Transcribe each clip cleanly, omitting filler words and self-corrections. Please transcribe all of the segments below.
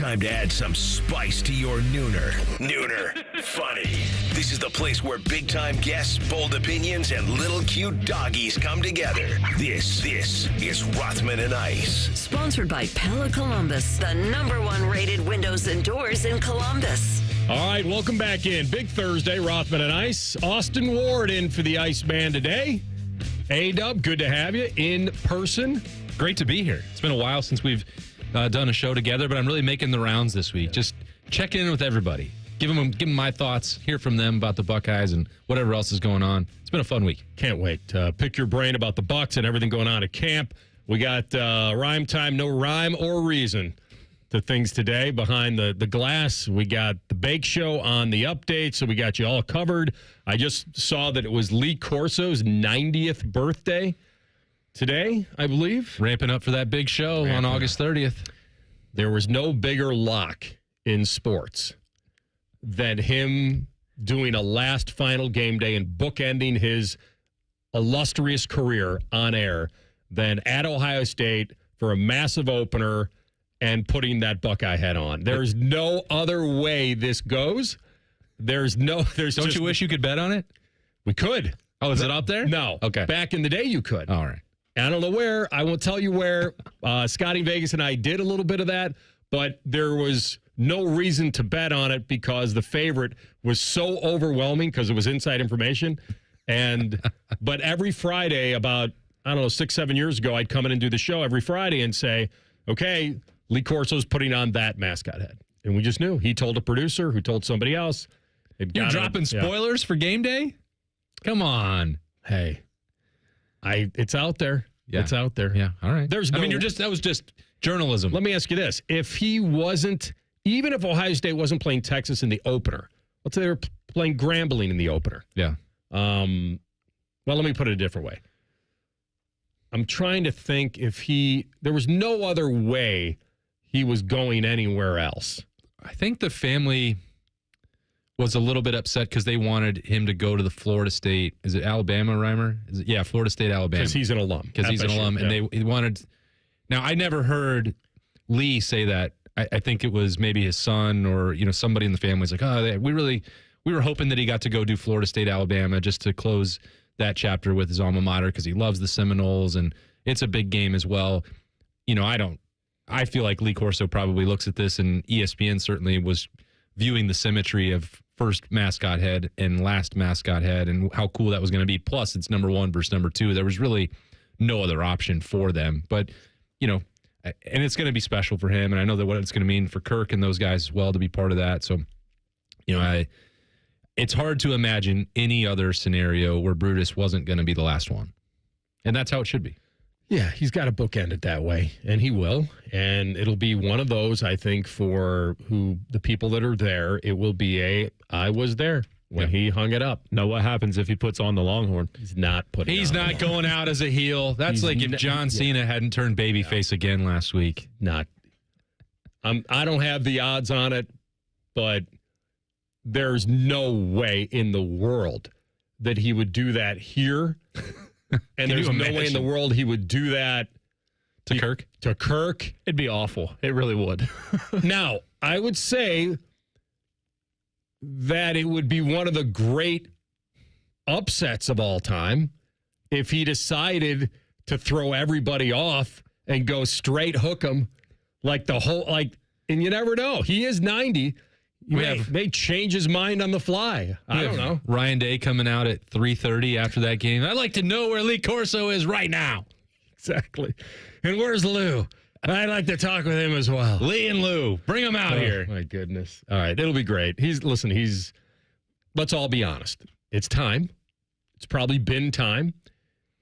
Time to add some spice to your nooner. Nooner funny. This is the place where big-time guests, bold opinions, and little cute doggies come together. This is Rothman and Ice. Sponsored by Pella Columbus, the #1 rated windows and doors in Columbus. All right, welcome back in. Big Thursday, Rothman and Ice. Austin Ward in for the Iceman today. A-Dub, good to have you in person. Great to be here. It's been a while since we've done a show together, but I'm really making the rounds this week. Just checking in with everybody. Give them my thoughts, hear from them about the Buckeyes and whatever else is going on. It's been a fun week. Can't wait. Pick your brain about the Bucs and everything going on at camp. We got rhyme time, no rhyme or reason to things today. Behind the glass, we got the Bake Show on the update, so we got you all covered. I just saw that it was Lee Corso's 90th birthday today, I believe. Ramping up for that big show on August 30th. There was no bigger lock in sports than him doing a last final game day and bookending his illustrious career on air than at Ohio State for a massive opener and putting that Buckeye hat on. There's no other way this goes. Don't you wish you could bet on it? We could. Oh, is it up there? No. Okay. Back in the day, you could. All right. I don't know where. I won't tell you where. Scotty Vegas and I did a little bit of that, but there was no reason to bet on it because the favorite was so overwhelming because it was inside information. But every Friday, about, 6-7 years ago, I'd come in and do the show every Friday and say, okay, Lee Corso's putting on that mascot head. And we just knew. He told a producer who told somebody else. You're dropping spoilers for game day? Come on. Hey. It's out there. Yeah. It's out there. Yeah. All right. That was just journalism. Let me ask you this. If he wasn't, even if Ohio State wasn't playing Texas in the opener, let's say they were playing Grambling in the opener. Yeah. Well, let me put it a different way. I'm trying to think there was no other way he was going anywhere else. I think the family was a little bit upset because they wanted him to go to the Florida State. Is it Alabama, Reimer? Yeah, Florida State, Alabama. Because he's an alum. Because he's an alum, and they wanted. Now, I never heard Lee say that. I think it was maybe his son or somebody in the family was like, oh, we were hoping that he got to go do Florida State, Alabama, just to close that chapter with his alma mater because he loves the Seminoles and it's a big game as well. I feel like Lee Corso probably looks at this, and ESPN certainly was viewing the symmetry of first mascot head and last mascot head and how cool that was going to be. Plus, it's #1 versus #2. There was really no other option for them. But, and it's going to be special for him. And I know that what it's going to mean for Kirk and those guys as well to be part of that. So, it's hard to imagine any other scenario where Brutus wasn't going to be the last one. And that's how it should be. Yeah, he's got to bookend it that way, and he will. And it'll be one of those, I think, for the people that are there, it will be I was there when he hung it up. Now, what happens if he puts on the Longhorn? He's not putting He's not going out as a heel. That's like if John Cena hadn't turned babyface again last week. Not. I don't have the odds on it, but there's no way in the world that he would do that here. And there's no way in the world he would do that to Kirk. To Kirk. It'd be awful. It really would. Now, I would say that it would be one of the great upsets of all time if he decided to throw everybody off and go straight hook him and you never know. He is 90. May change his mind on the fly. I don't know. Ryan Day coming out at 3:30 after that game. I'd like to know where Lee Corso is right now. Exactly. And where's Lou? I'd like to talk with him as well. Lee and Lou. Bring them out here. My goodness. All right. It'll be great. Let's all be honest. It's time. It's probably been time.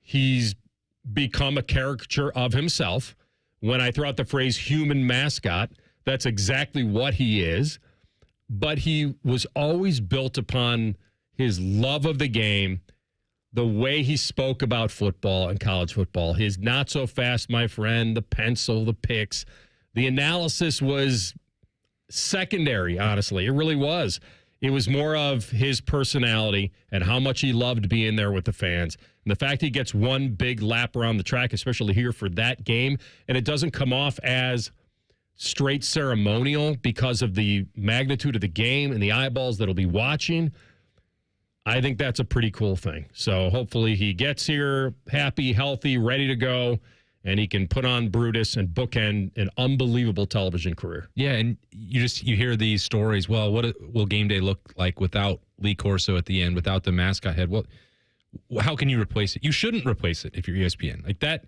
He's become a caricature of himself. When I throw out the phrase human mascot, that's exactly what he is. But he was always built upon his love of the game, the way he spoke about football and college football, his not so fast, my friend, the pencil, the picks. The analysis was secondary, honestly. It really was. It was more of his personality and how much he loved being there with the fans. And the fact he gets one big lap around the track, especially here for that game, and it doesn't come off as straight ceremonial because of the magnitude of the game and the eyeballs that'll be watching, I think that's a pretty cool thing. So hopefully he gets here happy, healthy, ready to go, and he can put on Brutus and bookend an unbelievable television career. Yeah, and you hear these stories. Well, what will game day look like without Lee Corso at the end, without the mascot head? Well, how can you replace it? You shouldn't replace it if you're ESPN. Like that,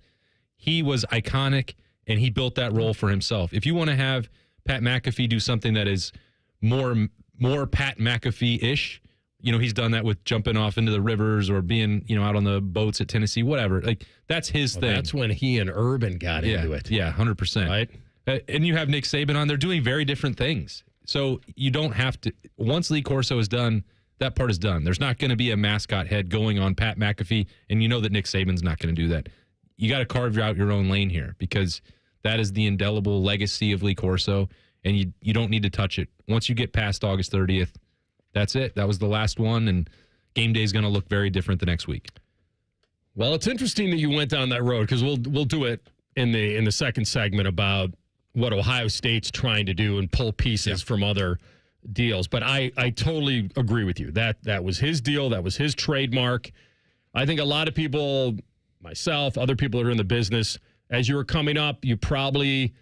he was iconic, and he built that role for himself. If you want to have Pat McAfee do something that is more Pat McAfee-ish, he's done that with jumping off into the rivers or being, out on the boats at Tennessee, whatever. Like, that's his thing. That's when he and Urban got into it. Yeah, 100%. Right? And you have Nick Saban on. They're doing very different things. So you don't have to – once Lee Corso is done, that part is done. There's not going to be a mascot head going on Pat McAfee, and you know that Nick Saban's not going to do that. You got to carve out your own lane here because that is the indelible legacy of Lee Corso, and you don't need to touch it. Once you get past August 30th, that's it. That was the last one, and game day is going to look very different the next week. Well, it's interesting that you went down that road because we'll do it in the second segment about what Ohio State's trying to do and pull pieces from other deals. But I totally agree with you. That was his deal. That was his trademark. I think a lot of people, myself, other people that are in the business, as you were coming up, you probably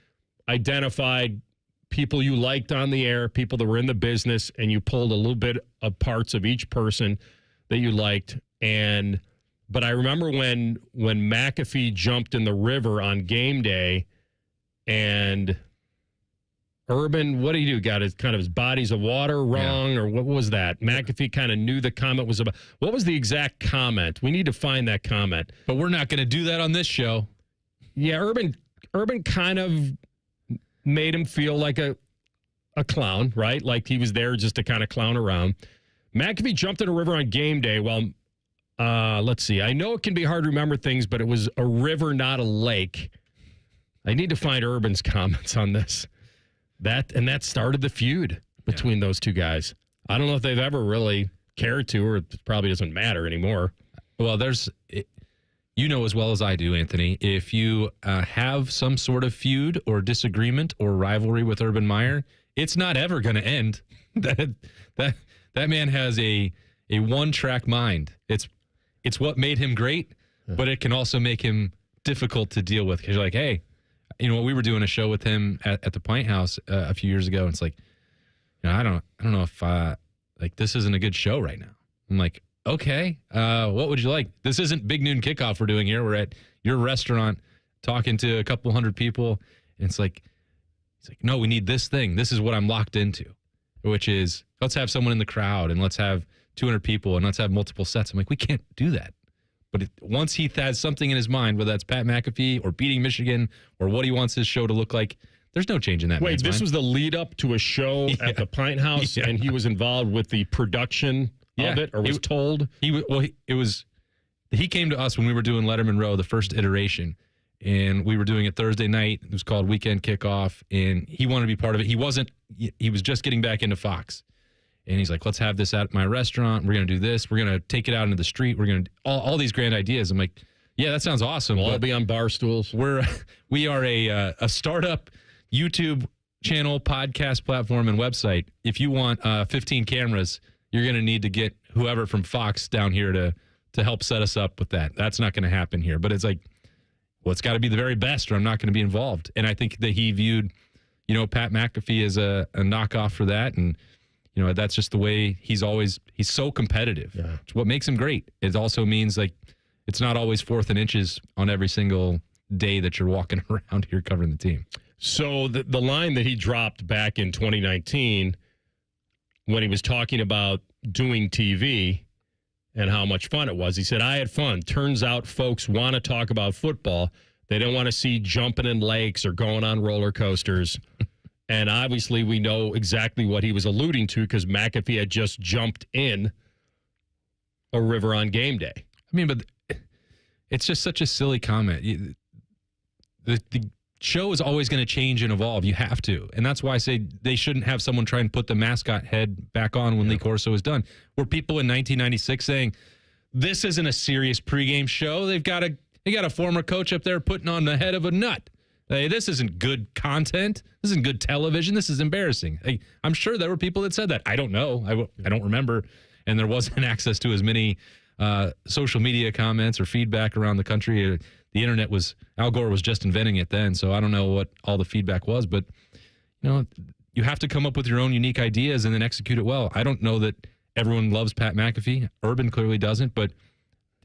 identified people you liked on the air, people that were in the business, and you pulled a little bit of parts of each person that you liked. But I remember when McAfee jumped in the river on game day, and Urban, what did he do? Got his bodies of water wrong, or what was that? McAfee kind of knew the comment was about. What was the exact comment? We need to find that comment. But we're not going to do that on this show. Yeah, Urban kind of made him feel like a clown, right? Like he was there just to kind of clown around. McAfee jumped in a river on game day. Well, let's see. I know it can be hard to remember things, but it was a river, not a lake. I need to find Urban's comments on this. That started the feud between those two guys. I don't know if they've ever really cared to, or it probably doesn't matter anymore. Well, you know as well as I do, Anthony, if you have some sort of feud or disagreement or rivalry with Urban Meyer, it's not ever going to end. That man has a one-track mind. It's what made him great, but it can also make him difficult to deal with. Because you're like, hey, we were doing a show with him at the Pint House a few years ago, and it's like, I don't know if this isn't a good show right now. I'm like, okay, what would you like? This isn't Big Noon Kickoff we're doing here. We're at your restaurant talking to a couple hundred people, and it's like, no, we need this thing. This is what I'm locked into, which is let's have someone in the crowd and let's have 200 people and let's have multiple sets. I'm like, we can't do that. But once he has something in his mind, whether that's Pat McAfee or beating Michigan or what he wants his show to look like, there's no change in that. Wait, this mind. Was the lead up to a show at the Pint House, and he was involved with the production of it, or was told? He came to us when we were doing Letterman Row, the first iteration, and we were doing it Thursday night. It was called Weekend Kickoff, and he wanted to be part of it. He was just getting back into Fox. And he's like, let's have this at my restaurant. We're going to do this. We're going to take it out into the street. We're going to all these grand ideas. I'm like, yeah, that sounds awesome. We'll all be on bar stools. We are a startup YouTube channel, podcast platform, and website. If you want 15 cameras, you're going to need to get whoever from Fox down here to help set us up with that. That's not going to happen here. But it's like, well, it's got to be the very best, or I'm not going to be involved. And I think that he viewed, Pat McAfee as a knockoff for that, and that's just the way he's so competitive. Yeah. It's what makes him great. It also means like it's not always 4th and inches on every single day that you're walking around here covering the team. So the line that he dropped back in 2019 when he was talking about doing TV and how much fun it was, he said, I had fun. Turns out folks want to talk about football. They don't want to see jumping in lakes or going on roller coasters. And obviously, we know exactly what he was alluding to because McAfee had just jumped in a river on game day. I mean, but it's just such a silly comment. The show is always going to change and evolve. You have to. And that's why I say they shouldn't have someone try and put the mascot head back on when Lee Corso is done. Were people in 1996 saying, this isn't a serious pregame show. They got a former coach up there putting on the head of a nut. Hey, this isn't good content. This isn't good television. This is embarrassing. Hey, I'm sure there were people that said that. I don't know. I don't remember. And there wasn't access to as many social media comments or feedback around the country. The internet Al Gore was just inventing it then, so I don't know what all the feedback was, but you have to come up with your own unique ideas and then execute it well. I don't know that everyone loves Pat McAfee. Urban clearly doesn't, but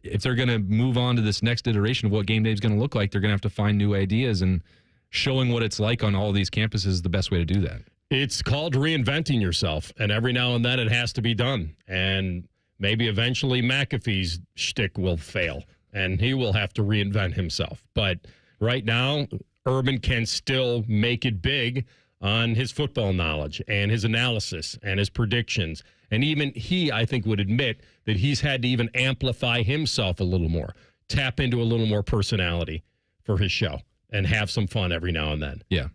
if they're going to move on to this next iteration of what Game Day is going to look like, they're going to have to find new ideas, and showing what it's like on all these campuses is the best way to do that. It's called reinventing yourself, and every now and then it has to be done. And maybe eventually McAfee's shtick will fail, and he will have to reinvent himself. But right now, Urban can still make it big on his football knowledge and his analysis and his predictions. And even he, I think, would admit that he's had to even amplify himself a little more, tap into a little more personality for his show and have some fun every now and then. Yeah.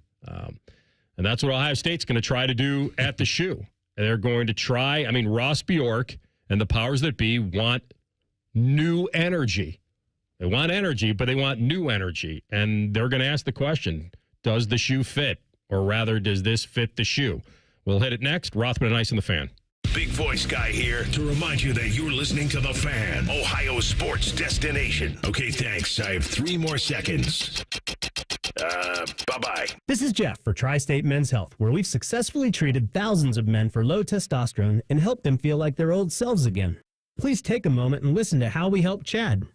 And that's what Ohio State's going to try to do at the shoe. And they're going to try, Ross Bjork and the powers that be want new energy. They want energy, but they want new energy. And they're going to ask the question, does the shoe fit? Or rather, does this fit the shoe? We'll hit it next. Rothman and Ice in the Fan. Big voice guy here to remind you that you're listening to The Fan, Ohio sports destination. Okay, thanks. I have 3 more seconds. Bye-bye. This is Jeff for Tri-State Men's Health, where we've successfully treated thousands of men for low testosterone and helped them feel like their old selves again. Please take a moment and listen to how we helped Chad.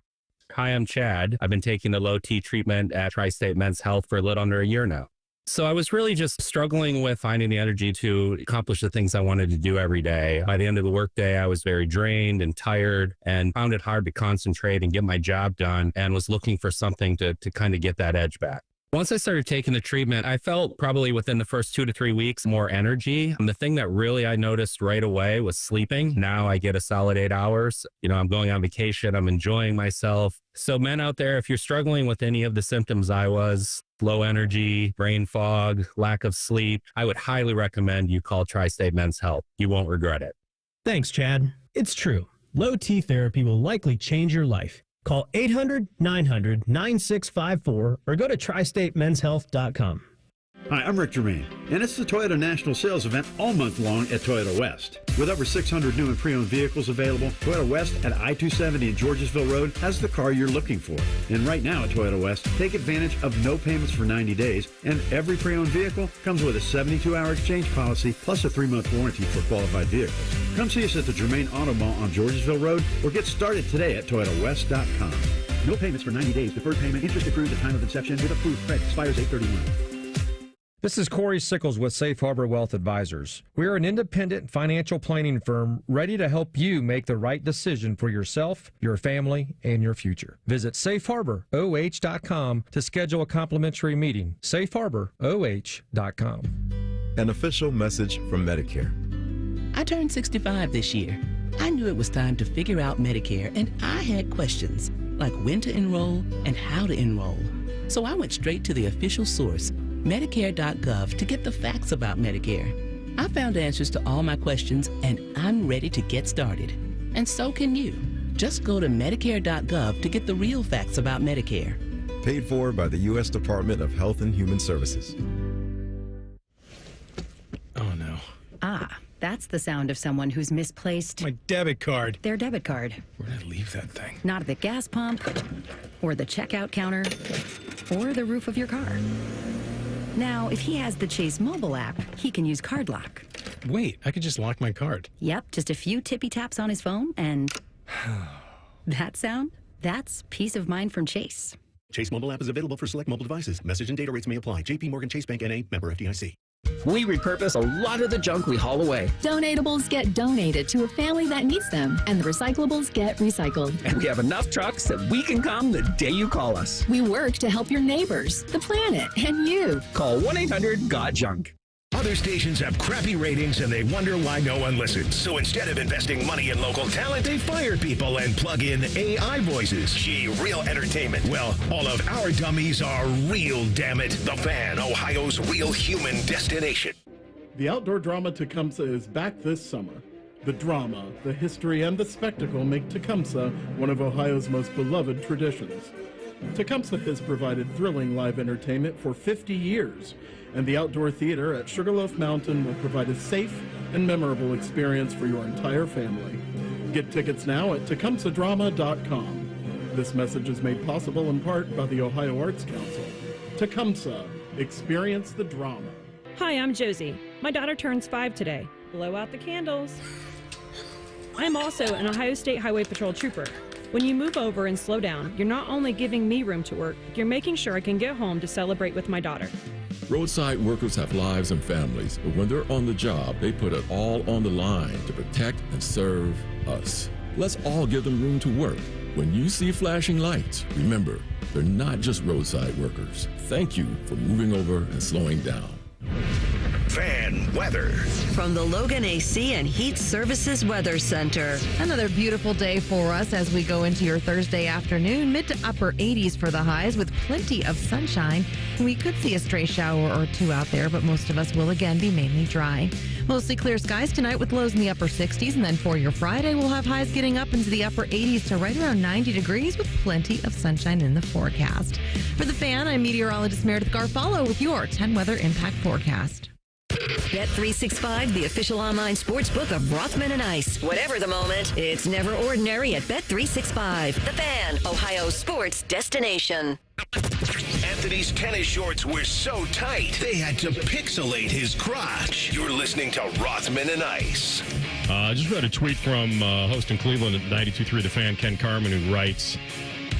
Hi, I'm Chad. I've been taking the low T treatment at Tri-State Men's Health for a little under a year now. So I was really just struggling with finding the energy to accomplish the things I wanted to do every day. By the end of the workday, I was very drained and tired and found it hard to concentrate and get my job done, and was looking for something to kind of get that edge back. Once I started taking the treatment, I felt probably within the first 2 to 3 weeks more energy. And the thing that really I noticed right away was sleeping. Now I get a solid 8 hours. I'm going on vacation. I'm enjoying myself. So men out there, if you're struggling with any of the symptoms I was, low energy, brain fog, lack of sleep, I would highly recommend you call Tri-State Men's Health. You won't regret it. Thanks, Chad. It's true. Low T therapy will likely change your life. Call 800-900-9654 or go to tristatemenshealth.com. Hi, I'm Rick Germain, and it's the Toyota National Sales Event all month long at Toyota West. With over 600 new and pre-owned vehicles available, Toyota West at I-270 and Georgesville Road has the car you're looking for. And right now at Toyota West, take advantage of no payments for 90 days, and every pre-owned vehicle comes with a 72-hour exchange policy plus a 3-month warranty for qualified vehicles. Come see us at the Germain Auto Mall on Georgesville Road or get started today at ToyotaWest.com. No payments for 90 days. Deferred payment. Interest accrued at time of inception with approved credit. Expires 8/31. This is Corey Sickles with Safe Harbor Wealth Advisors. We are an independent financial planning firm ready to help you make the right decision for yourself, your family, and your future. Visit safeharboroh.com to schedule a complimentary meeting. safeharboroh.com. An official message from Medicare. I turned 65 this year. I knew it was time to figure out Medicare, and I had questions like when to enroll and how to enroll. So I went straight to the official source, Medicare.gov, to get the facts about Medicare. I found answers to all my questions, and I'm ready to get started. And so can you. Just go to Medicare.gov to get the real facts about Medicare. Paid for by the U.S. Department of Health and Human Services. Oh, no. Ah, that's the sound of someone who's misplaced My debit card. their debit card. Where did I leave that thing? Not at the gas pump, or the checkout counter, or the roof of your car. Now, if he has the Chase mobile app, he can use Card Lock. Wait, I could just lock my card. Yep, just a few tippy taps on his phone, and that sound? That's peace of mind from Chase. Chase mobile app is available for select mobile devices. Message and data rates may apply. JP Morgan Chase Bank N.A., member FDIC. We repurpose a lot of the junk we haul away. Donatables get donated to a family that needs them, and the recyclables get recycled. And we have enough trucks that we can come the day you call us. We work to help your neighbors, the planet, and you. Call 1-800-GOT-JUNK. Other stations have crappy ratings and they wonder why no one listens. So instead of investing money in local talent, they fired people and plug in AI voices. Gee, real entertainment. Well, all of our dummies are real, damn it. The Fan, Ohio's real human destination. The outdoor drama Tecumseh is back this summer. The drama, the history, and the spectacle make Tecumseh one of Ohio's most beloved traditions. Tecumseh has provided thrilling live entertainment for 50 years, and the outdoor theater at Sugarloaf Mountain will provide a safe and memorable experience for your entire family. Get tickets now at tecumsehdrama.com. This message is made possible in part by the Ohio Arts Council. Tecumseh, experience the drama. Hi, I'm Josie. My daughter turns 5 today. Blow out the candles. I'm also an Ohio State Highway Patrol trooper. When you move over and slow down, you're not only giving me room to work, you're making sure I can get home to celebrate with my daughter. Roadside workers have lives and families, but when they're on the job, they put it all on the line to protect and serve us. Let's all give them room to work. When you see flashing lights, remember, they're not just roadside workers. Thank you for moving over and slowing down. Fan weather. From the Logan AC and Heat Services Weather Center. Another beautiful day for us as we go into your Thursday afternoon. Mid to upper 80s for the highs with plenty of sunshine. We could see a stray shower or two out there, but most of us will again be mainly dry. Mostly clear skies tonight with lows in the upper 60s. And then for your Friday, we'll have highs getting up into the upper 80s to right around 90 degrees with plenty of sunshine in the forecast. For the Fan, I'm meteorologist Meredith Garfalo with your 10 weather impact forecast. Bet365, the official online sports book of Rothman and Ice. Whatever the moment, it's never ordinary at Bet365. The Fan, Ohio sports destination. Anthony's tennis shorts were so tight, they had to pixelate his crotch. You're listening to Rothman and Ice. I just read a tweet from host in Cleveland at 92.3 The Fan, Ken Carmen, who writes,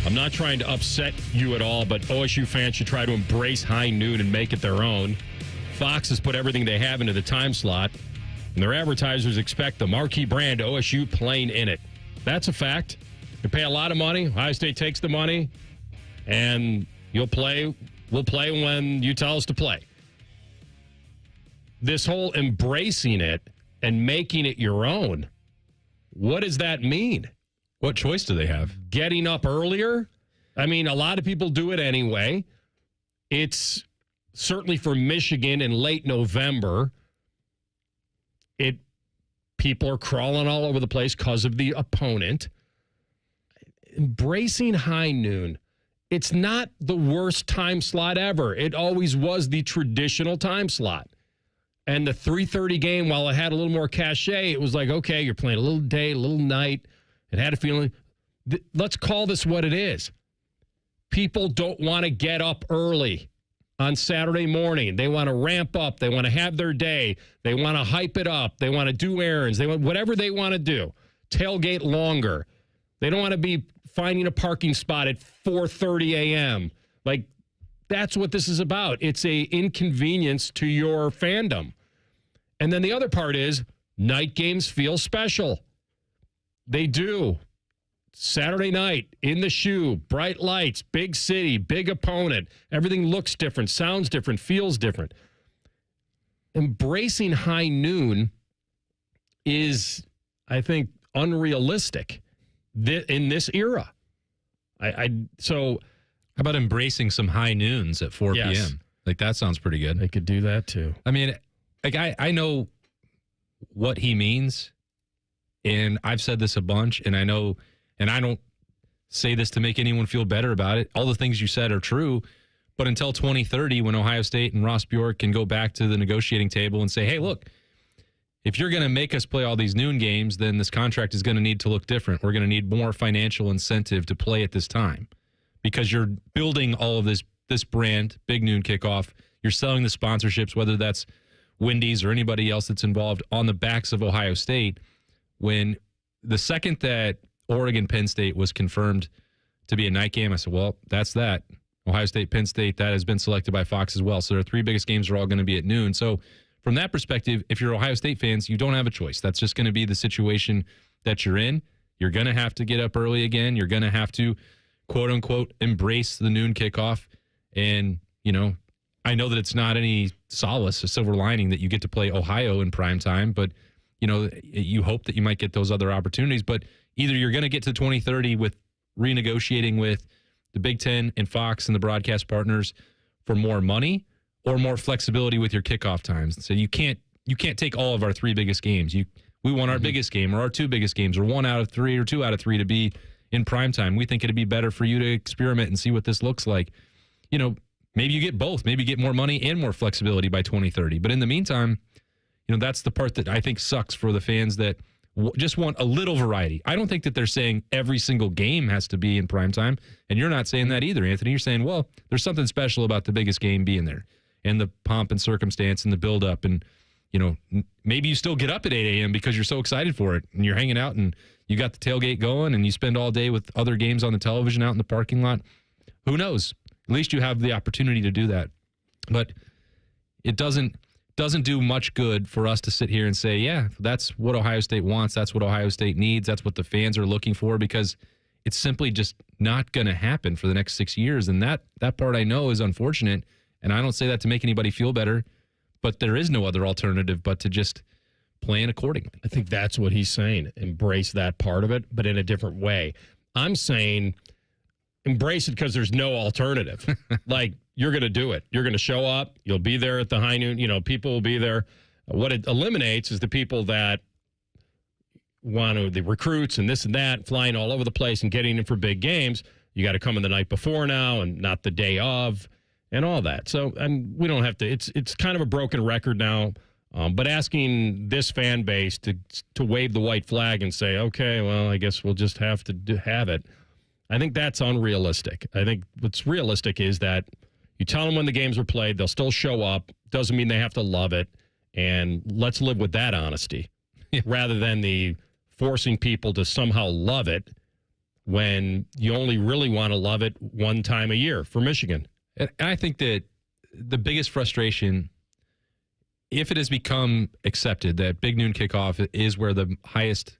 I'm not trying to upset you at all, but OSU fans should try to embrace high noon and make it their own. Fox has put everything they have into the time slot, and their advertisers expect the marquee brand OSU playing in it. That's a fact. You pay a lot of money. Ohio State takes the money, and we'll play when you tell us to play. This whole embracing it and making it your own, what does that mean? What choice do they have? Getting up earlier? I mean, a lot of people do it anyway. It's certainly for Michigan in late November. People are crawling all over the place because of the opponent. Embracing high noon. It's not the worst time slot ever. It always was the traditional time slot. And the 3:30 game, while it had a little more cachet, it was like, okay, you're playing a little day, a little night. It had a feeling. Let's call this what it is. People don't want to get up early on Saturday morning. They want to ramp up. They want to have their day. They want to hype it up. They want to do errands. They want whatever they want to do. Tailgate longer. They don't want to be finding a parking spot at 4:30 a.m. Like, that's what this is about. It's a inconvenience to your fandom. And then the other part is night games feel special. They do. Saturday night, in the shoe, bright lights, big city, big opponent. Everything looks different, sounds different, feels different. Embracing high noon is, I think, unrealistic in this era. So how about embracing some high noons at 4 Yes. p.m.? Like, that sounds pretty good. They could do that too. I mean, like I know what he means, and I've said this a bunch, and I know, and I don't say this to make anyone feel better about it. All the things you said are true, but until 2030, when Ohio State and Ross Bjork can go back to the negotiating table and say, hey, look, if you're going to make us play all these noon games, then this contract is going to need to look different. We're going to need more financial incentive to play at this time because you're building all of this brand, Big Noon Kickoff. You're selling the sponsorships, whether that's Wendy's or anybody else that's involved, on the backs of Ohio State. When the second that Oregon Penn State was confirmed to be a night game, I said, well, that's that. Ohio State, Penn State, that has been selected by Fox as well. So their three biggest games are all going to be at noon. So from that perspective, if you're Ohio State fans, you don't have a choice. That's just going to be the situation that you're in. You're going to have to get up early again. You're going to have to, quote unquote, embrace the noon kickoff. And, you know, I know that it's not any solace, a silver lining that you get to play Ohio in prime time, but, you know, you hope that you might get those other opportunities. But either you're going to get to 2030 with renegotiating with the Big Ten and Fox and the broadcast partners for more money, or more flexibility with your kickoff times. So you can't take all of our three biggest games. We want our biggest game or our two biggest games or 1 out of 3 or 2 out of 3 to be in primetime. We think it'd be better for you to experiment and see what this looks like. Maybe you get both. Maybe you get more money and more flexibility by 2030. But in the meantime, that's the part that I think sucks for the fans that just want a little variety. I don't think that they're saying every single game has to be in primetime, and you're not saying that either, Anthony. You're saying, well, there's something special about the biggest game being there and the pomp and circumstance and the buildup. And, maybe you still get up at 8 a.m. because you're so excited for it and you're hanging out and you got the tailgate going and you spend all day with other games on the television out in the parking lot. Who knows? At least you have the opportunity to do that. But it doesn't do much good for us to sit here and say, yeah, that's what Ohio State wants. That's what Ohio State needs. That's what the fans are looking for, because it's simply just not going to happen for the next 6 years. And that part I know is unfortunate. And I don't say that to make anybody feel better, but there is no other alternative but to just plan accordingly. I think that's what he's saying. Embrace that part of it, but in a different way. I'm saying embrace it because there's no alternative. Like, you're going to do it. You're going to show up. You'll be there at the high noon. People will be there. What it eliminates is the people that want the recruits and this and that, flying all over the place and getting in for big games. You got to come in the night before now and not the day of and all that. So, and we don't have to. It's kind of a broken record now. But asking this fan base to wave the white flag and say, okay, well, I guess we'll just have to have it. I think that's unrealistic. I think what's realistic is that you tell them when the games are played, they'll still show up. Doesn't mean they have to love it. And let's live with that honesty rather than the forcing people to somehow love it when you only really want to love it one time a year for Michigan. And I think that the biggest frustration, if it has become accepted that Big Noon Kickoff is where the highest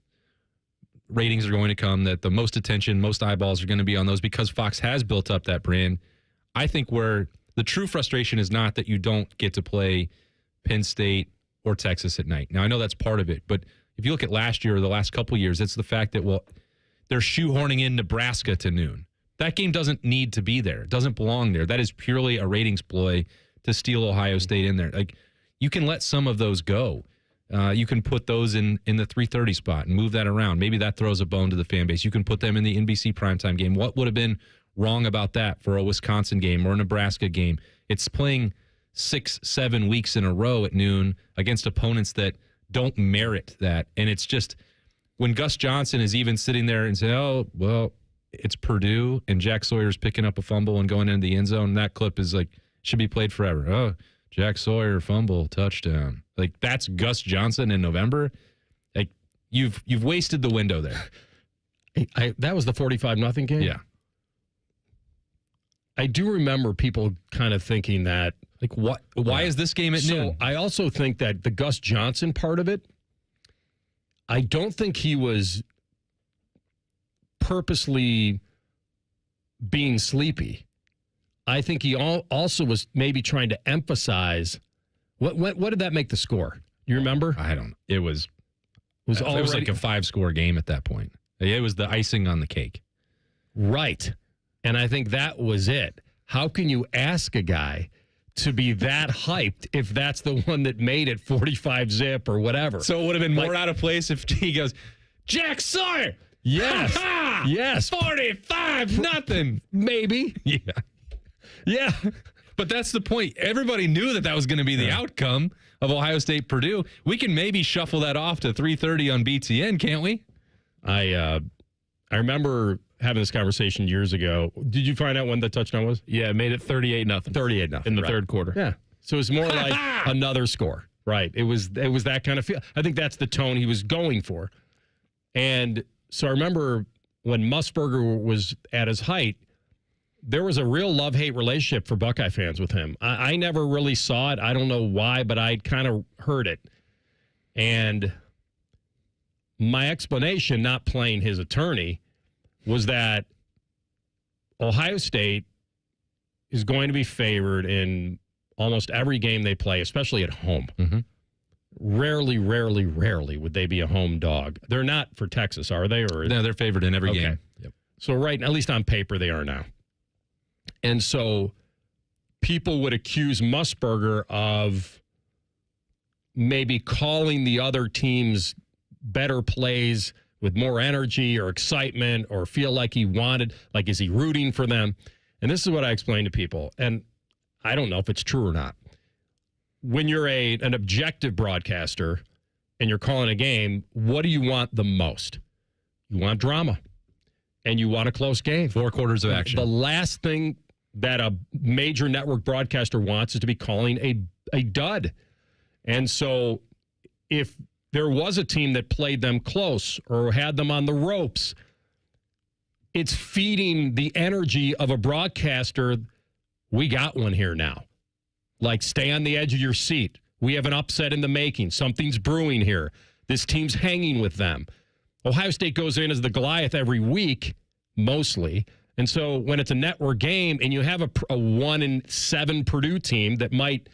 ratings are going to come, that the most attention, most eyeballs are going to be on those because Fox has built up that brand, I think where the true frustration is not that you don't get to play Penn State or Texas at night. Now, I know that's part of it, but if you look at last year or the last couple of years, it's the fact that, well, they're shoehorning in Nebraska to noon. That game doesn't need to be there. It doesn't belong there. That is purely a ratings ploy to steal Ohio State in there. Like, you can let some of those go. You can put those in the 3:30 spot and move that around. Maybe that throws a bone to the fan base. You can put them in the NBC primetime game. What would have been wrong about that for a Wisconsin game or a Nebraska game? It's playing 6-7 weeks in a row at noon against opponents that don't merit that. And it's just, when Gus Johnson is even sitting there and saying, oh, well, it's Purdue and Jack Sawyer's picking up a fumble and going into the end zone, that clip is like, should be played forever. Oh, Jack Sawyer fumble, touchdown. Like, that's Gus Johnson in November. Like, you've wasted the window there. That was the 45-0 game? Yeah. I do remember people kind of thinking that, like, what? Why is this game at noon? I also think that the Gus Johnson part of it, I don't think he was purposely being sleepy. I think he also was maybe trying to emphasize what did that make the score? You remember? I don't know. It was like a 5-score game at that point. It was the icing on the cake. Right. And I think that was it. How can you ask a guy to be that hyped if that's the one that made it 45-zip or whatever? So it would have been more out of place if he goes, Jack Sawyer! Yes. Yes. 45-0. Maybe. Yeah. Yeah. But that's the point. Everybody knew that was going to be the outcome of Ohio State Purdue. We can maybe shuffle that off to 3:30 on BTN, can't we? I remember having this conversation years ago. Did you find out when the touchdown was? Yeah, it made it 38-0. 38-0 in the third quarter. Yeah. So it was more like another score. Right. It was that kind of feel. I think that's the tone he was going for. And so I remember when Musburger was at his height, there was a real love-hate relationship for Buckeye fans with him. I never really saw it. I don't know why, but I kind of heard it. And my explanation, not playing his attorney, was that Ohio State is going to be favored in almost every game they play, especially at home. Mm-hmm. Rarely would they be a home dog. They're not for Texas, are they? Or no, they're favored in every game. Yep. So right, at least on paper, they are now. And so people would accuse Musburger of maybe calling the other team's better plays with more energy or excitement or feel like he wanted, like, is he rooting for them? And this is what I explain to people, and I don't know if it's true or not. When you're an objective broadcaster and you're calling a game, what do you want the most? You want drama, and you want a close game. 4 quarters of action. The last thing that a major network broadcaster wants is to be calling a dud. And so if there was a team that played them close or had them on the ropes, it's feeding the energy of a broadcaster. We got one here now. Like, stay on the edge of your seat. We have an upset in the making. Something's brewing here. This team's hanging with them. Ohio State goes in as the Goliath every week, mostly. And so when it's a network game and you have a 1-7 Purdue team that might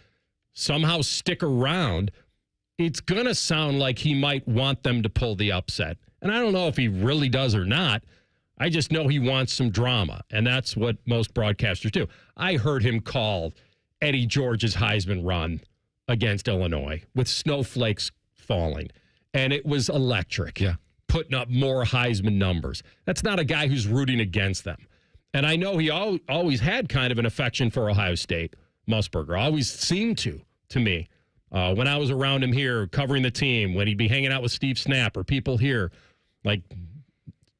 somehow stick around, it's going to sound like he might want them to pull the upset. And I don't know if he really does or not. I just know he wants some drama, and that's what most broadcasters do. I heard him call Eddie George's Heisman run against Illinois with snowflakes falling, and it was electric. Yeah. Putting up more Heisman numbers. That's not a guy who's rooting against them. And I know he always had kind of an affection for Ohio State, Musburger. Always seemed to me. When I was around him here covering the team, when he'd be hanging out with Steve Snapp or people here, like,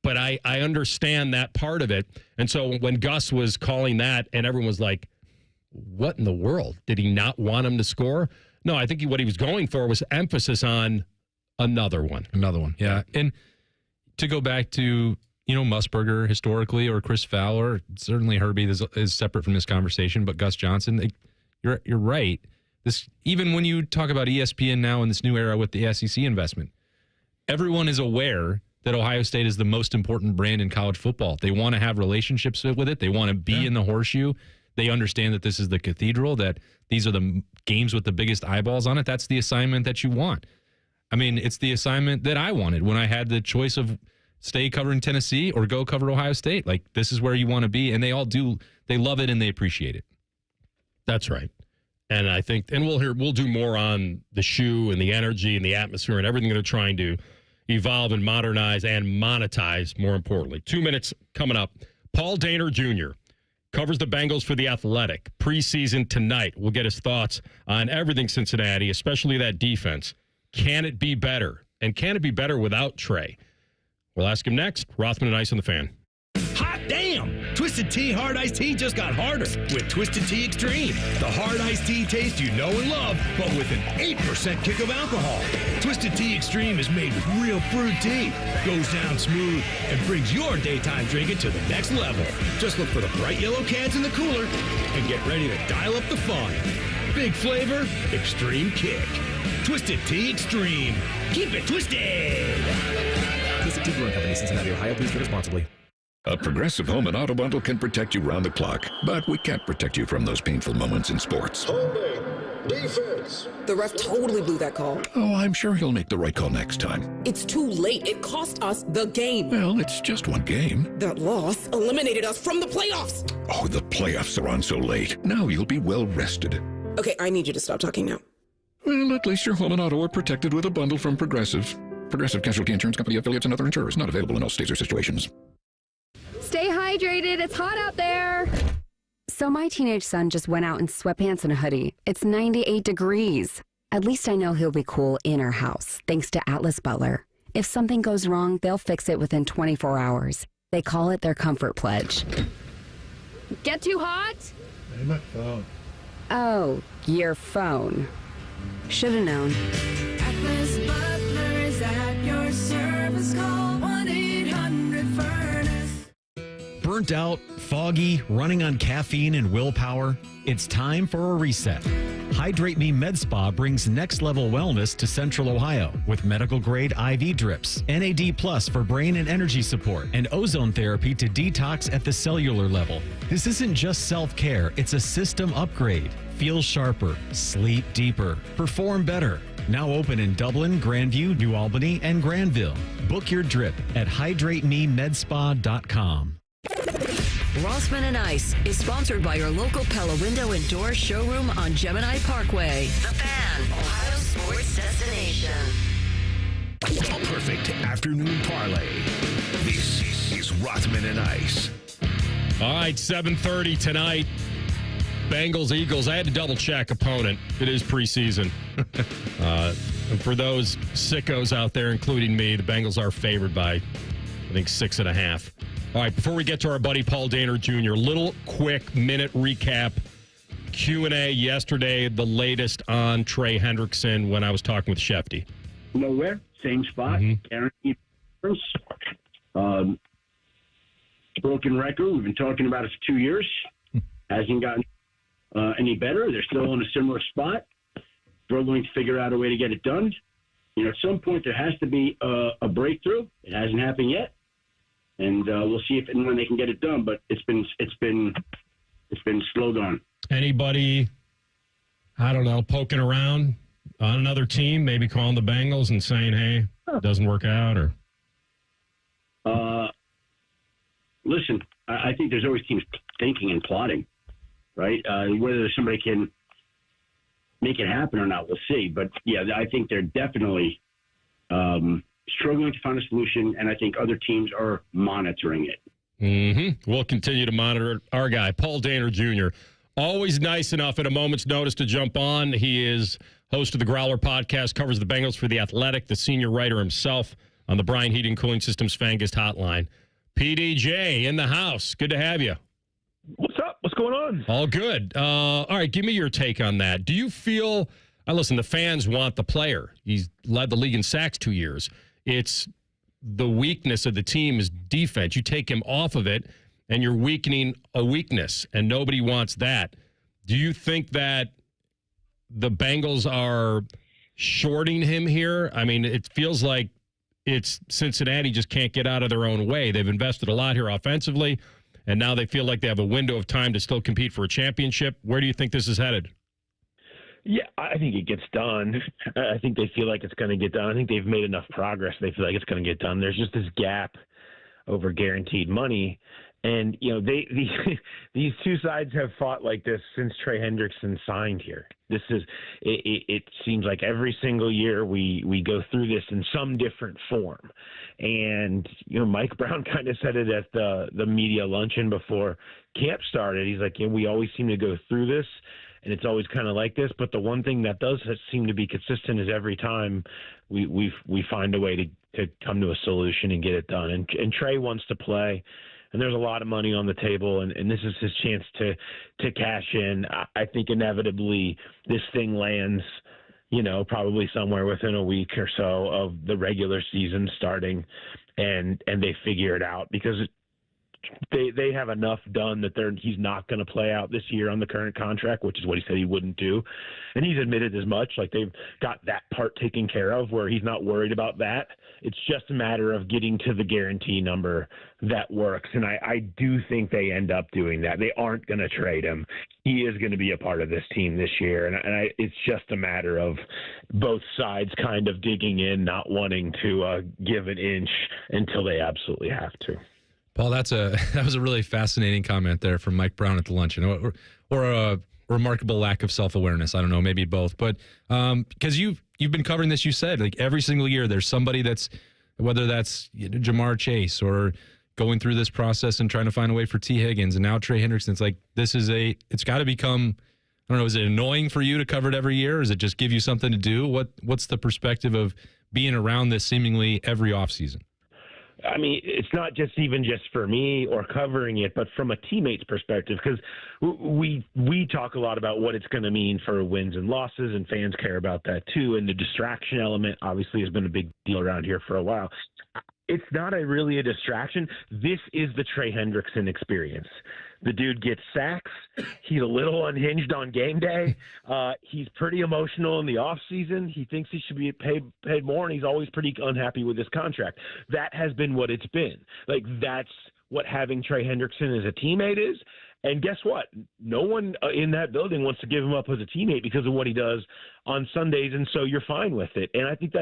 but I understand that part of it. And so when Gus was calling that and everyone was like, what in the world? Did he not want him to score? No, I think what he was going for was emphasis on another one. Another one, yeah. And to go back to, Musburger historically or Chris Fowler, certainly Herbie is separate from this conversation, but Gus Johnson, you're right. This, even when you talk about ESPN now in this new era with the SEC investment, everyone is aware that Ohio State is the most important brand in college football. They want to have relationships with it. They want to be in the horseshoe. They understand that this is the cathedral, that these are the games with the biggest eyeballs on it. That's the assignment that you want. I mean, it's the assignment that I wanted when I had the choice of stay covering Tennessee or go cover Ohio State. Like, this is where you want to be, and they all do. They love it and they appreciate it. That's right. And I think, and we'll do more on the shoe and the energy and the atmosphere and everything that they're trying to evolve and modernize and monetize, more importantly. 2 minutes coming up. Paul Dehner Jr. covers the Bengals for The Athletic. Preseason tonight. We'll get his thoughts on everything Cincinnati, especially that defense. Can it be better? And can it be better without Trey? We'll ask him next. Rothman and Ice on the Fan. Hot damn! Twisted Tea Hard Iced Tea just got harder with Twisted Tea Extreme. The hard iced tea taste you know and love, but with an 8% kick of alcohol. Twisted Tea Extreme is made with real fruit tea, goes down smooth, and brings your daytime drinking to the next level. Just look for the bright yellow cans in the cooler and get ready to dial up the fun. Big flavor, extreme kick. Twisted Tea Extreme. Keep it twisted! Twisted Tea Brewing Company, Cincinnati, Ohio. Please drink responsibly. A Progressive Home and Auto Bundle can protect you round the clock, but we can't protect you from those painful moments in sports. Holding. Defense. The ref totally blew that call. Oh, I'm sure he'll make the right call next time. It's too late. It cost us the game. Well, it's just one game. That loss eliminated us from the playoffs. Oh, the playoffs are on so late. Now you'll be well rested. Okay, I need you to stop talking now. Well, at least your home and auto are protected with a bundle from Progressive. Progressive Casualty Insurance Company affiliates and other insurers. Not available in all states or situations. Stay hydrated. It's hot out there. So my teenage son just went out in sweatpants and a hoodie. It's 98 degrees. At least I know he'll be cool in our house, thanks to Atlas Butler. If something goes wrong, they'll fix it within 24 hours. They call it their comfort pledge. Get too hot? My phone. Oh, your phone. Should have known. Atlas Butler is at your service. Call 1-800-FURNACE. Burnt out, foggy, running on caffeine and willpower? It's time for a reset. Hydrate Me Med Spa brings next-level wellness to Central Ohio with medical-grade IV drips, NAD+ for brain and energy support, and ozone therapy to detox at the cellular level. This isn't just self-care, it's a system upgrade. Feel sharper, sleep deeper, perform better. Now open in Dublin, Grandview, New Albany, and Granville. Book your drip at hydratememedspa.com. Rothman and Ice is sponsored by your local Pella Window and Door showroom on Gemini Parkway. The Fan, Ohio sports destination. A perfect after afternoon parlay. This is Rothman and Ice. All right, 7:30 tonight. Bengals, Eagles. I had to double-check opponent. It is preseason. And for those sickos out there, including me, the Bengals are favored by, I think, 6.5. All right, before we get to our buddy Paul Dehner Jr., little quick minute recap. Q&A yesterday, the latest on Trey Hendrickson when I was talking with Shefty. Nowhere, same spot, guaranteed. Broken record. We've been talking about it for 2 years. Hasn't gotten any better. They're still in a similar spot, struggling to figure out a way to get it done. At some point there has to be a breakthrough. It hasn't happened yet, and we'll see if and when they can get it done. But it's been slow going. Anybody, I don't know, poking around on another team, maybe calling the Bengals and saying, "Hey, it doesn't work out," or? Listen, I think there's always teams thinking and plotting, right? Whether somebody can make it happen or not, we'll see. But, yeah, I think they're definitely struggling to find a solution, and I think other teams are monitoring it. We'll continue to monitor our guy, Paul Dehner Jr., always nice enough at a moment's notice to jump on. He is host of the Growler podcast, covers the Bengals for The Athletic, the senior writer himself on the Bryan Heating Cooling Systems Fangast Hotline. PDJ in the house. Good to have you. What's up? What's going on? All good. All right, give me your take on that. Do you feel, listen, the fans want the player. He's led the league in sacks 2 years. It's the weakness of the team is defense. You take him off of it, and you're weakening a weakness, and nobody wants that. Do you think that the Bengals are shorting him here? I mean, it feels like it's Cincinnati just can't get out of their own way. They've invested a lot here offensively, and now they feel like they have a window of time to still compete for a championship. Where do you think this is headed? Yeah, I think it gets done. I think they feel like it's going to get done. I think they've made enough progress. They feel like it's going to get done. There's just this gap over guaranteed money. And, these two sides have fought like this since Trey Hendrickson signed here. This is, it seems like every single year we go through this in some different form. And, Mike Brown kind of said it at the media luncheon before camp started. He's like, we always seem to go through this, and it's always kind of like this. But the one thing that does seem to be consistent is every time we find a way to come to a solution and get it done. And Trey wants to play. And there's a lot of money on the table, and this is his chance to cash in. I think inevitably this thing lands, probably somewhere within a week or so of the regular season starting, and they figure it out because they have enough done that he's not going to play out this year on the current contract, which is what he said he wouldn't do. And he's admitted as much. Like, they've got that part taken care of where he's not worried about that. It's just a matter of getting to the guarantee number that works. And I do think they end up doing that. They aren't going to trade him. He is going to be a part of this team this year. And it's just a matter of both sides kind of digging in, not wanting to give an inch until they absolutely have to. Paul, that was a really fascinating comment there from Mike Brown at the luncheon, or a remarkable lack of self-awareness. I don't know, maybe both. But because you've been covering this, you said like every single year there's somebody that's, whether that's Jamar Chase or going through this process and trying to find a way for T. Higgins, and now Trey Hendrickson. It's like it's got to become, I don't know, is it annoying for you to cover it every year, or does it just give you something to do? What's the perspective of being around this seemingly every offseason? I mean, it's not just for me or covering it, but from a teammate's perspective, because we talk a lot about what it's going to mean for wins and losses, and fans care about that too. And the distraction element obviously has been a big deal around here for a while. It's not really a distraction. This is the Trey Hendrickson experience. The dude gets sacks. He's a little unhinged on game day. He's pretty emotional in the offseason. He thinks he should be paid more, and he's always pretty unhappy with his contract. That has been what it's been. Like, that's what having Trey Hendrickson as a teammate is. And guess what? No one in that building wants to give him up as a teammate because of what he does on Sundays, and so you're fine with it. And I think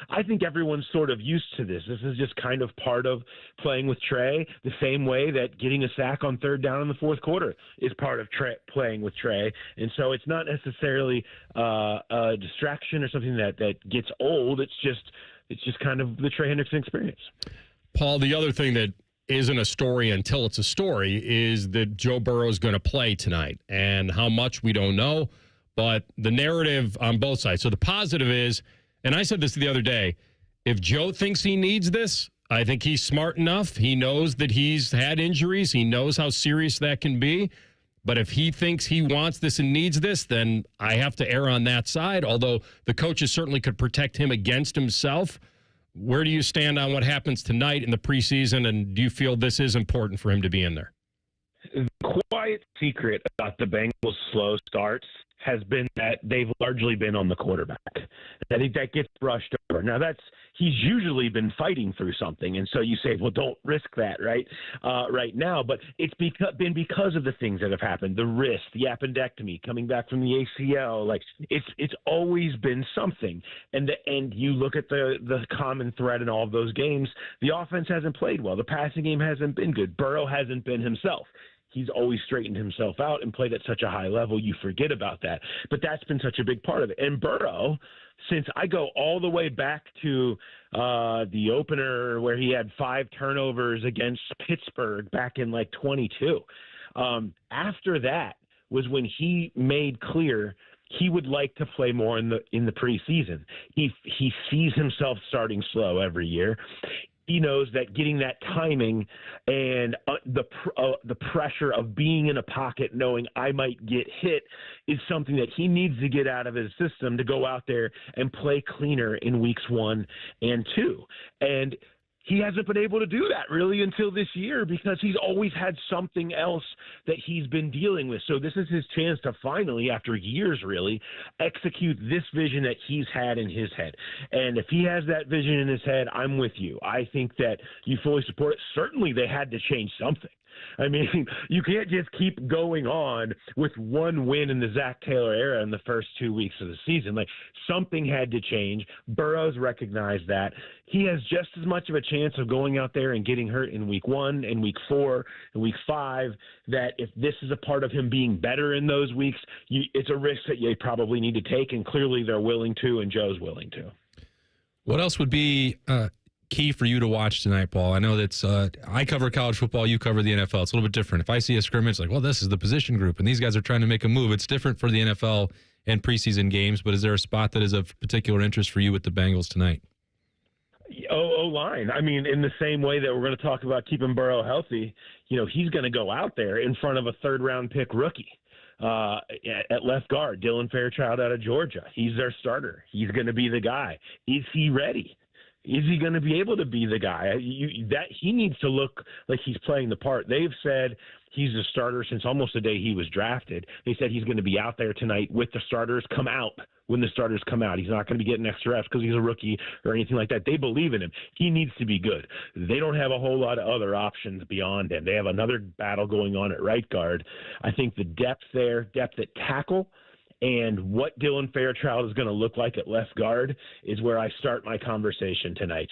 I think everyone's sort of used to this. This is just kind of part of playing with Trey, the same way that getting a sack on third down in the fourth quarter is part of playing with Trey. And so it's not necessarily a distraction or something that gets old. It's just It's just kind of the Trey Hendrickson experience. Paul, the other thing that isn't a story until it's a story is that Joe Burrow is going to play tonight. And how much, we don't know. But the narrative on both sides. So the positive is, and I said this the other day, if Joe thinks he needs this, I think he's smart enough. He knows that he's had injuries. He knows how serious that can be. But if he thinks he wants this and needs this, then I have to err on that side, although the coaches certainly could protect him against himself. Where do you stand on what happens tonight in the preseason, and do you feel this is important for him to be in there? The quiet secret about the Bengals' slow starts has been that they've largely been on the quarterback. I think that gets brushed over. Now, he's usually been fighting through something, and so you say, well, don't risk that right now. But it's been because of the things that have happened, the wrist, the appendectomy, coming back from the ACL. Like, it's always been something. And you look at the common thread in all of those games, the offense hasn't played well. The passing game hasn't been good. Burrow hasn't been himself. He's always straightened himself out and played at such a high level. You forget about that. But that's been such a big part of it. And Burrow, since I go all the way back to the opener where he had 5 turnovers against Pittsburgh back in like 22, after that was when he made clear he would like to play more in the preseason. He sees himself starting slow every year. He knows that getting that timing and the pressure of being in a pocket, knowing I might get hit, is something that he needs to get out of his system to go out there and play cleaner in weeks 1 and 2. And he hasn't been able to do that really until this year because he's always had something else that he's been dealing with. So this is his chance to finally, after years really, execute this vision that he's had in his head. And if he has that vision in his head, I'm with you. I think that you fully support it. Certainly they had to change something. I mean, you can't just keep going on with one win in the Zach Taylor era in the first 2 weeks of the season. Like, something had to change. Burrow's recognized that. He has just as much of a chance of going out there and getting hurt in week 1 and week 4 and week 5, that if this is a part of him being better in those weeks, it's a risk that you probably need to take, and clearly they're willing to, and Joe's willing to. What else would be key for you to watch tonight, Paul? I know that's I cover college football, you cover the NFL. It's a little bit different. If I see a scrimmage, like, well, this is the position group, and these guys are trying to make a move. It's different for the NFL and preseason games, but is there a spot that is of particular interest for you with the Bengals tonight? O-line. I mean, in the same way that we're going to talk about keeping Burrow healthy, he's going to go out there in front of a third-round pick rookie. At left guard, Dylan Fairchild out of Georgia. He's their starter. He's going to be the guy. Is he ready? Is he going to be able to be the guy? He needs to look like he's playing the part. They've said he's the starter since almost the day he was drafted. They said he's going to be out there tonight with the starters, come out when the starters come out. He's not going to be getting extra reps because he's a rookie or anything like that. They believe in him. He needs to be good. They don't have a whole lot of other options beyond him. They have another battle going on at right guard. I think the depth there, depth at tackle, and what Dylan Fairchild is going to look like at left guard is where I start my conversation tonight,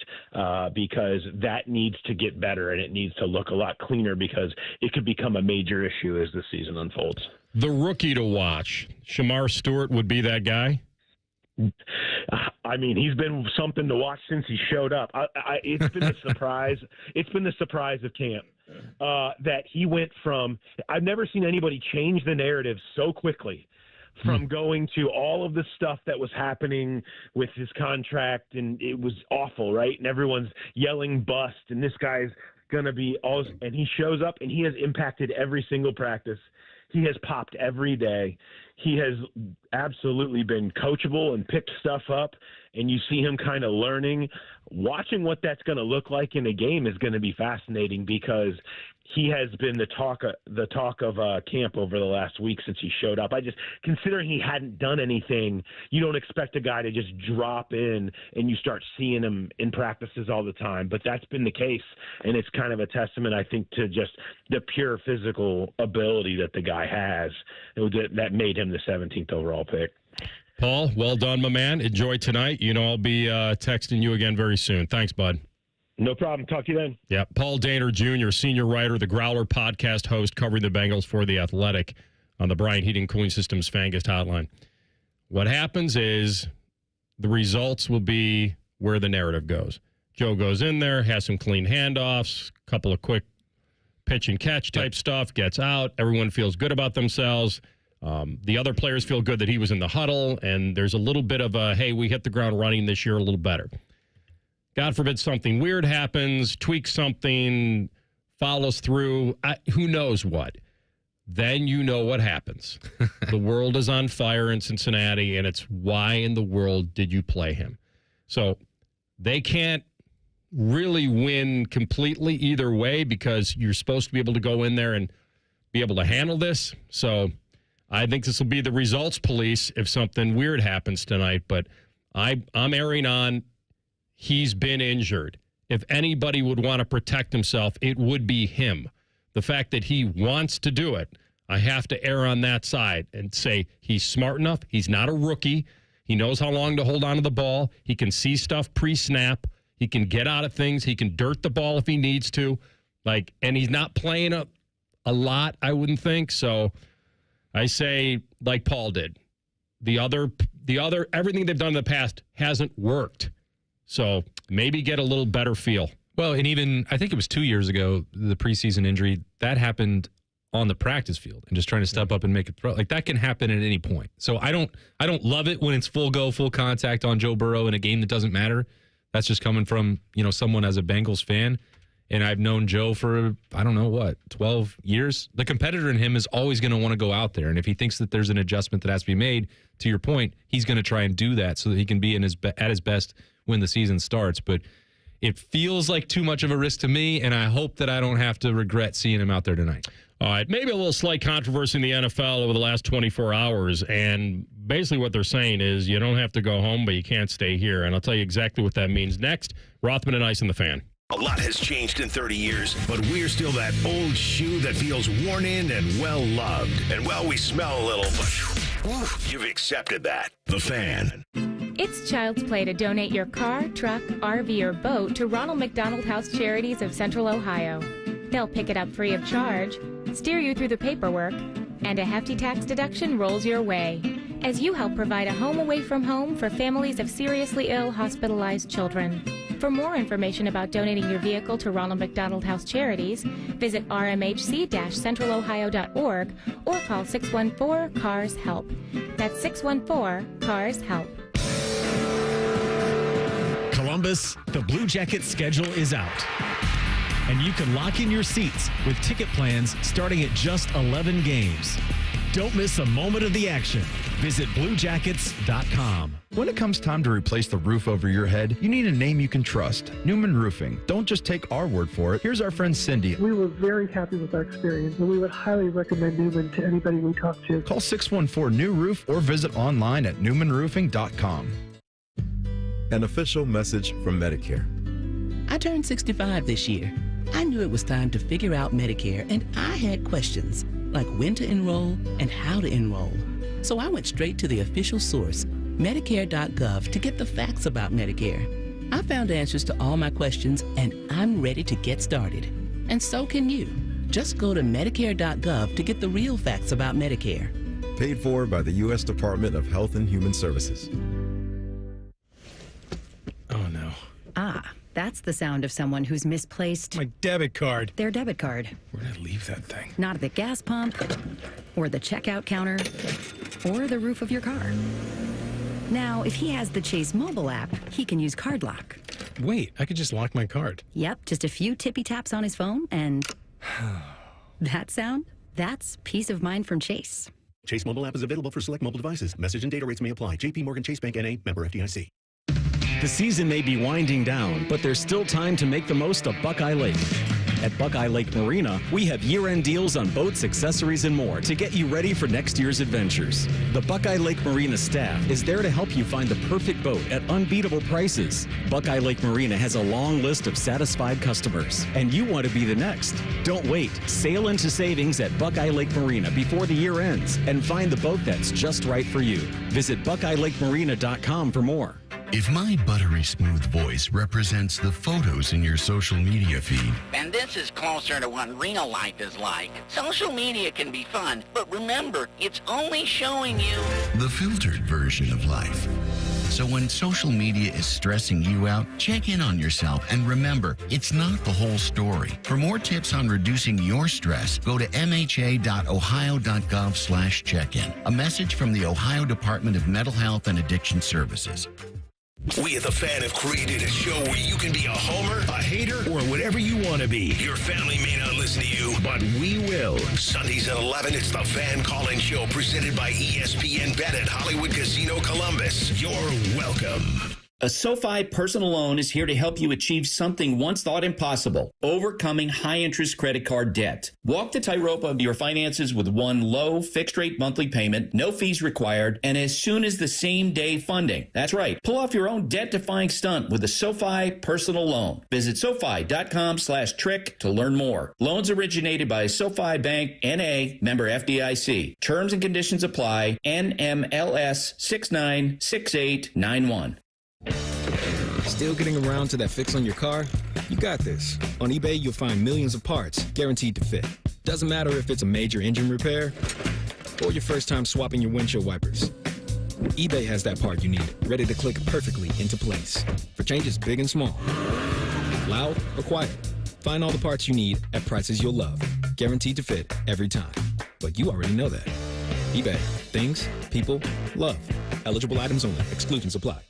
because that needs to get better and it needs to look a lot cleaner because it could become a major issue as the season unfolds. The rookie to watch, Shamar Stewart would be that guy? I mean, he's been something to watch since he showed up. It's been a surprise. It's been the surprise of camp that he went from – I've never seen anybody change the narrative so quickly from going to all of the stuff that was happening with his contract, and it was awful, right? And everyone's yelling bust, and this guy's going to be all – and he shows up, and he has impacted every single practice. He has popped every day. He has absolutely been coachable and picked stuff up, and you see him kind of learning. Watching what that's going to look like in a game is going to be fascinating because he has been the talk of camp over the last week since he showed up. Considering he hadn't done anything, you don't expect a guy to just drop in and you start seeing him in practices all the time. But that's been the case, and it's kind of a testament, I think, to just the pure physical ability that the guy has that made him the 17th overall pick. Paul, well done, my man. Enjoy tonight. I'll be texting you again very soon. Thanks, bud. No problem. Talk to you then. Yeah, Paul Dehner Jr., senior writer, the Growler podcast host, covering the Bengals for The Athletic on the Bryant Heating Cooling Systems Fangast Hotline. What happens is the results will be where the narrative goes. Joe goes in there, has some clean handoffs, couple of quick pitch and catch type stuff, gets out. Everyone feels good about themselves. The other players feel good that he was in the huddle, and there's a little bit of a, hey, we hit the ground running this year a little better. God forbid something weird happens, tweaks something, follows through, who knows what. Then you know what happens. The world is on fire in Cincinnati, and it's why in the world did you play him? So they can't really win completely either way because you're supposed to be able to go in there and be able to handle this. So I think this will be the results police if something weird happens tonight. But I'm erring on he's been injured. If anybody would want to protect himself, it would be him. The fact that he wants to do it, I have to err on that side and say he's smart enough. He's not a rookie. He knows how long to hold on to the ball. He can see stuff pre-snap. He can get out of things. He can dirt the ball if he needs to. And he's not playing a lot, I wouldn't think. So I say, like Paul did, the other everything they've done in the past hasn't worked. So maybe get a little better feel. Well, and even I think it was 2 years ago, the preseason injury that happened on the practice field and just trying to step up and make a throw. That can happen at any point. So I don't love it when it's full go, full contact on Joe Burrow in a game that doesn't matter. That's just coming from, someone as a Bengals fan. And I've known Joe for, 12 years. The competitor in him is always going to want to go out there. And if he thinks that there's an adjustment that has to be made, to your point, he's going to try and do that so that he can be at his best when the season starts. But it feels like too much of a risk to me, and I hope that I don't have to regret seeing him out there tonight. All right, maybe a little slight controversy in the NFL over the last 24 hours, and basically what they're saying is you don't have to go home, but you can't stay here, and I'll tell you exactly what that means next. Rothman and Ice and the Fan. A lot has changed in 30 years, but we're still that old shoe that feels worn in and well-loved. And, we smell a little, but you've accepted that. The Fan. It's child's play to donate your car, truck, RV, or boat to Ronald McDonald House Charities of Central Ohio. They'll pick it up free of charge, steer you through the paperwork, and a hefty tax deduction rolls your way as you help provide a home away from home for families of seriously ill, hospitalized children. For more information about donating your vehicle to Ronald McDonald House Charities, visit rmhc-centralohio.org or call 614-CARS-HELP. That's 614-CARS-HELP. Columbus, the Blue Jackets schedule is out. And you can lock in your seats with ticket plans starting at just 11 games. Don't miss a moment of the action. Visit BlueJackets.com. When it comes time to replace the roof over your head, you need a name you can trust. Newman Roofing. Don't just take our word for it. Here's our friend Cindy. We were very happy with our experience, and we would highly recommend Newman to anybody we talk to. Call 614-NEW-ROOF or visit online at newmanroofing.com. An official message from Medicare. I turned 65 this year. I knew it was time to figure out Medicare, and I had questions, like when to enroll and how to enroll. So I went straight to the official source, Medicare.gov, to get the facts about Medicare. I found answers to all my questions, and I'm ready to get started. And so can you. Just go to Medicare.gov to get the real facts about Medicare. Paid for by the U.S. Department of Health and Human Services. Oh, no. That's the sound of someone who's misplaced my debit card. Their debit card. Where did I leave that thing? Not at the gas pump, or the checkout counter, or the roof of your car. Now, if he has the Chase mobile app, he can use Card Lock. Wait, I could just lock my card. Yep, just a few tippy taps on his phone, and that sound, that's peace of mind from Chase. Chase mobile app is available for select mobile devices. Message and data rates may apply. JP Morgan Chase Bank N.A., member FDIC. The season may be winding down, but there's still time to make the most of Buckeye Lake. At Buckeye Lake Marina, we have year-end deals on boats, accessories, and more to get you ready for next year's adventures. The Buckeye Lake Marina staff is there to help you find the perfect boat at unbeatable prices. Buckeye Lake Marina has a long list of satisfied customers, and you want to be the next. Don't wait. Sail into savings at Buckeye Lake Marina before the year ends and find the boat that's just right for you. Visit BuckeyeLakeMarina.com for more. If my buttery smooth voice represents the photos in your social media feed, and this is closer to what real life is like, social media can be fun, but remember, it's only showing you the filtered version of life, So when social media is stressing you out, check in on yourself and remember, it's not the whole story. For more tips on reducing your stress, go to mha.ohio.gov/check-in. A message from the Ohio Department of Mental Health and Addiction Services. We at The Fan have created a show where you can be a homer, a hater, or whatever you want to be. Your family may not listen to you, but we will. Sundays at 11, it's The Fan Call-In Show presented by ESPN Bet at Hollywood Casino Columbus. You're welcome. A SoFi personal loan is here to help you achieve something once thought impossible, overcoming high-interest credit card debt. Walk the tightrope of your finances with one low, fixed-rate monthly payment, no fees required, and as soon as the same-day funding. That's right. Pull off your own debt-defying stunt with a SoFi personal loan. Visit SoFi.com/trick to learn more. Loans originated by SoFi Bank, N.A., member FDIC. Terms and conditions apply. NMLS 696891. Still getting around to that fix on your car? You got this. On eBay, you'll find millions of parts guaranteed to fit. Doesn't matter if it's a major engine repair or your first time swapping your windshield wipers. eBay has that part you need, ready to click perfectly into place for changes big and small. Loud or quiet, find all the parts you need at prices you'll love. Guaranteed to fit every time. But you already know that. eBay. Things, people, love. Eligible items only. Exclusions apply.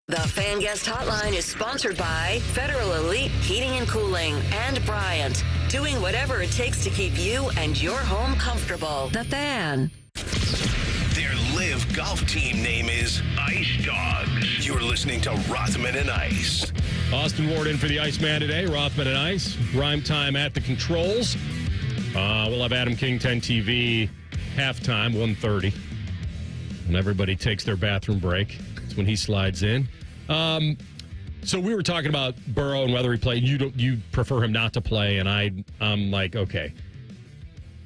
The Fan Guest Hotline is sponsored by Federal Elite Heating and Cooling and Bryant, doing whatever it takes to keep you and your home comfortable. The Fan. Their live golf team name is Ice Dogs. You're listening to Rothman and Ice. Austin Ward in for the Iceman today. Rothman and Ice. Rhyme time at the controls. We'll have Adam King 10 TV halftime, 1:30. When everybody takes their bathroom break. When he slides in. So we were talking about Burrow and whether he played. You prefer him not to play, and I'm like, okay.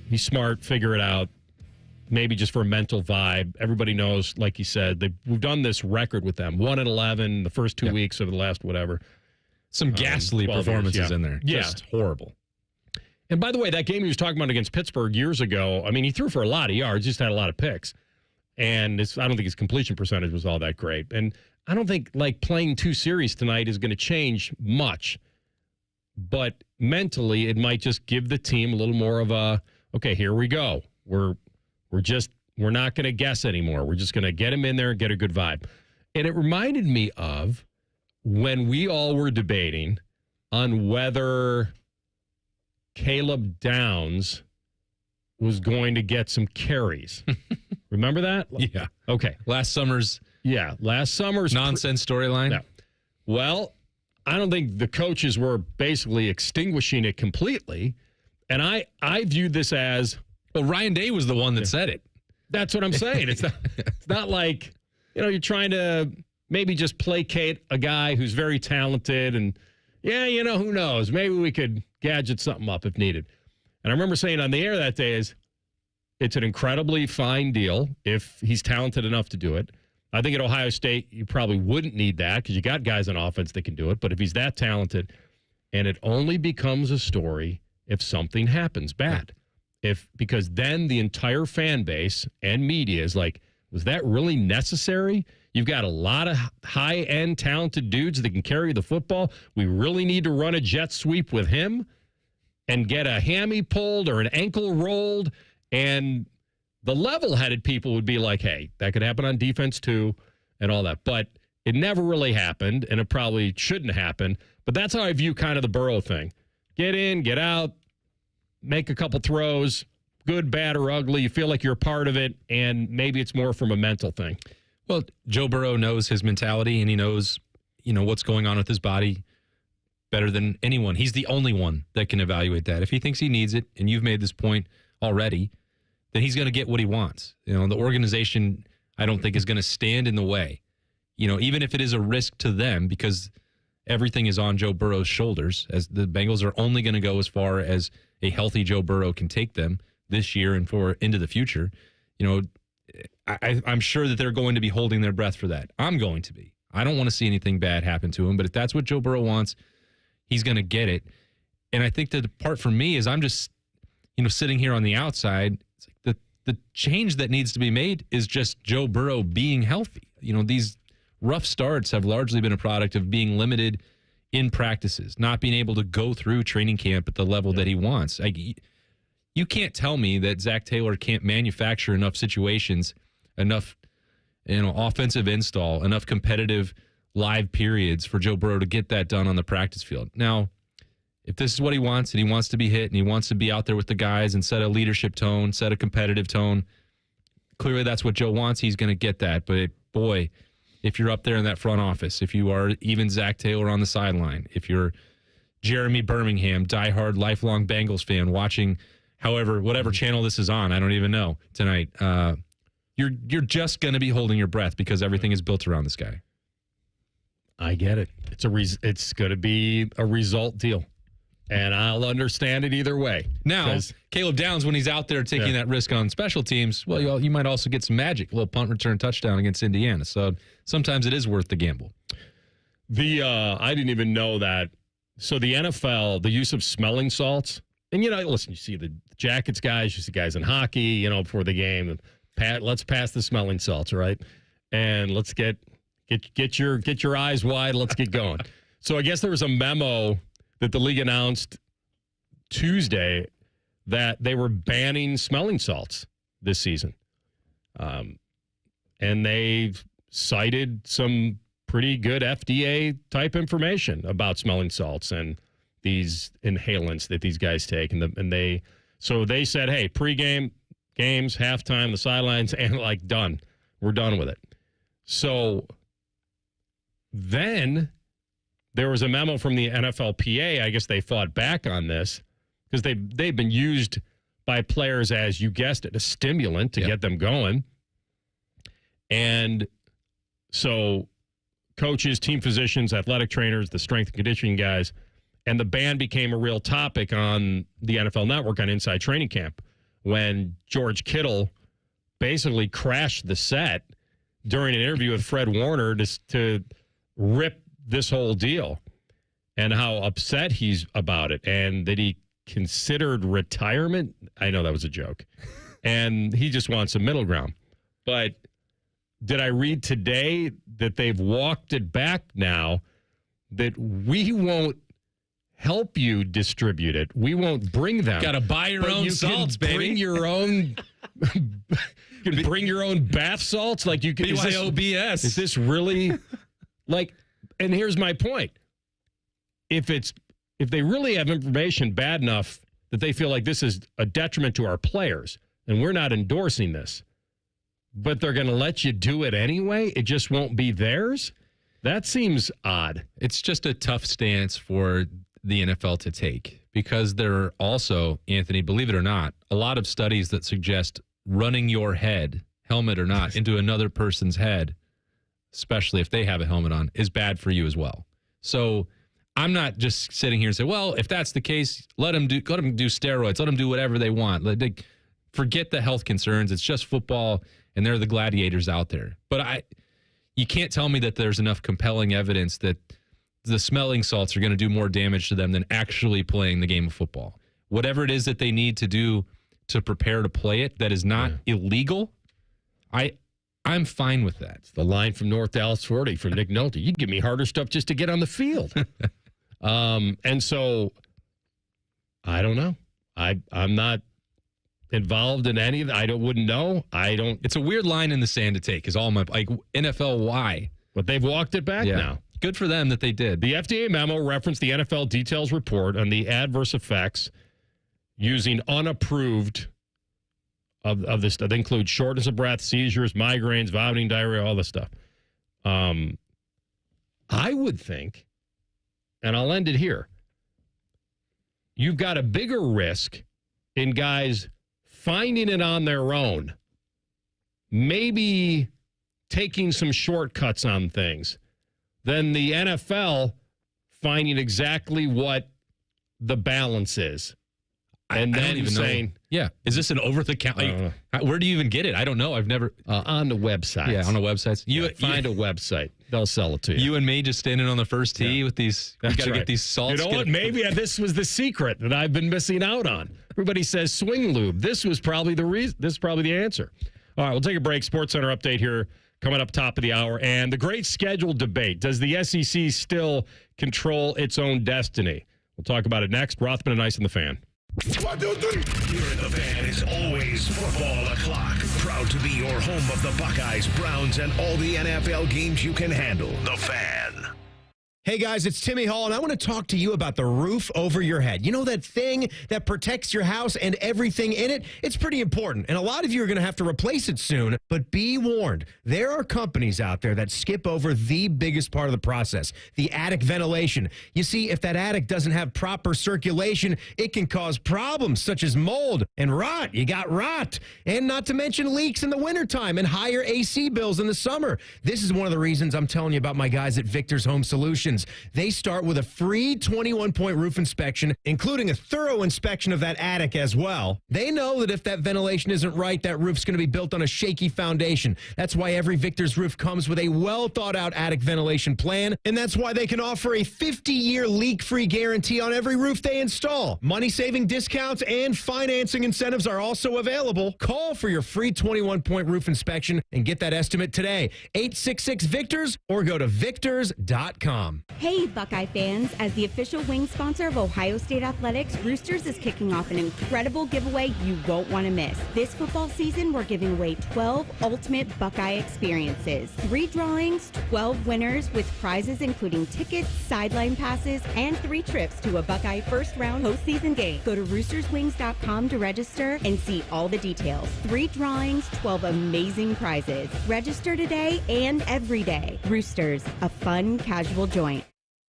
He's smart, figure it out. Maybe just for a mental vibe. Everybody knows, like you said, we've done this record with them. 1-11 the first 2 weeks of the last whatever. Some ghastly performances in there. Yeah. Just horrible. And by the way, that game he was talking about against Pittsburgh years ago, I mean, he threw for a lot of yards, just had a lot of picks. And I don't think his completion percentage was all that great. And I don't think, playing 2 series tonight is going to change much. But mentally, it might just give the team a little more of a, okay, here we go. We're not going to guess anymore. We're just going to get him in there and get a good vibe. And it reminded me of when we all were debating on whether Caleb Downs was going to get some carries. Remember that? Yeah. Okay. Last summer's nonsense storyline. Yeah. Well, I don't think the coaches were basically extinguishing it completely. And I viewed this as, well, Ryan Day was the one that said it. That's what I'm saying. It's not like, you're trying to maybe just placate a guy who's very talented and, who knows? Maybe we could gadget something up if needed. And I remember saying on the air that day it's an incredibly fine deal if he's talented enough to do it. I think at Ohio State, you probably wouldn't need that because you got guys on offense that can do it. But if he's that talented, and it only becomes a story if something happens bad. Because then the entire fan base and media is like, was that really necessary? You've got a lot of high-end talented dudes that can carry the football. We really need to run a jet sweep with him and get a hammy pulled or an ankle rolled. And the level-headed people would be like, hey, that could happen on defense too and all that. But it never really happened, and it probably shouldn't happen. But that's how I view kind of the Burrow thing. Get in, get out, make a couple throws, good, bad, or ugly. You feel like you're a part of it, and maybe it's more from a mental thing. Well, Joe Burrow knows his mentality, and he knows, what's going on with his body better than anyone. He's the only one that can evaluate that. If he thinks he needs it, and you've made this point already, then he's going to get what he wants. The organization, I don't think, is going to stand in the way. Even if it is a risk to them, because everything is on Joe Burrow's shoulders, as the Bengals are only going to go as far as a healthy Joe Burrow can take them this year and for into the future. I'm sure that they're going to be holding their breath for that. I'm going to be. I don't want to see anything bad happen to him, but if that's what Joe Burrow wants, he's going to get it. And I think that the part for me is I'm just, sitting here on the outside. It's like the change that needs to be made is just Joe Burrow being healthy. These rough starts have largely been a product of being limited in practices, not being able to go through training camp at the level that he wants. You can't tell me that Zach Taylor can't manufacture enough situations, enough offensive install, enough competitive live periods for Joe Burrow to get that done on the practice field. Now, if this is what he wants and he wants to be hit and he wants to be out there with the guys and set a leadership tone, set a competitive tone, clearly that's what Joe wants. He's going to get that. But, boy, if you're up there in that front office, if you are even Zach Taylor on the sideline, if you're Jeremy Birmingham, diehard, lifelong Bengals fan, watching whatever channel this is on, I don't even know, tonight, you're just going to be holding your breath because everything is built around this guy. I get it. It's going to be a result deal. And I'll understand it either way. Now, Caleb Downs, when he's out there taking that risk on special teams, well, you might also get some magic, a little punt return touchdown against Indiana. So sometimes it is worth the gamble. I didn't even know that. So the NFL, the use of smelling salts, and, listen, you see the Jackets guys, you see guys in hockey, before the game, let's pass the smelling salts, right? And let's get your eyes wide. Let's get going. So I guess there was a memo that the league announced Tuesday that they were banning smelling salts this season. And they've cited some pretty good FDA-type information about smelling salts and these inhalants that these guys take. And they said, hey, pregame, games, halftime, the sidelines, and done. We're done with it. So then there was a memo from the NFLPA. I guess they fought back on this because they've been used by players as, you guessed it, a stimulant to get them going. And so coaches, team physicians, athletic trainers, the strength and conditioning guys, and the ban became a real topic on the NFL Network on Inside Training Camp when George Kittle basically crashed the set during an interview with Fred Warner to rip this whole deal and how upset he's about it and that he considered retirement. I know that was a joke. And he just wants a middle ground. But did I read today that they've walked it back now, that we won't help you distribute it? We won't bring them. Got to buy your own salts, baby. Bring your own bring your own bath salts. Like you can BYOBS. Is this really and here's my point. If they really have information bad enough that they feel like this is a detriment to our players, and we're not endorsing this, but they're going to let you do it anyway, it just won't be theirs? That seems odd. It's just a tough stance for the NFL to take because there are also, Anthony, believe it or not, a lot of studies that suggest running your head, helmet or not, into another person's head, especially if they have a helmet on, is bad for you as well. So I'm not just sitting here and say, well, if that's the case, let them do steroids, let them do whatever they want. Forget the health concerns. It's just football, and they're the gladiators out there. But you can't tell me that there's enough compelling evidence that the smelling salts are going to do more damage to them than actually playing the game of football. Whatever it is that they need to do to prepare to play it that is not illegal, I'm fine with that. It's the line from North Dallas 40 from Nick Nolte. You give me harder stuff just to get on the field. And so, I don't know. I'm not involved in any of that. Wouldn't know. It's a weird line in the sand to take. Is all my NFL. Why? But they've walked it back now. Good for them that they did. The FDA memo referenced the NFL details report on the adverse effects using unapproved of this. That includes shortness of breath, seizures, migraines, vomiting, diarrhea, all this stuff. I would think, and I'll end it here, you've got a bigger risk in guys finding it on their own, maybe taking some shortcuts on things, than the NFL finding exactly what the balance is. And then even saying, is this an over-the-counter? Where do you even get it? I don't know. I've never. On the website. Yeah, on the websites. Find a website. They'll sell it to you. You and me just standing on the first tee with these. You got to get these salts. You know what? Maybe this was the secret that I've been missing out on. Everybody says swing lube. This was probably the reason. This is probably the answer. All right, we'll take a break. SportsCenter update here coming up top of the hour. And the great schedule debate. Does the SEC still control its own destiny? We'll talk about it next. Rothman and Ice in the Fan. 1, 2, 3. Here in the Fan is always football o'clock. Proud to be your home of the Buckeyes, Browns, and all the NFL games you can handle. The Fan. Hey guys, it's Timmy Hall, and I want to talk to you about the roof over your head. You know that thing that protects your house and everything in it? It's pretty important, and a lot of you are going to have to replace it soon, but be warned. There are companies out there that skip over the biggest part of the process, the attic ventilation. You see, if that attic doesn't have proper circulation, it can cause problems such as mold and rot. You got rot. And not to mention leaks in the wintertime and higher AC bills in the summer. This is one of the reasons I'm telling you about my guys at Victor's Home Solutions. They start with a free 21-point roof inspection, including a thorough inspection of that attic as well. They know that if that ventilation isn't right, that roof's going to be built on a shaky foundation. That's why every Victor's roof comes with a well-thought-out attic ventilation plan, and that's why they can offer a 50-year leak-free guarantee on every roof they install. Money-saving discounts and financing incentives are also available. Call for your free 21-point roof inspection and get that estimate today. 866-VICTORS or go to victors.com. Hey, Buckeye fans. As the official wing sponsor of Ohio State Athletics, Roosters is kicking off an incredible giveaway you won't want to miss. This football season, we're giving away 12 ultimate Buckeye experiences. 3 drawings, 12 winners with prizes including tickets, sideline passes, and 3 trips to a Buckeye first-round postseason game. Go to roosterswings.com to register and see all the details. 3 drawings, 12 amazing prizes. Register today and every day. Roosters, a fun, casual joint.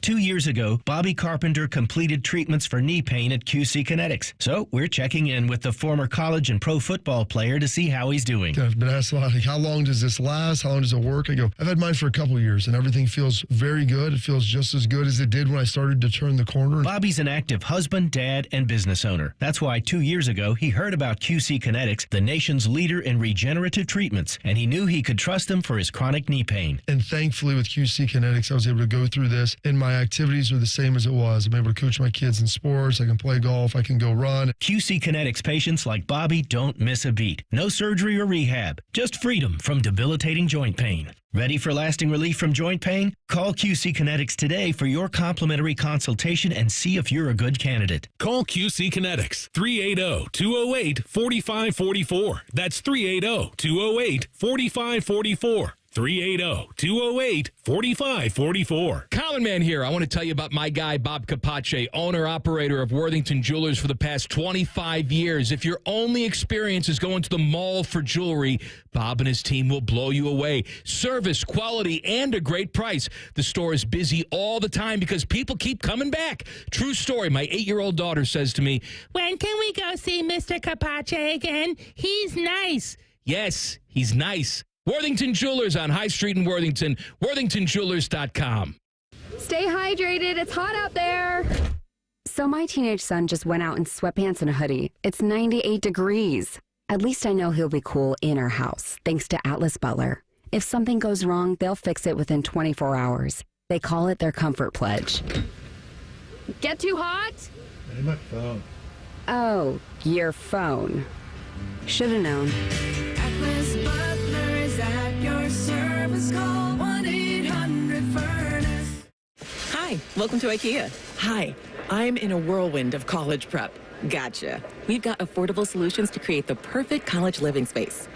2 years ago, Bobby Carpenter completed treatments for knee pain at QC Kinetics. So we're checking in with the former college and pro football player to see how he's doing. I've been asked a lot, like, how long does this last? How long does it work? I go, I've had mine for a couple years, and everything feels very good. It feels just as good as it did when I started to turn the corner. Bobby's an active husband, dad, and business owner. That's why 2 years ago, he heard about QC Kinetics, the nation's leader in regenerative treatments, and he knew he could trust them for his chronic knee pain. And thankfully, with QC Kinetics, I was able to go through this, and my activities are the same as it was. I'm able to coach my kids in sports. I can play golf. I can go run. QC Kinetics patients like Bobby don't miss a beat. No surgery or rehab. Just freedom from debilitating joint pain. Ready for lasting relief from joint pain? Call QC Kinetics today for your complimentary consultation and see if you're a good candidate. Call QC Kinetics, 380-208-4544. That's 380-208-4544. 380-208-4544. Common Man here. I want to tell you about my guy, Bob Capace, owner-operator of Worthington Jewelers for the past 25 years. If your only experience is going to the mall for jewelry, Bob and his team will blow you away. Service, quality, and a great price. The store is busy all the time because people keep coming back. True story. My 8-year-old daughter says to me, "When can we go see Mr. Capace again? He's nice." Yes, he's nice. Worthington Jewelers on High Street in Worthington, worthingtonjewelers.com. Stay hydrated. It's hot out there. So my teenage son just went out in sweatpants and a hoodie. It's 98 degrees. At least I know he'll be cool in our house, thanks to Atlas Butler. If something goes wrong, they'll fix it within 24 hours. They call it their comfort pledge. Get too hot? Hey, my phone. Oh, your phone. Should have known. Atlas Butler is at your service. Call 1-800-FURNACE. Hi, welcome to IKEA. Hi, I'm in a whirlwind of college prep. Gotcha. We've got affordable solutions to create the perfect college living space.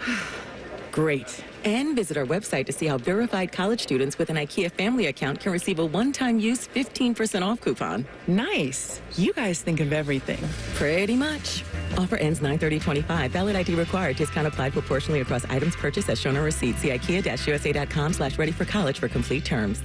Great. And visit our website to see how verified college students with an IKEA family account can receive a one-time use 15% off coupon. Nice. You guys think of everything. Pretty much. Offer ends 9/30/25. Valid ID required. Discount applied proportionally across items purchased as shown on receipt. See IKEA-USA.com/ready-for-college for complete terms.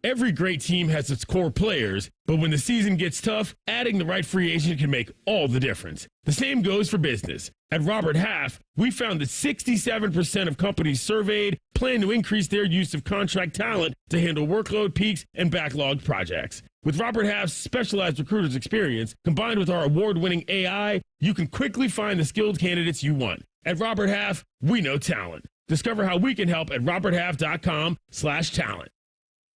Every great team has its core players, but when the season gets tough, adding the right free agent can make all the difference. The same goes for business. At Robert Half, we found that 67% of companies surveyed plan to increase their use of contract talent to handle workload peaks and backlogged projects. With Robert Half's specialized recruiters experience, combined with our award-winning AI, you can quickly find the skilled candidates you want. At Robert Half, we know talent. Discover how we can help at roberthalf.com/talent.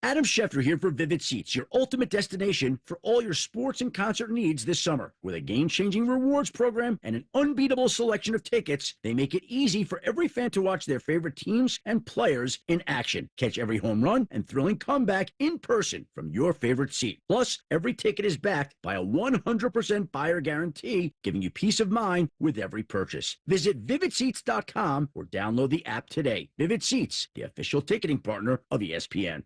Adam Schefter here for Vivid Seats, your ultimate destination for all your sports and concert needs this summer. With a game-changing rewards program and an unbeatable selection of tickets, they make it easy for every fan to watch their favorite teams and players in action. Catch every home run and thrilling comeback in person from your favorite seat. Plus, every ticket is backed by a 100% buyer guarantee, giving you peace of mind with every purchase. Visit VividSeats.com or download the app today. Vivid Seats, the official ticketing partner of ESPN.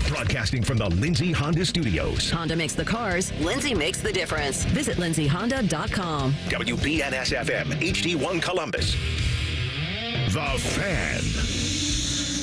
Broadcasting from the Lindsay Honda Studios. Honda makes the cars. Lindsay makes the difference. Visit lindsayhonda.com. WBNS-FM, HD1 Columbus. The Fan.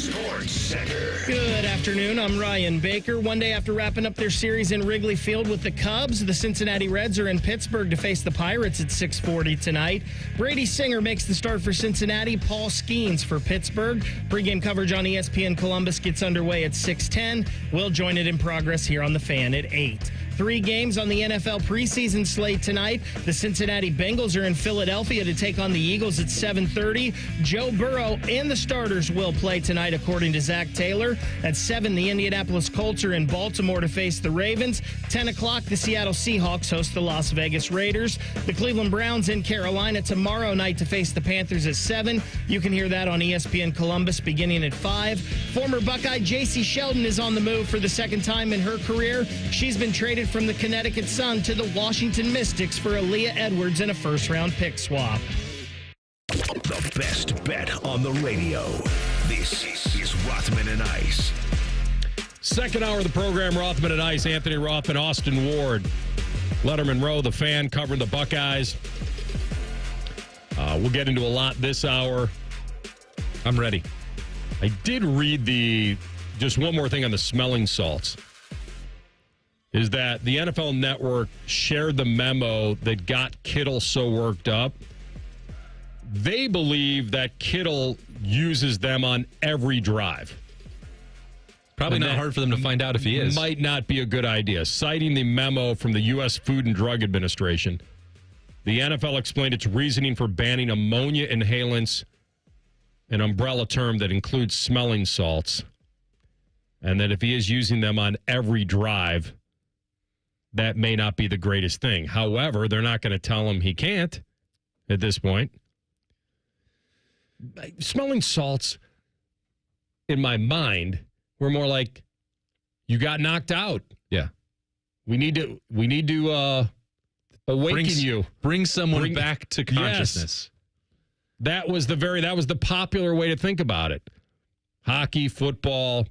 Sports Center. Good afternoon. I'm Ryan Baker. One day after wrapping up their series in Wrigley Field with the Cubs, the Cincinnati Reds are in Pittsburgh to face the Pirates at 6:40 tonight. Brady Singer makes the start for Cincinnati. Paul Skeens for Pittsburgh. Pre-game coverage on ESPN Columbus gets underway at 6:10. We'll join it in progress here on The Fan at 8. 3 games on the NFL preseason slate tonight. The Cincinnati Bengals are in Philadelphia to take on the Eagles at 7:30. Joe Burrow and the starters will play tonight, according to Zach Taylor. At 7, the Indianapolis Colts are in Baltimore to face the Ravens. 10 o'clock, the Seattle Seahawks host the Las Vegas Raiders. The Cleveland Browns in Carolina tomorrow night to face the Panthers at 7. You can hear that on ESPN Columbus beginning at 5. Former Buckeye J.C. Sheldon is on the move for the second time in her career. She's been traded from the Connecticut Sun to the Washington Mystics for Aaliyah Edwards and a first-round pick swap. The best bet on the radio. This is Rothman and Ice. Second hour of the program, Rothman and Ice, Anthony Rothman, Austin Ward, Letterman Rowe, the Fan, covering the Buckeyes. We'll get into a lot this hour. I'm ready. I did read just one more thing on the smelling salts, is that the NFL Network shared the memo that got Kittle so worked up. They believe that Kittle uses them on every drive. Probably not hard for them to find out if he is. Might not be a good idea. Citing the memo from the U.S. Food and Drug Administration, the NFL explained its reasoning for banning ammonia inhalants, an umbrella term that includes smelling salts, and that if he is using them on every drive, that may not be the greatest thing. However, they're not going to tell him he can't at this point. Smelling salts, in my mind, were more like, you got knocked out. Yeah. We need to awaken you. Bring someone back to consciousness. Yes. That was the popular way to think about it. Hockey, football.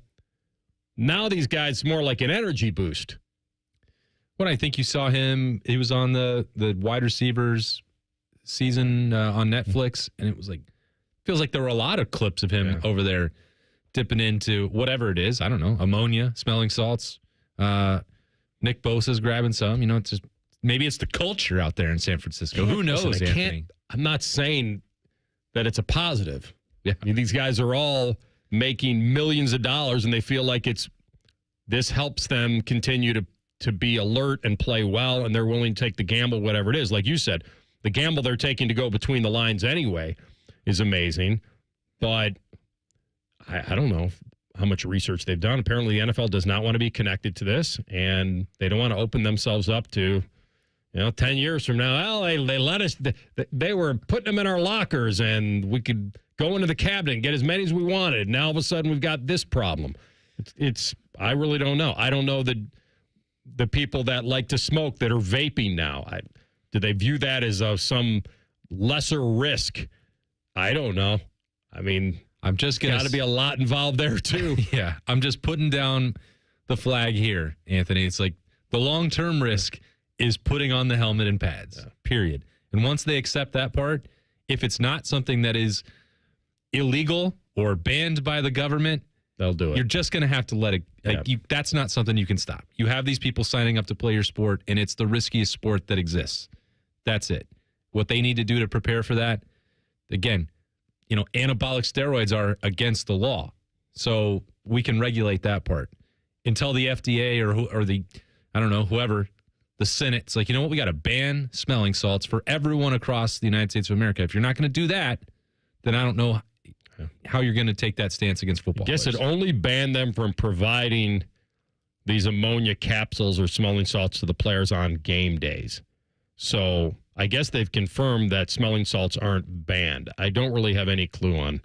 Now these guys more like an energy boost. When I think you saw him, he was on the wide receivers season on Netflix, and it was like, feels like there were a lot of clips of him over there dipping into whatever it is. I don't know, ammonia, smelling salts. Nick Bosa's grabbing some. You know, it's just maybe it's the culture out there in San Francisco. Who knows, Listen, Anthony? I'm not saying that it's a positive. Yeah, I mean, these guys are all making millions of dollars, and they feel like this helps them continue to be alert and play well, and they're willing to take the gamble, whatever it is. Like you said, the gamble they're taking to go between the lines anyway is amazing. But I don't know how much research they've done. Apparently, the NFL does not want to be connected to this, and they don't want to open themselves up to, 10 years from now, well, they let us, they were putting them in our lockers, and we could go into the cabinet and get as many as we wanted. Now, all of a sudden, we've got this problem. I really don't know. I don't know the people that like to smoke that are vaping now. Do they view that as some lesser risk? I don't know. I mean, I'm just going to... Got to be a lot involved there, too. Yeah, I'm just putting down the flag here, Anthony. It's like the long-term risk is putting on the helmet and pads, period. And once they accept that part, if it's not something that is illegal or banned by the government, they'll do it. You're just going to have to let it... that's not something you can stop. You have these people signing up to play your sport, and it's the riskiest sport that exists. That's it. What they need to do to prepare for that, again, anabolic steroids are against the law. So we can regulate that part. Until the FDA or the, I don't know, whoever, the Senate's like, you know what, we got to ban smelling salts for everyone across the United States of America. If you're not going to do that, then I don't know how you're going to take that stance against football. I guess players. it only banned them from providing these ammonia capsules or smelling salts to the players on game days. So I guess they've confirmed that smelling salts aren't banned. I don't really have any clue on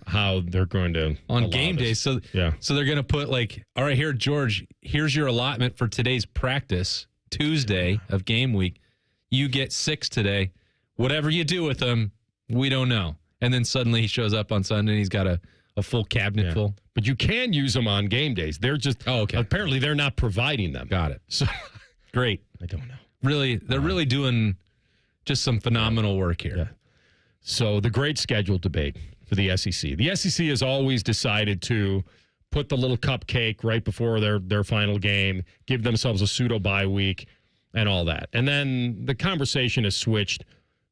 how they're going to on game this. days. So yeah. So they're going to put like, all right, here, George, here's your allotment for today's practice, Tuesday of game week. You get 6 today. Whatever you do with them, we don't know. And then suddenly he shows up on Sunday and he's got a full cabinet full. But you can use them on game days. They're just, apparently they're not providing them. Got it. So great. I don't know. Really, they're really doing just some phenomenal work here. Yeah. So the great schedule debate for the SEC. The SEC has always decided to put the little cupcake right before their final game, give themselves a pseudo bye week and all that. And then the conversation has switched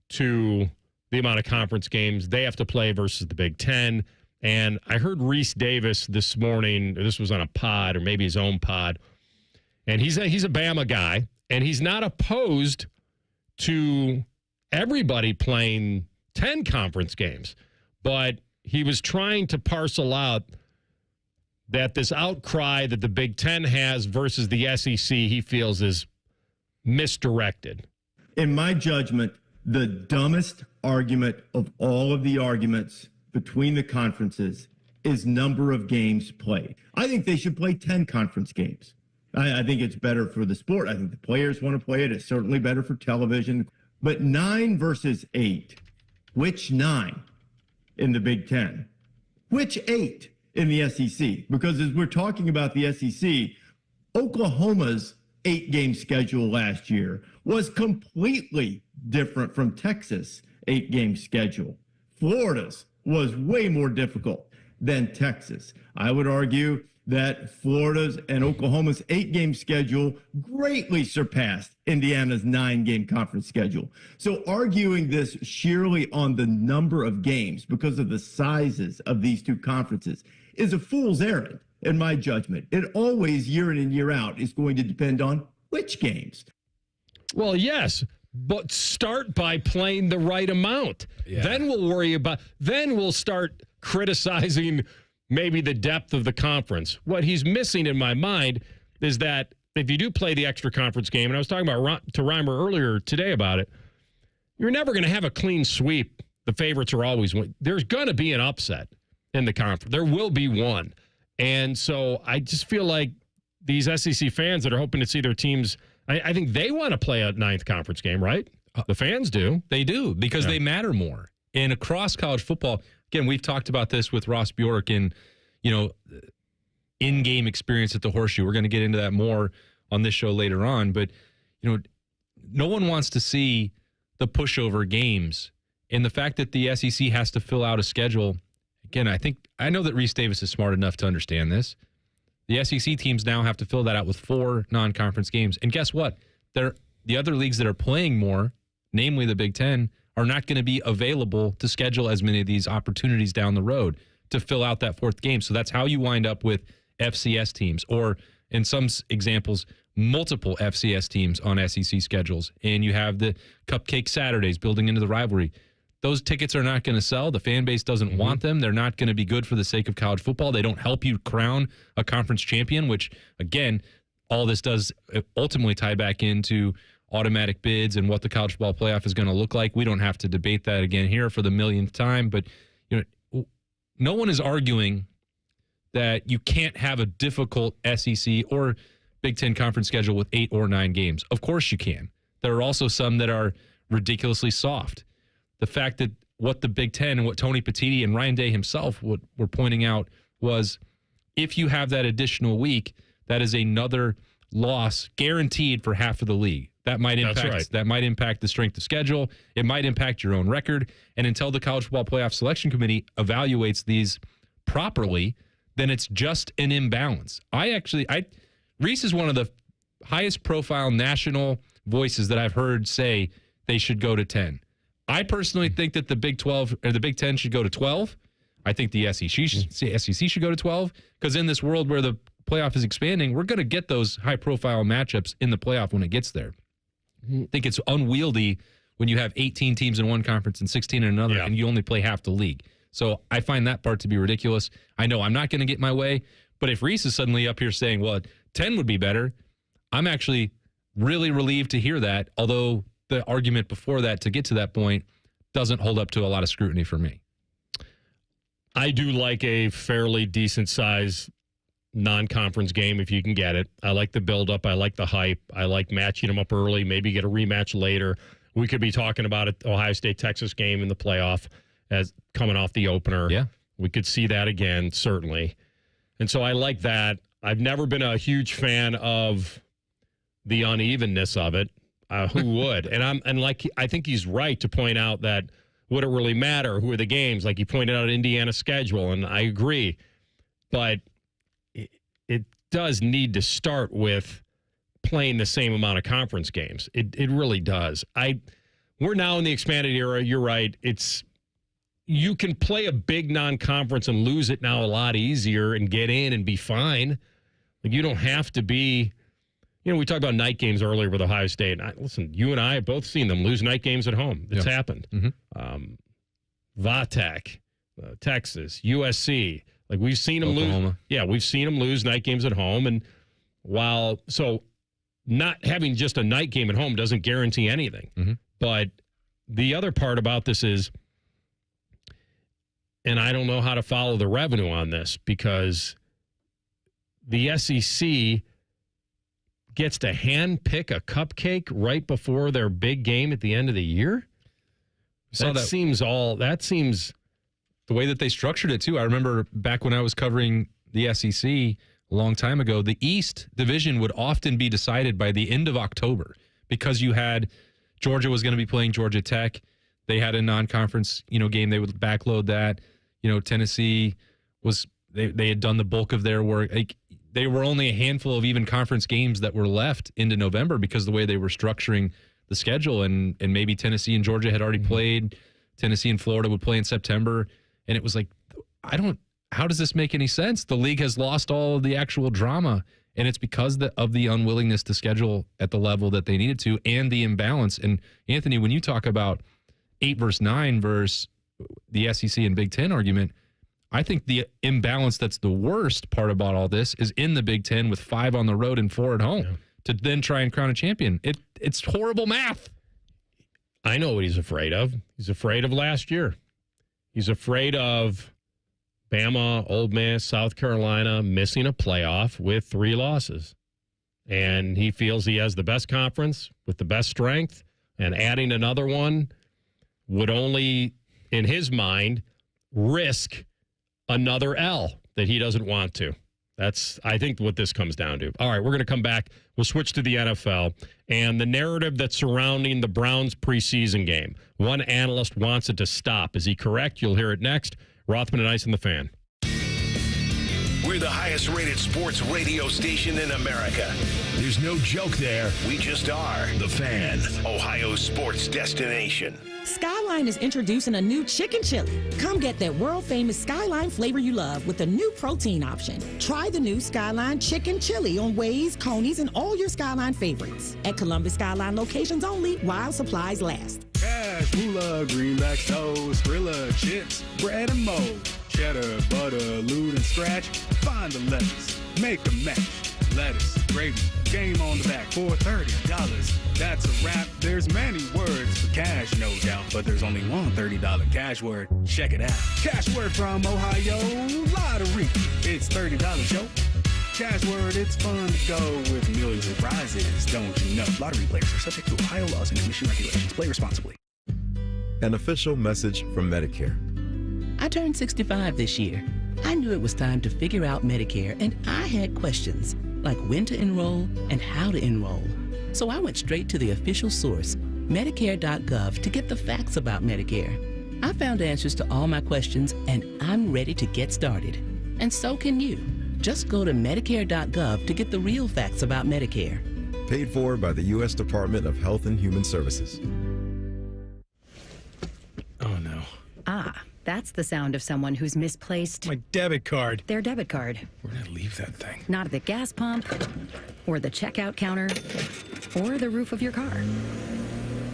to the amount of conference games they have to play versus the Big Ten. And I heard Reese Davis this morning, or this was on a pod or maybe his own pod, and he's a Bama guy, and he's not opposed to everybody playing 10 conference games. But he was trying to parcel out that this outcry that the Big Ten has versus the SEC, he feels is misdirected. In my judgment, the dumbest argument of all of the arguments between the conferences is number of games played. I think they should play 10 conference games. I think it's better for the sport. I think the players want to play it. It's certainly better for television. But 9 versus 8, which 9 in the Big Ten? Which 8 in the SEC? Because as we're talking about the SEC, Oklahoma's 8-game schedule last year was completely different from Texas' 8-game schedule. Florida's was way more difficult than Texas. I would argue that Florida's and Oklahoma's 8-game schedule greatly surpassed Indiana's 9-game conference schedule. So arguing this sheerly on the number of games because of the sizes of these two conferences is a fool's errand, in my judgment. It always, year in and year out, is going to depend on which games. Well, yes, but start by playing the right amount. Yeah. Then we'll start criticizing maybe the depth of the conference. What he's missing in my mind is that if you do play the extra conference game, and I was talking about to Reimer earlier today about it, you're never going to have a clean sweep. The favorites are always win. There's going to be an upset in the conference. There will be one. And so I just feel like these SEC fans that are hoping to see their teams, I think they want to play a 9th conference game, right? The fans do. They do, because they matter more. And across college football, again, we've talked about this with Ross Bjork and, in-game experience at the Horseshoe. We're going to get into that more on this show later on. But, no one wants to see the pushover games. And the fact that the SEC has to fill out a schedule, again, I know that Reese Davis is smart enough to understand this. The SEC teams now have to fill that out with 4 non-conference games. And guess what? The other leagues that are playing more, namely the Big Ten, are not going to be available to schedule as many of these opportunities down the road to fill out that 4th game. So that's how you wind up with FCS teams, or in some examples, multiple FCS teams on SEC schedules. And you have the Cupcake Saturdays building into the rivalry. Those tickets are not going to sell. The fan base doesn't want them. They're not going to be good for the sake of college football. They don't help you crown a conference champion, which, again, all this does ultimately tie back into automatic bids and what the college football playoff is going to look like. We don't have to debate that again here for the millionth time, but no one is arguing that you can't have a difficult SEC or Big Ten conference schedule with 8 or 9 games. Of course you can. There are also some that are ridiculously soft. The fact that what the Big Ten and what Tony Petitti and Ryan Day himself were pointing out was if you have that additional week, that is another loss guaranteed for half of the league. That might impact the strength of schedule. It might impact your own record. And until the College Football Playoff Selection Committee evaluates these properly, then it's just an imbalance. Reese is one of the highest profile national voices that I've heard say they should go to 10. I personally think that the Big 12 or the Big 10 should go to 12. I think the SEC should go to 12, because in this world where the playoff is expanding, we're going to get those high-profile matchups in the playoff when it gets there. I think it's unwieldy when you have 18 teams in one conference and 16 in another, and you only play half the league. So I find that part to be ridiculous. I know I'm not going to get my way, but if Reese is suddenly up here saying, well, 10 would be better, I'm actually really relieved to hear that, although the argument before that to get to that point doesn't hold up to a lot of scrutiny for me. I do like a fairly decent size non-conference game if you can get it. I like the build-up. I like the hype. I like matching them up early, maybe get a rematch later. We could be talking about an Ohio State-Texas game in the playoff as coming off the opener. Yeah. We could see that again, certainly. And so I like that. I've never been a huge fan of the unevenness of it. Who would? And I think he's right to point out that would it really matter? Who are the games? Like he pointed out Indiana's schedule, and I agree. But it does need to start with playing the same amount of conference games. It really does. We're now in the expanded era. You're right. You can play a big non-conference and lose it now a lot easier and get in and be fine. Like you don't have to be. We talked about night games earlier with Ohio State. Listen, you and I have both seen them lose night games at home. It's happened. Mm-hmm. Vatech, Texas, USC. Like we've seen them lose. Yeah, we've seen them lose night games at home. And so not having just a night game at home doesn't guarantee anything. Mm-hmm. But the other part about this is, and I don't know how to follow the revenue on this because the SEC gets to hand pick a cupcake right before their big game at the end of the year. That seems the way that they structured it too. I remember back when I was covering the SEC a long time ago, the East Division would often be decided by the end of October because you had Georgia was going to be playing Georgia Tech. They had a non-conference, game. They would backload that. Tennessee they had done the bulk of their work. They were only a handful of even conference games that were left into November because of the way they were structuring the schedule. And maybe Tennessee and Georgia had already played. Tennessee and Florida would play in September. And it was like, how does this make any sense? The league has lost all of the actual drama. And it's because of the unwillingness to schedule at the level that they needed to and the imbalance. And Anthony, when you talk about 8 versus 9 versus the SEC and Big Ten argument, I think the imbalance that's the worst part about all this is in the Big Ten with 5 on the road and 4 at home to then try and crown a champion. It's horrible math. I know what he's afraid of. He's afraid of last year. He's afraid of Bama, Ole Miss, South Carolina missing a playoff with 3 losses. And he feels he has the best conference with the best strength, and adding another one would only, in his mind, risk another L that he doesn't want to. That's, I think, what this comes down to. All right, we're going to come back. We'll switch to the NFL and the narrative that's surrounding the Browns preseason game. One analyst wants it to stop. Is he correct? You'll hear it next. Rothman and Ice and the Fan. We're the highest rated sports radio station in America. There's no joke there. We just are. The Fan, Ohio's sports destination. Skyline is introducing a new chicken chili. Come get that world-famous Skyline flavor you love with a new protein option. Try the new Skyline chicken chili on Waze, Coney's, and all your Skyline favorites. At Columbus Skyline locations only while supplies last. Cash, moolah, greenback, toast, Grilla, chips, bread and mold, cheddar, butter, lewd and scratch. Find the lettuce, make a match. Lettuce, gravy, game on the back for $30. That's a wrap. There's many words for cash, no doubt, but there's only one $30 cash word. Check it out. Cash word from Ohio Lottery. It's $30, yo. Cash word, it's fun to go with millions of prizes, don't you know? Lottery players are subject to Ohio laws and commission regulations. Play responsibly. An official message from Medicare. I turned 65 this year. I knew it was time to figure out Medicare, and I had questions, like when to enroll and how to enroll. So I went straight to the official source, Medicare.gov, to get the facts about Medicare. I found answers to all my questions, and I'm ready to get started. And so can you. Just go to Medicare.gov to get the real facts about Medicare. Paid for by the U.S. Department of Health and Human Services. Oh, no. Ah, that's the sound of someone who's misplaced my debit card. Their debit card. Where did I leave that thing? Not at the gas pump, or the checkout counter, or the roof of your car.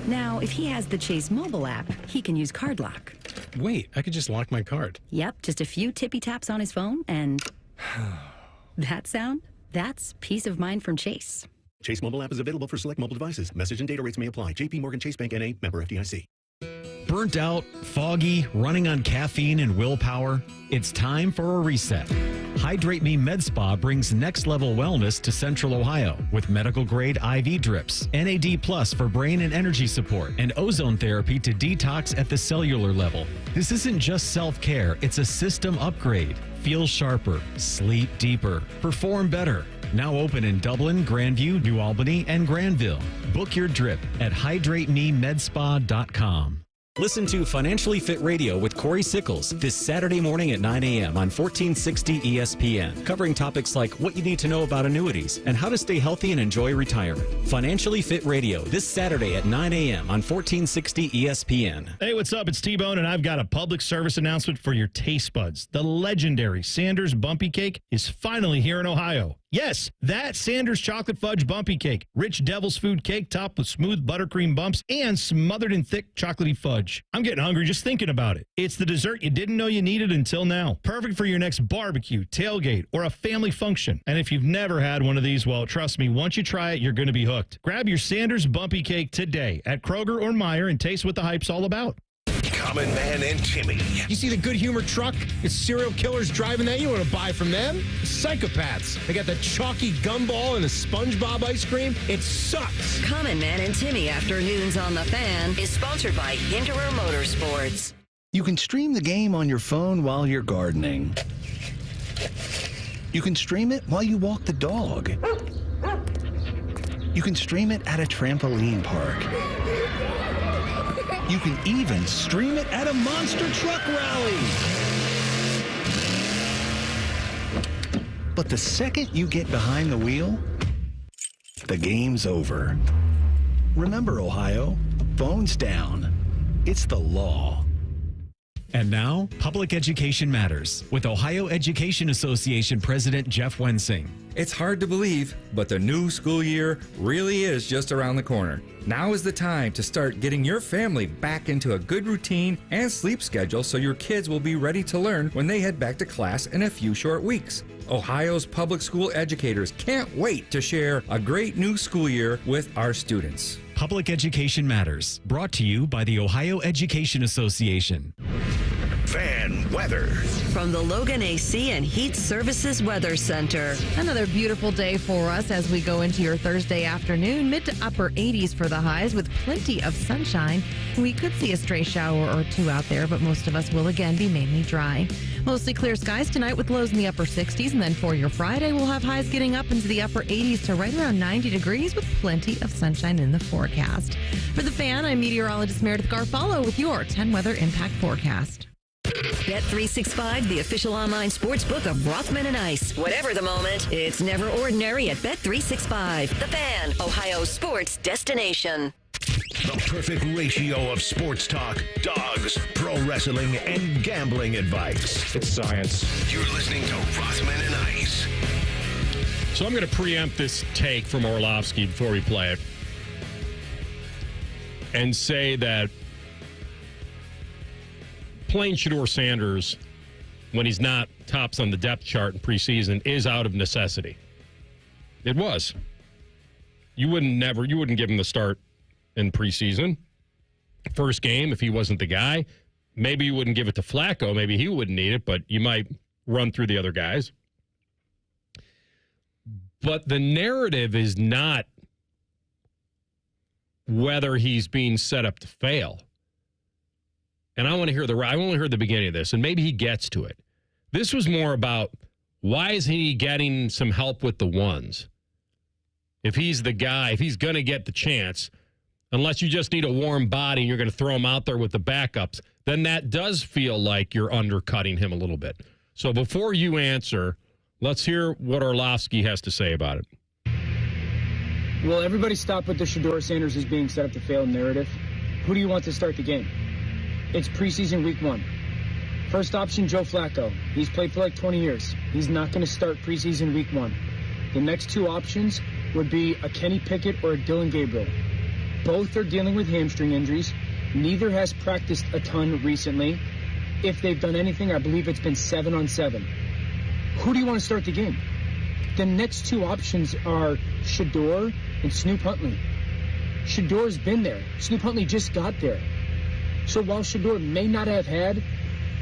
Now, if he has the Chase mobile app, he can use Card Lock. Wait, I could just lock my card. Yep, just a few tippy taps on his phone, and that sound? That's peace of mind from Chase. Chase mobile app is available for select mobile devices. Message and data rates may apply. JP Morgan Chase Bank N.A. member FDIC. Burnt out, foggy, running on caffeine and willpower? It's time for a reset. Hydrate Me Med Spa brings next-level wellness to Central Ohio with medical-grade IV drips, NAD Plus for brain and energy support, and ozone therapy to detox at the cellular level. This isn't just self-care, it's a system upgrade. Feel sharper, sleep deeper, perform better. Now open in Dublin, Grandview, New Albany, and Granville. Book your drip at hydratememedspa.com. Listen to Financially Fit Radio with Corey Sickles this Saturday morning at 9 a.m. on 1460 ESPN, covering topics like what you need to know about annuities and how to stay healthy and enjoy retirement. Financially Fit Radio this Saturday at 9 a.m. on 1460 ESPN. Hey, what's up? It's T-Bone, and I've got a public service announcement for your taste buds. The legendary Sanders Bumpy Cake is finally here in Ohio. Yes, that Sanders Chocolate Fudge Bumpy Cake. Rich devil's food cake topped with smooth buttercream bumps and smothered in thick chocolatey fudge. I'm getting hungry just thinking about it. It's the dessert you didn't know you needed until now. Perfect for your next barbecue, tailgate, or a family function. And if you've never had one of these, well, trust me, once you try it, you're going to be hooked. Grab your Sanders Bumpy Cake today at Kroger or Meyer and taste what the hype's all about. Common Man and Timmy. You see the Good Humor truck? It's serial killers driving that. You want to buy from them? Psychopaths. They got the chalky gumball and the SpongeBob ice cream. It sucks. Common Man and Timmy Afternoons on the Fan is sponsored by Hinderer Motorsports. You can stream the game on your phone while you're gardening. You can stream it while you walk the dog. You can stream it at a trampoline park. You can even stream it at a monster truck rally. But the second you get behind the wheel, the game's over. Remember, Ohio, phones down. It's the law. And now, Public Education Matters with Ohio Education Association President Jeff Wensing. It's hard to believe, but the new school year really is just around the corner. Now is the time to start getting your family back into a good routine and sleep schedule so your kids will be ready to learn when they head back to class in a few short weeks. Ohio's public school educators can't wait to share a great new school year with our students. Public Education Matters, brought to you by the Ohio Education Association. Fan weather. From the Logan AC and Heat Services Weather Center. Another beautiful day for us as we go into your Thursday afternoon. Mid to upper 80s for the highs with plenty of sunshine. We could see a stray shower or two out there, but most of us will again be mainly dry. Mostly clear skies tonight with lows in the upper 60s. And then for your Friday, we'll have highs getting up into the upper 80s to right around 90 degrees with plenty of sunshine in the forecast. For the Fan, I'm meteorologist Meredith Garfalo with your 10 weather impact forecast. Bet365, the official online sports book of Rothman and Ice. Whatever the moment, it's never ordinary at Bet365. The Fan, Ohio's sports destination. The perfect ratio of sports talk, dogs, pro wrestling, and gambling advice. It's science. You're listening to Rothman and Ice. So I'm going to preempt this take from Orlovsky before we play it and say that playing Shedeur Sanders when he's not tops on the depth chart in preseason is out of necessity. It was. You wouldn't give him the start in preseason. First game, if he wasn't the guy, maybe you wouldn't give it to Flacco. Maybe he wouldn't need it, but you might run through the other guys. But the narrative is not whether he's being set up to fail. And I want to hear the beginning of this, and maybe he gets to it. This was more about why isn't he getting some help with the ones? If he's the guy, if he's going to get the chance, unless you just need a warm body and you're going to throw him out there with the backups, then that does feel like you're undercutting him a little bit. So before you answer, let's hear what Orlovsky has to say about it. Will everybody stop with the Shedeur Sanders is being set up to fail narrative? Who do you want to start the game? It's preseason week 1. First option, Joe Flacco. He's played for like 20 years. He's not going to start preseason week 1. The next two options would be a Kenny Pickett or a Dylan Gabriel. Both are dealing with hamstring injuries. Neither has practiced a ton recently. If they've done anything, I believe it's been 7-on-7. Who do you want to start the game? The next two options are Shedeur and Snoop Huntley. Shedeur's been there. Snoop Huntley just got there. So while Shedeur may not have had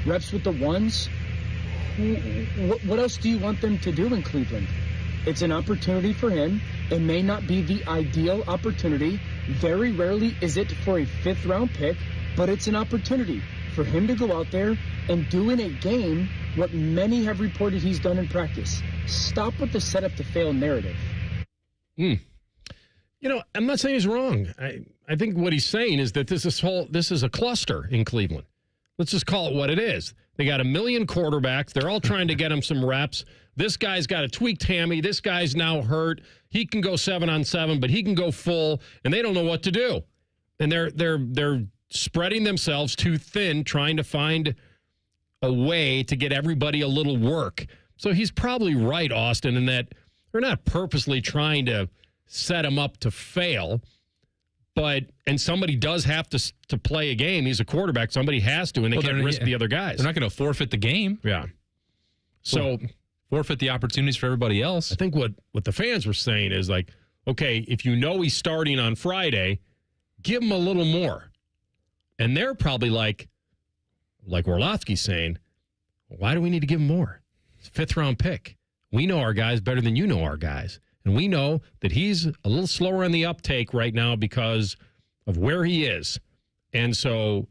reps with the ones, what else do you want them to do in Cleveland? It's an opportunity for him. It may not be the ideal opportunity. Very rarely is it for a fifth-round pick, but it's an opportunity for him to go out there and do in a game what many have reported he's done in practice. Stop with the setup to fail narrative. You know, I'm not saying he's wrong. I think what he's saying is that this is a cluster in Cleveland. Let's just call it what it is. They got a million quarterbacks. They're all trying to get him some reps. This guy's got a tweaked hammy. This guy's now hurt. He can go 7-on-7, but he can go full, and they don't know what to do. And they're spreading themselves too thin, trying to find a way to get everybody a little work. So he's probably right, Austin, in that they're not purposely trying to set him up to fail. And somebody does have to play a game. He's a quarterback. Somebody has to, and they can't risk the other guys. They're not going to forfeit the game. Yeah. So forfeit the opportunities for everybody else. I think what the fans were saying is like, okay, if you know he's starting on Friday, give him a little more. And they're probably like Orlovsky's saying, why do we need to give him more? It's a fifth-round pick. We know our guys better than you know our guys. And we know that he's a little slower on the uptake right now because of where he is. And so,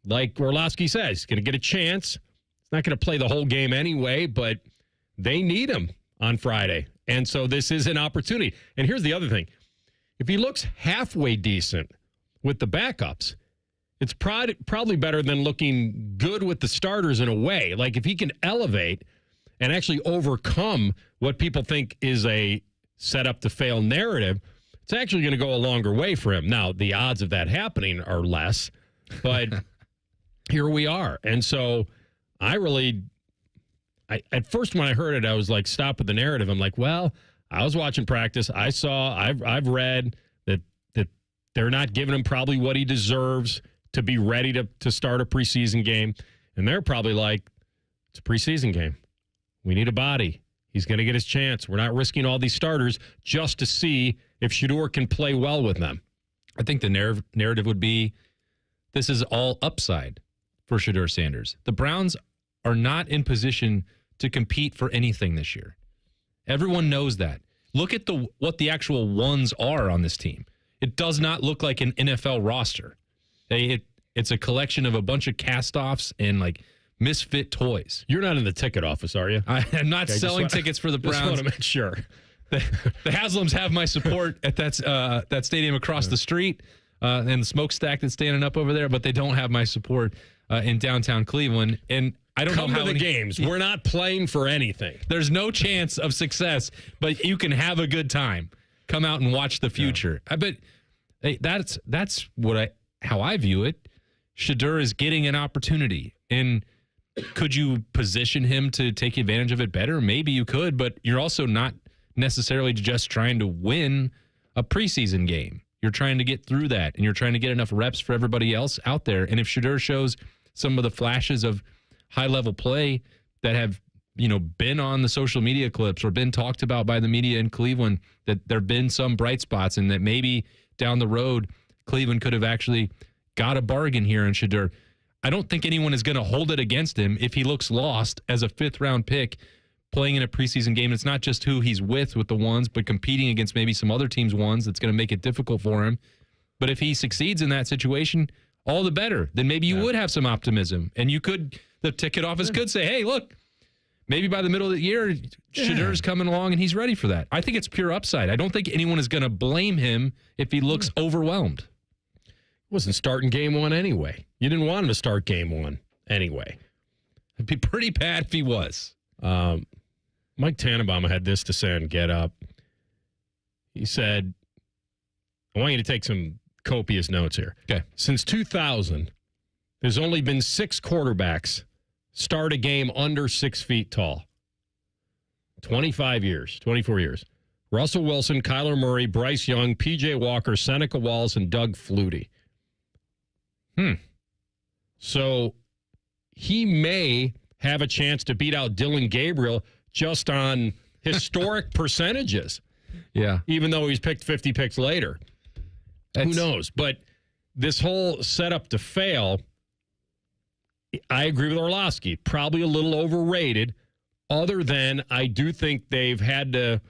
like Orlovsky says, he's going to get a chance. He's not going to play the whole game anyway, but they need him on Friday. And so this is an opportunity. And here's the other thing. If he looks halfway decent with the backups, it's probably better than looking good with the starters in a way. Like if he can elevate and actually overcome what people think is a setup to fail narrative, it's actually going to go a longer way for him. Now, the odds of that happening are less, but here we are. And so at first when I heard it, I was like, stop with the narrative. I'm like, well, I was watching practice. I've read that they're not giving him probably what he deserves to be ready to start a preseason game. And they're probably like, it's a preseason game. We need a body. He's going to get his chance. We're not risking all these starters just to see if Shedeur can play well with them. I think the narrative would be this is all upside for Shedeur Sanders. The Browns are not in position to compete for anything this year. Everyone knows that. Look at what the actual ones are on this team. It does not look like an NFL roster. It's a collection of a bunch of cast-offs and like misfit toys. You're not in the ticket office, are you? I'm not selling tickets for the Browns. Just want to make sure. The Haslams have my support at that stadium across the street and the smokestack that's standing up over there, but they don't have my support in downtown Cleveland. And I don't know how many games. We're not playing for anything. There's no chance of success, but you can have a good time. Come out and watch the future. I bet that's how I view it. Shedeur is getting an opportunity, and could you position him to take advantage of it better? Maybe you could, but you're also not necessarily just trying to win a preseason game. You're trying to get through that, and you're trying to get enough reps for everybody else out there. And if Shedeur shows some of the flashes of high-level play that have, been on the social media clips or been talked about by the media in Cleveland, that there have been some bright spots and that maybe down the road Cleveland could have actually got a bargain here in Shedeur. I don't think anyone is going to hold it against him if he looks lost as a fifth-round pick playing in a preseason game. It's not just who he's with the ones, but competing against maybe some other teams' ones that's going to make it difficult for him. But if he succeeds in that situation, all the better. Then maybe you would have some optimism. And the ticket office could say, hey, look, maybe by the middle of the year, Shedeur's coming along and he's ready for that. I think it's pure upside. I don't think anyone is going to blame him if he looks overwhelmed. Wasn't starting game one anyway. You didn't want him to start game one anyway. It'd be pretty bad if he was. Mike Tannenbaum had this to say on Get Up. He said, I want you to take some copious notes here. Okay. Since 2000, there's only been 6 quarterbacks start a game under 6 feet tall. 24 years. Russell Wilson, Kyler Murray, Bryce Young, P.J. Walker, Seneca Wallace, and Doug Flutie. So he may have a chance to beat out Dylan Gabriel just on historic percentages. Yeah. Even though he's picked 50 picks later. Who knows? But this whole setup to fail, I agree with Orlovsky. Probably a little overrated, other than I do think they've had to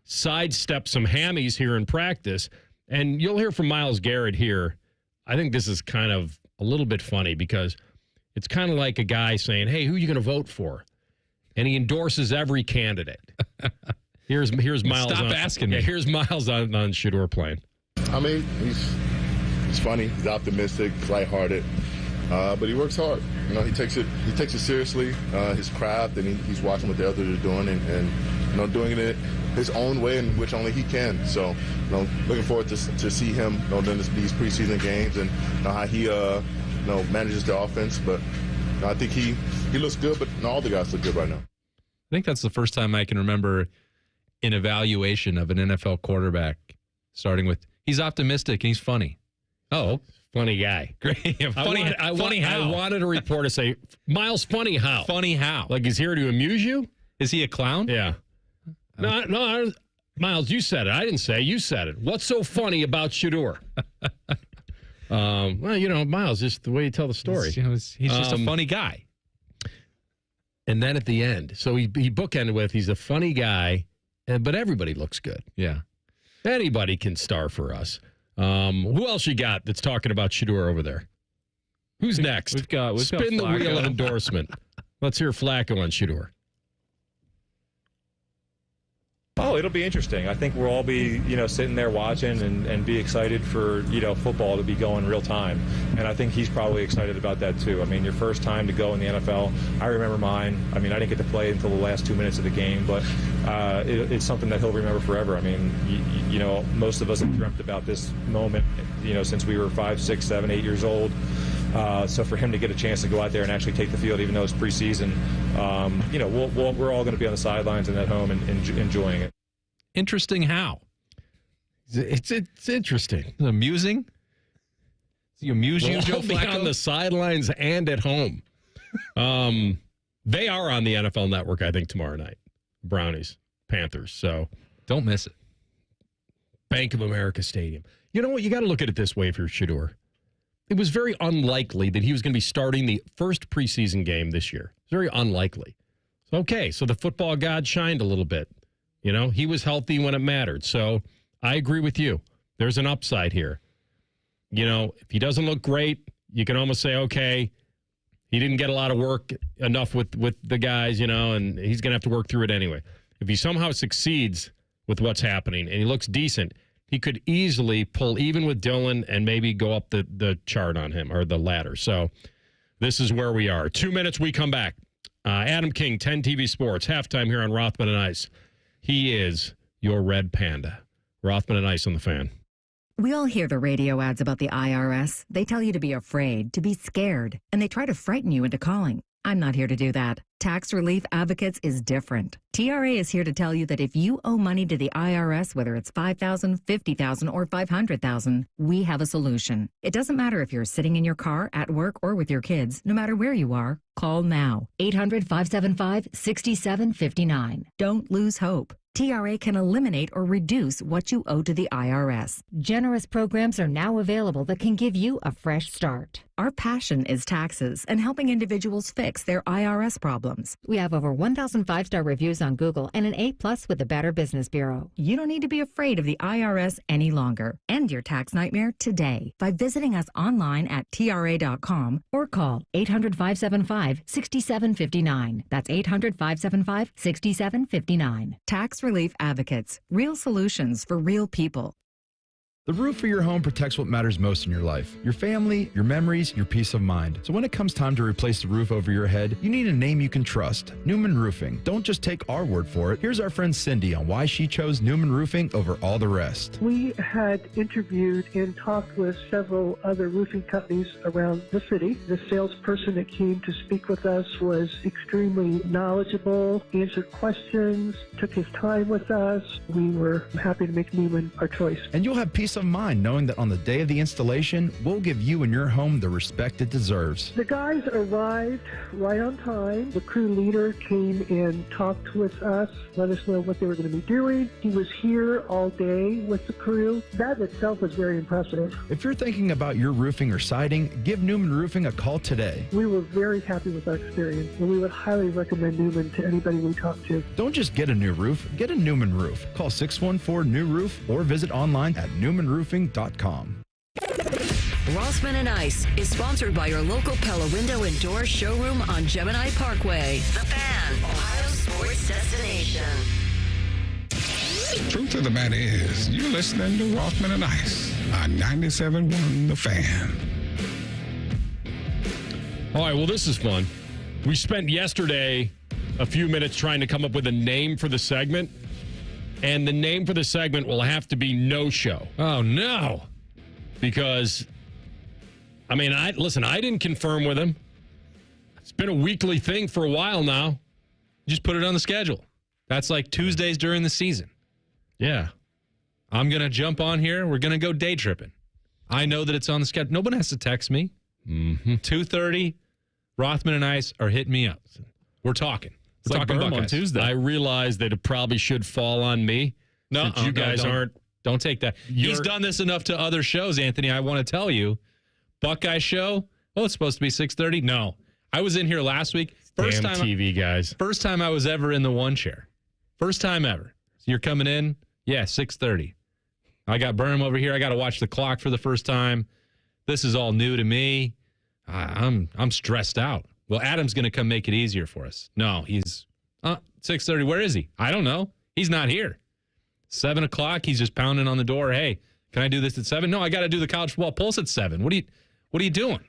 sidestep some hammies here in practice. And you'll hear from Myles Garrett here. I think this is kind of a little bit funny because it's kind of like a guy saying, hey, who are you going to vote for? And he endorses every candidate. Here's Myles. Stop asking me. Yeah, here's Myles on Shedeur playing. I mean, he's funny. He's optimistic. He's lighthearted. But he works hard. You know, he takes it seriously, his craft, and he's watching what the others are doing and you know, doing it his own way in which only he can. So, you know, looking forward to see him, you know, in these preseason games and you know, how he manages the offense. But you know, I think he looks good, but all the guys look good right now. I think that's the first time I can remember an evaluation of an NFL quarterback starting with he's optimistic and he's funny. Oh, funny guy. Great. Funny how? I wanted a reporter to say, Myles, funny how? Funny how? Like he's here to amuse you? Is he a clown? Yeah. No, Myles, you said it. I didn't say it. You said it. What's so funny about Shedeur? Well, you know, Myles, just the way you tell the story. He's just a funny guy. And then at the end, so he bookended with he's a funny guy, but everybody looks good. Yeah. Anybody can star for us. Who else you got that's talking about Shedeur over there? Who's next? We've got Spin the wheel of endorsement. Let's hear Flacco on Shedeur. Oh, it'll be interesting. I think we'll all be, sitting there watching and be excited for, football to be going real time. And I think he's probably excited about that too. I mean, your first time to go in the NFL, I remember mine. I mean, I didn't get to play until the last 2 minutes of the game, but it's something that he'll remember forever. I mean, most of us have dreamt about this moment, since we were 5, 6, 7, 8 years old. So for him to get a chance to go out there and actually take the field, even though it's preseason, we're all going to be on the sidelines and at home and enjoying it. Interesting how? It's interesting. It's amusing? Does he amuse you, Joe Flacco? Be on the sidelines and at home. They are on the NFL Network, I think, tomorrow night. Brownies, Panthers. So don't miss it. Bank of America Stadium. You know what? You got to look at it this way if you're Shedeur. It was very unlikely that he was going to be starting the first preseason game this year. It's very unlikely. Okay, so the football god shined a little bit. He was healthy when it mattered. So I agree with you. There's an upside here. If he doesn't look great, you can almost say, okay, he didn't get a lot of work enough with the guys, and he's going to have to work through it anyway. If he somehow succeeds with what's happening and he looks decent, he could easily pull even with Dylan and maybe go up the chart on him or the ladder. So this is where we are. 2 minutes, we come back. Adam King, 10 TV Sports, halftime here on Rothman and Ice. He is your red panda. Rothman and Ice on the Fan. We all hear the radio ads about the IRS. They tell you to be afraid, to be scared, and they try to frighten you into calling. I'm not here to do that. Tax Relief Advocates is different. TRA is here to tell you that if you owe money to the IRS, whether it's $5,000, $50,000, or $500,000, we have a solution. It doesn't matter if you're sitting in your car, at work, or with your kids. No matter where you are, call now. 800-575-6759. Don't lose hope. TRA can eliminate or reduce what you owe to the IRS. Generous programs are now available that can give you a fresh start. Our passion is taxes and helping individuals fix their IRS problems. We have over 1,000 5-star reviews on Google and an A+ with the Better Business Bureau. You don't need to be afraid of the IRS any longer. End your tax nightmare today by visiting us online at TRA.com or call 800-575-6759. That's 800-575-6759. Tax Relief Advocates. Real solutions for real people. The roof of your home protects what matters most in your life. Your family, your memories, your peace of mind. So when it comes time to replace the roof over your head, you need a name you can trust. Newman Roofing. Don't just take our word for it. Here's our friend Cindy on why she chose Newman Roofing over all the rest. We had interviewed and talked with several other roofing companies around the city. The salesperson that came to speak with us was extremely knowledgeable, answered questions, took his time with us. We were happy to make Newman our choice. And you'll have peace of mind knowing that on the day of the installation, we'll give you and your home the respect it deserves. The guys arrived right on time. The crew leader came and talked with us, let us know what they were going to be doing. He was here all day with the crew. That itself was very impressive. If you're thinking about your roofing or siding, give Newman Roofing a call today. We were very happy with our experience, and we would highly recommend Newman to anybody we talk to. Don't just get a new roof, get a Newman roof. Call 614-NEW-ROOF or visit online at newmanroofing.com. Rothman and Ice is sponsored by your local Pella Window and Door showroom on Gemini Parkway. The Fan, Ohio sports destination. Truth of the matter is, you're listening to Rothman and Ice on 97.1 The Fan. All right, well, this is fun. We spent yesterday a few minutes trying to come up with a name for the segment, and the name for the segment will have to be No Show. Oh, no. Because, I mean, I didn't confirm with him. It's been a weekly thing for a while now. Just put it on the schedule. That's like Tuesdays during the season. Yeah. I'm going to jump on here. We're going to go day tripping. I know that it's on the schedule. Nobody has to text me. 2:30, Rothman and Ice are hitting me up. We're talking. It's We're like talking Burrow on Tuesday. I realize that it probably should fall on me. No, since you guys aren't. Don't take that. He's done this enough to other shows, Anthony. I want to tell you. Buckeye show. Oh, it's supposed to be 6:30. No. I was in here last week. Damn TV guys. First time I was ever in the one chair. First time ever. So you're coming in? Yeah, 6:30. I got Burnham over here. I got to watch the clock for the first time. This is all new to me. I'm stressed out. Well, Adam's going to come make it easier for us. No, he's 6:30. Where is he? I don't know. He's not here. 7 o'clock. He's just pounding on the door. Hey, can I do this at 7? No, I got to do the college football pulse at 7. What are you doing?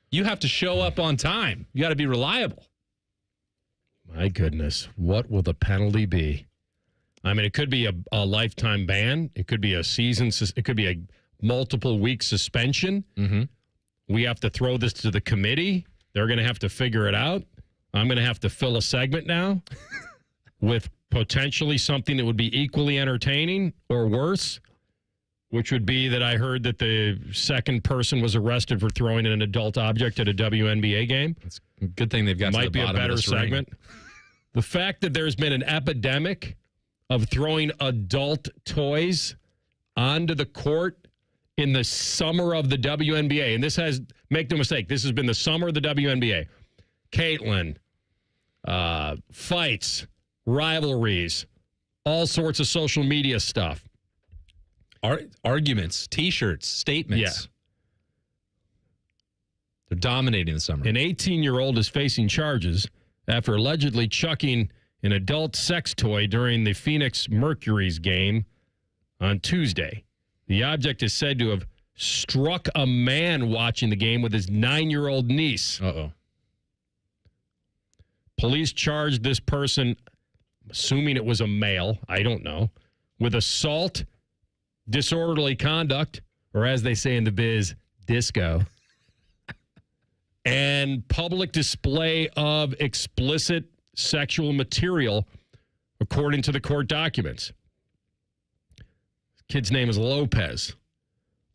You have to show up on time. You got to be reliable. My goodness, what will the penalty be? I mean, it could be a lifetime ban. It could be a season. It could be a multiple week suspension. Mm-hmm. We have to throw this to the committee. They're going to have to figure it out. I'm going to have to fill a segment now with potentially something that would be equally entertaining or worse, which would be that I heard that the second person was arrested for throwing an adult object at a WNBA game. It's a good thing they've got might to the be bottom a better of this segment. The fact that there's been an epidemic of throwing adult toys onto the court in the summer of the WNBA, and this has, make no mistake, this has been the summer of the WNBA. Caitlin, fights, rivalries, all sorts of social media stuff. Arguments, T-shirts, statements. Yeah. They're dominating the summer. An 18-year-old is facing charges after allegedly chucking an adult sex toy during the Phoenix Mercury's game on Tuesday. The object is said to have struck a man watching the game with his 9-year-old niece. Uh-oh. Police charged this person, assuming it was a male, I don't know, with assault, disorderly conduct, or as they say in the biz, disco, and public display of explicit sexual material, according to the court documents. Kid's name is Lopez.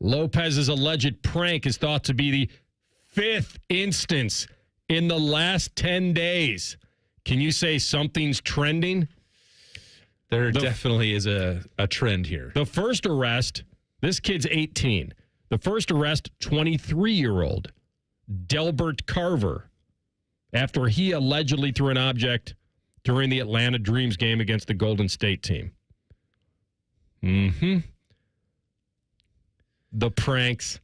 Lopez's alleged prank is thought to be the 5th instance in the last 10 days. Can you say something's trending? There definitely is a trend here. The first arrest, this kid's 18. The first arrest, 23-year-old Delbert Carver, after he allegedly threw an object during the Atlanta Dreams game against the Golden State team. Mm-hmm. The pranks.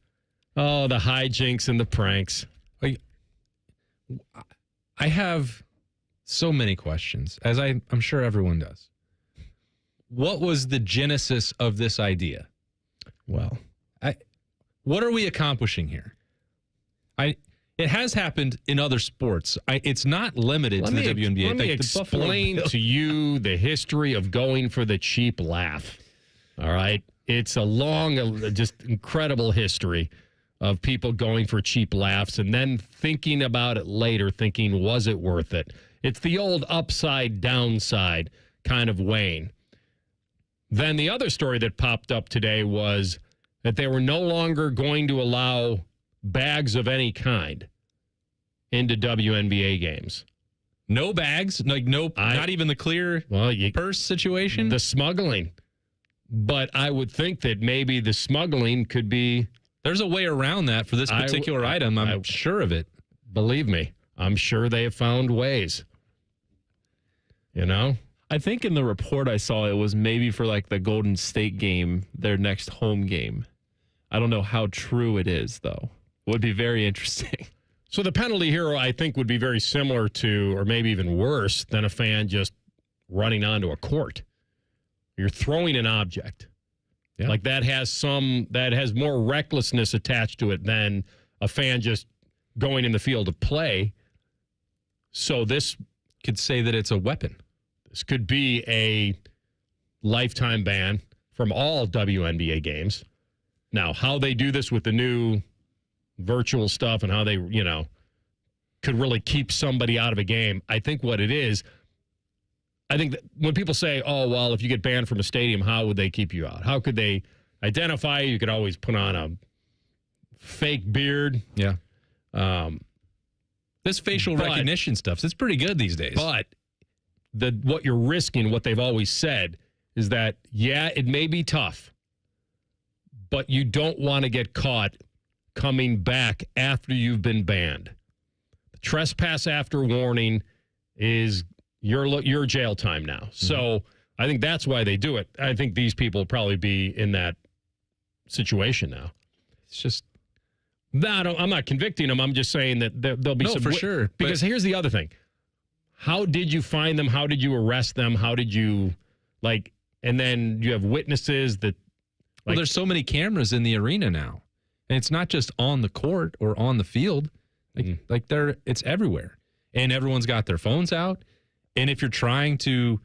Oh, the hijinks and the pranks. I have so many questions, as I'm sure everyone does. What was the genesis of this idea? Well, what are we accomplishing here? It has happened in other sports. It's not limited to the WNBA. Let me explain to you the history of going for the cheap laugh. All right? It's a long, just incredible history of people going for cheap laughs and then thinking about it later, thinking, was it worth it? It's the old upside, downside kind of weighing. Then the other story that popped up today was that they were no longer going to allow bags of any kind into WNBA games. No bags? Like not even the clear purse situation? The smuggling. But I would think that maybe the smuggling could be... There's a way around that for this particular item. I'm sure of it. Believe me, I'm sure they have found ways. You know? I think in the report I saw it was maybe for like the Golden State game, their next home game. I don't know how true it is, though. Would be very interesting. So the penalty here, I think, would be very similar to, or maybe even worse, than a fan just running onto a court. You're throwing an object. Yeah. Like that has more recklessness attached to it than a fan just going in the field to play. So this could say that it's a weapon. This could be a lifetime ban from all WNBA games. Now, how they do this with the new virtual stuff and how they, could really keep somebody out of a game. I think what it is, I think that when people say, oh, well, if you get banned from a stadium, how would they keep you out? How could they identify you? You could always put on a fake beard. Yeah. This facial recognition stuff, it's pretty good these days. But what you're risking, what they've always said, is that, yeah, it may be tough, but you don't want to get caught coming back after you've been banned. The trespass after warning is your jail time now. Mm-hmm. So I think that's why they do it. I think these people will probably be in that situation now. It's just... I'm not convicting them. I'm just saying that there'll be some... for sure. Because here's the other thing. How did you find them? How did you arrest them? How did you, and then you have witnesses that... well, there's so many cameras in the arena now. And it's not just on the court or on the field. It's everywhere. And everyone's got their phones out. And if you're trying to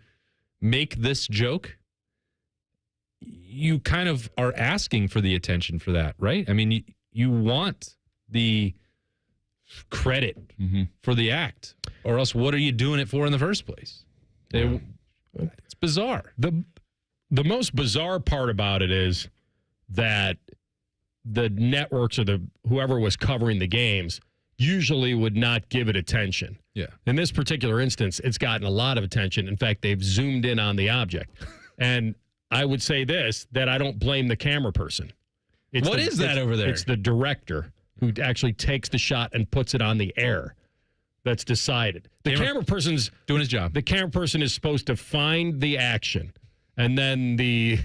make this joke, you kind of are asking for the attention for that, right? I mean, you want the credit for the act, or else what are you doing it for in the first place? It's bizarre. The most bizarre part about it is that the networks or whoever was covering the games usually would not give it attention. Yeah. In this particular instance, it's gotten a lot of attention. In fact, they've zoomed in on the object. And I would say that I don't blame the camera person. What is that over there? It's the director who actually takes the shot and puts it on the air. That's decided. The camera person's doing his job. The camera person is supposed to find the action, and then the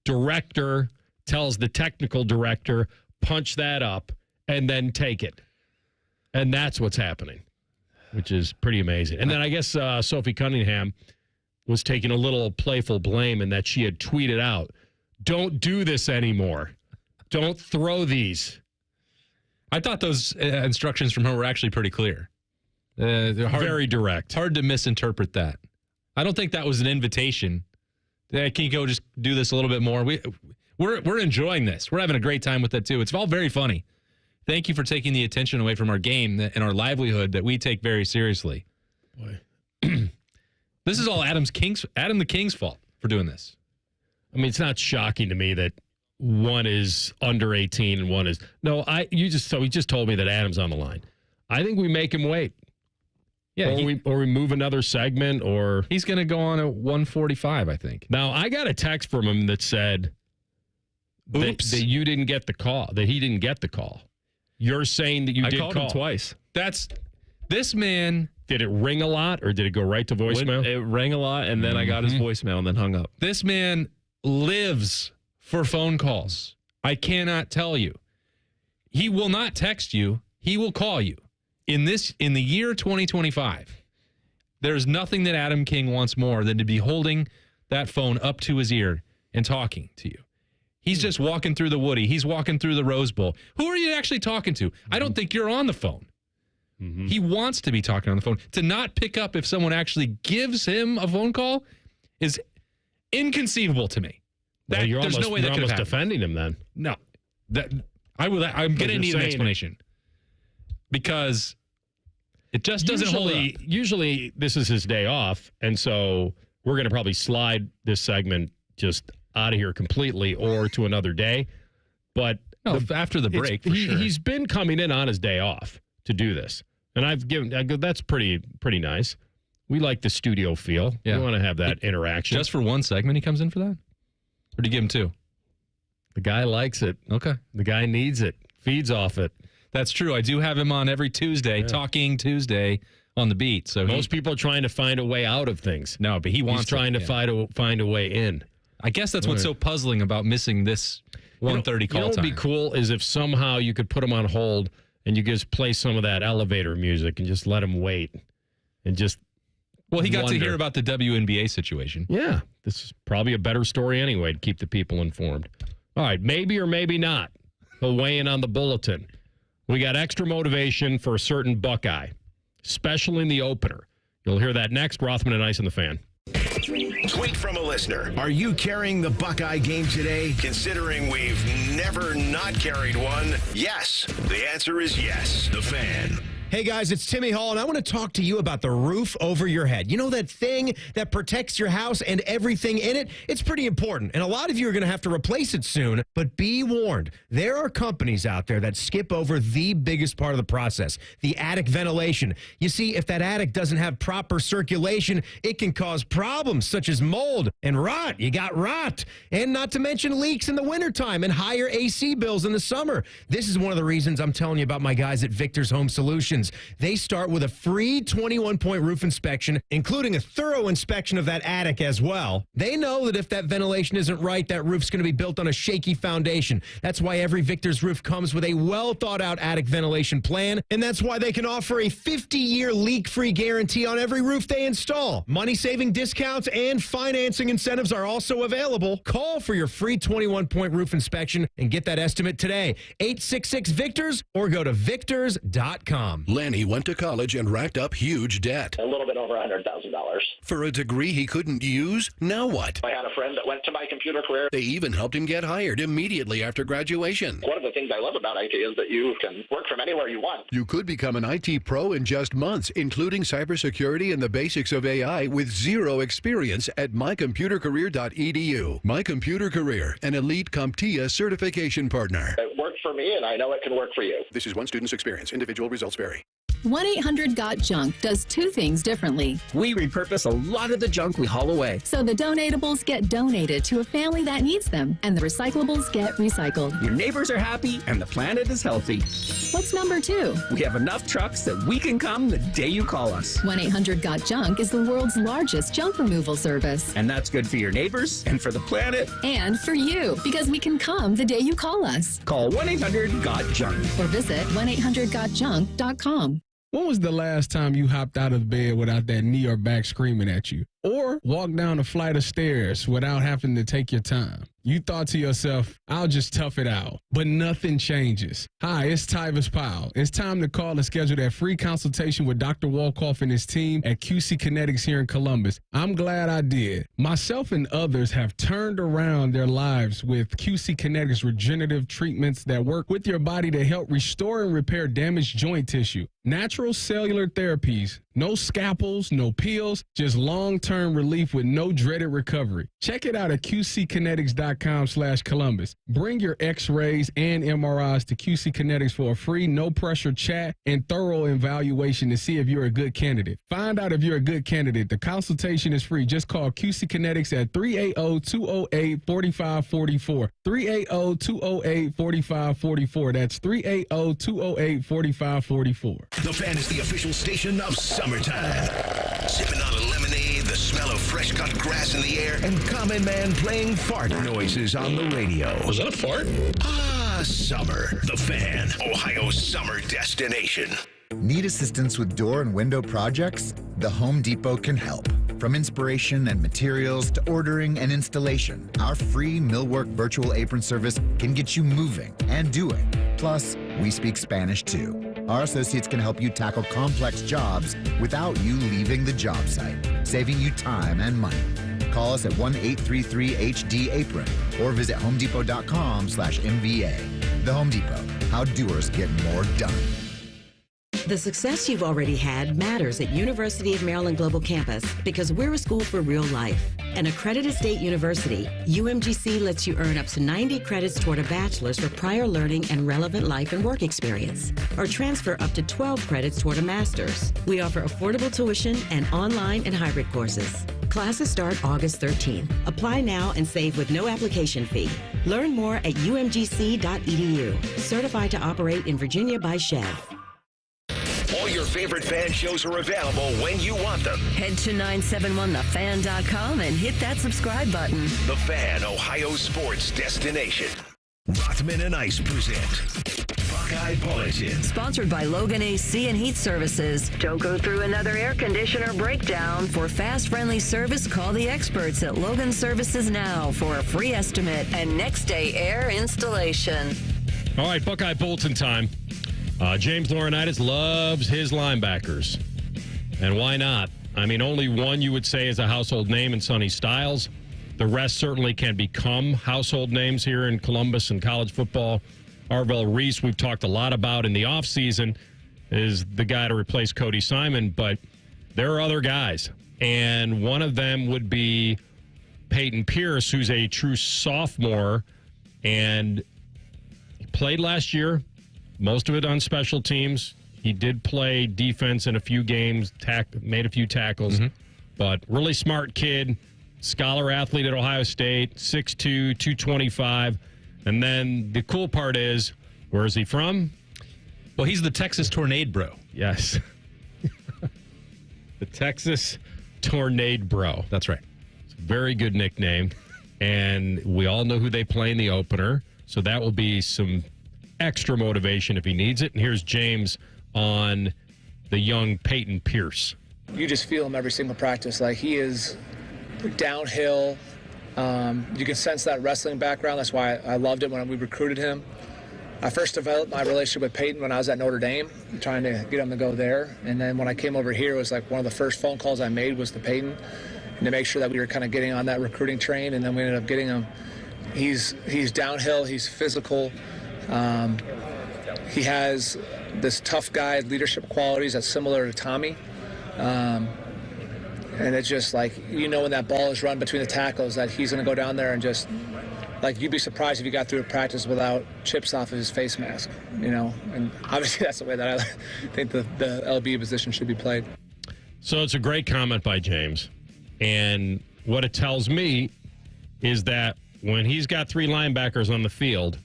director tells the technical director, punch that up, and then take it. And that's what's happening, which is pretty amazing. And then I guess Sophie Cunningham was taking a little playful blame in that she had tweeted out, don't do this anymore. Don't throw these. I thought those instructions from her were actually pretty clear. They're very direct. Hard to misinterpret that. I don't think that was an invitation. Can you go just do this a little bit more? We're enjoying this. We're having a great time with it, too. It's all very funny. Thank you for taking the attention away from our game and our livelihood that we take very seriously. Boy. This is all Adam the King's fault for doing this. I mean, it's not shocking to me that one is under 18 and one is... No, he just told me that Adam's on the line. I think we make him wait. Yeah, or we move another segment, or... He's going to go on at 1:45, I think. Now, I got a text from him that said that you didn't get the call, that he didn't get the call. You're saying that I called him twice. This man... Did it ring a lot, or did it go right to voicemail? It rang a lot, and then I got his voicemail and then hung up. This man lives for phone calls. I cannot tell you. He will not text you. He will call you. In the year 2025, there's nothing that Adam King wants more than to be holding that phone up to his ear and talking to you. He's just walking through the Woody. He's walking through the Rose Bowl. Who are you actually talking to? I don't think you're on the phone. Mm-hmm. He wants to be talking on the phone. To not pick up if someone actually gives him a phone call is inconceivable to me. There's no way that could have happened. Defending him then. No. I'm going to need an explanation. Because it just doesn't hold up. Usually this is his day off, and so we're going to probably slide this segment just out of here completely or to another day. But after the break, for sure. He's been coming in on his day off to do this. And that's pretty nice. We like the studio feel. Yeah. We want to have that interaction. Just for one segment he comes in for that? Or do you give him two? The guy likes it. Okay. The guy needs it. Feeds off it. That's true. I do have him on every Tuesday, Talking Tuesday on the beat. So most people are trying to find a way out of things. No, but he's trying to find a way in. I guess that's what's so puzzling about missing this 1:30 call time. What would be cool is if somehow you could put him on hold and you just play some of that elevator music and just let him wait and just. Well, he got to hear about the WNBA situation. Yeah, this is probably a better story anyway to keep the people informed. All right, maybe or maybe not. He'll weigh in on the bulletin. We got extra motivation for a certain Buckeye, especially in the opener. You'll hear that next. Rothman and Ice in the Fan. Tweet from a listener. Are you carrying the Buckeye game today? Considering we've never not carried one, yes. The answer is yes. The Fan. Hey guys, it's Timmy Hall, and I want to talk to you about the roof over your head. You know that thing that protects your house and everything in it? It's pretty important, and a lot of you are going to have to replace it soon, but be warned. There are companies out there that skip over the biggest part of the process, the attic ventilation. You see, if that attic doesn't have proper circulation, it can cause problems such as mold and rot. You got rot, and not to mention leaks in the wintertime and higher AC bills in the summer. This is one of the reasons I'm telling you about my guys at Victor's Home Solutions. They start with a free 21-point roof inspection, including a thorough inspection of that attic as well. They know that if that ventilation isn't right, that roof's going to be built on a shaky foundation. That's why every Victor's roof comes with a well-thought-out attic ventilation plan, and that's why they can offer a 50-year leak-free guarantee on every roof they install. Money-saving discounts and financing incentives are also available. Call for your free 21-point roof inspection and get that estimate today. 866-VICTORS or go to victors.com. Lanny went to college and racked up huge debt. A little bit over $100,000. For a degree he couldn't use? Now what? I had a friend that went to my computer career. They even helped him get hired immediately after graduation. One of the things I love about IT is that you can work from anywhere you want. You could become an IT pro in just months, including cybersecurity and the basics of AI with zero experience at mycomputercareer.edu. My Computer Career, an elite CompTIA certification partner. It worked for me, and I know it can work for you. This is one student's experience. Individual results vary. 1-800-GOT-JUNK does two things differently. We repurpose a lot of the junk we haul away. So the donatables get donated to a family that needs them, and the recyclables get recycled. Your neighbors are happy, and the planet is healthy. What's number two? We have enough trucks that we can come the day you call us. 1-800-GOT-JUNK is the world's largest junk removal service. And that's good for your neighbors, and for the planet. And for you, because we can come the day you call us. Call 1-800-GOT-JUNK. Or visit 1-800-GOT-JUNK.com. When was the last time you hopped out of bed without that knee or back screaming at you? Or walked down a flight of stairs without having to take your time? You thought to yourself, I'll just tough it out. But nothing changes. Hi, it's Tyvis Powell. It's time to call and schedule that free consultation with Dr. Walkoff and his team at QC Kinetics here in Columbus. I'm glad I did. Myself and others have turned around their lives with QC Kinetics regenerative treatments that work with your body to help restore and repair damaged joint tissue. Natural cellular therapies. No scalpels, no pills, just long-term relief with no dreaded recovery. Check it out at qckinetics.com/Columbus. Bring your x-rays and MRIs to QC Kinetics for a free, no-pressure chat and thorough evaluation to see if you're a good candidate. Find out if you're a good candidate. The consultation is free. Just call QC Kinetics at 380-208-4544. 380-208-4544. That's 380-208-4544. The Fan is the official station of summertime. Sipping on a lemonade, the smell of fresh-cut grass in the air, and Common Man playing fart noises on the radio. Was that a fart? Ah, summer. The Fan, Ohio's summer destination. Need assistance with door and window projects? The Home Depot can help. From inspiration and materials to ordering and installation, our free Millwork virtual apron service can get you moving and doing. Plus, we speak Spanish too. Our associates can help you tackle complex jobs without you leaving the job site, saving you time and money. Call us at 1-833-HD-APRON or visit homedepot.com/MVA. The Home Depot, how doers get more done. The success you've already had matters at University of Maryland Global Campus because we're a school for real life. An accredited state university, UMGC lets you earn up to 90 credits toward a bachelor's for prior learning and relevant life and work experience, or transfer up to 12 credits toward a master's. We offer affordable tuition and online and hybrid courses. Classes start August 13th. Apply now and save with no application fee. Learn more at umgc.edu. Certified to operate in Virginia by Chev. All your favorite fan shows are available when you want them. Head to 971thefan.com and hit that subscribe button. The Fan, Ohio sports destination. Rothman and Ice present Buckeye Bulletin. Sponsored by Logan AC and Heat Services. Don't go through another air conditioner breakdown. For fast, friendly service, call the experts at Logan Services now for a free estimate and next day air installation. All right, Buckeye Bulletin time. James Laurinaitis loves his linebackers. And why not? I mean, only one you would say is a household name in Sonny Styles. The rest certainly can become household names here in Columbus and college football. Arvel Reese, we've talked a lot about in the offseason, is the guy to replace Cody Simon, but there are other guys. And one of them would be Peyton Pierce, who's a true sophomore, and he played last year. Most of it on special teams. He did play defense in a few games, made a few tackles, but really smart kid, scholar athlete at Ohio State, 6'2", 225. And then the cool part is, where is he from? Well, he's the Texas Tornado Bro. Yes. The Texas Tornado Bro. That's right. It's a very good nickname. And we all know who they play in the opener. So that will be some extra motivation if he needs it. And here's James on the young Peyton Pierce. You just feel him every single practice. Like, he is downhill. You can sense that wrestling background. That's why I loved it when we recruited him. I first developed my relationship with Peyton when I was at Notre Dame, trying to get him to go there. And then when I came over here, it was like one of the first phone calls I made was to Peyton, and to make sure that we were kind of getting on that recruiting train. And then we ended up getting him. He's downhill. He's physical. He has this tough guy leadership qualities that's similar to Tommy. And it's just like, when that ball is run between the tackles, that he's going to go down there and just, like, you'd be surprised if he got through a practice without chips off of his face mask, And obviously that's the way that I think the LB position should be played. So it's a great comment by James. And what it tells me is that when he's got three linebackers on the field,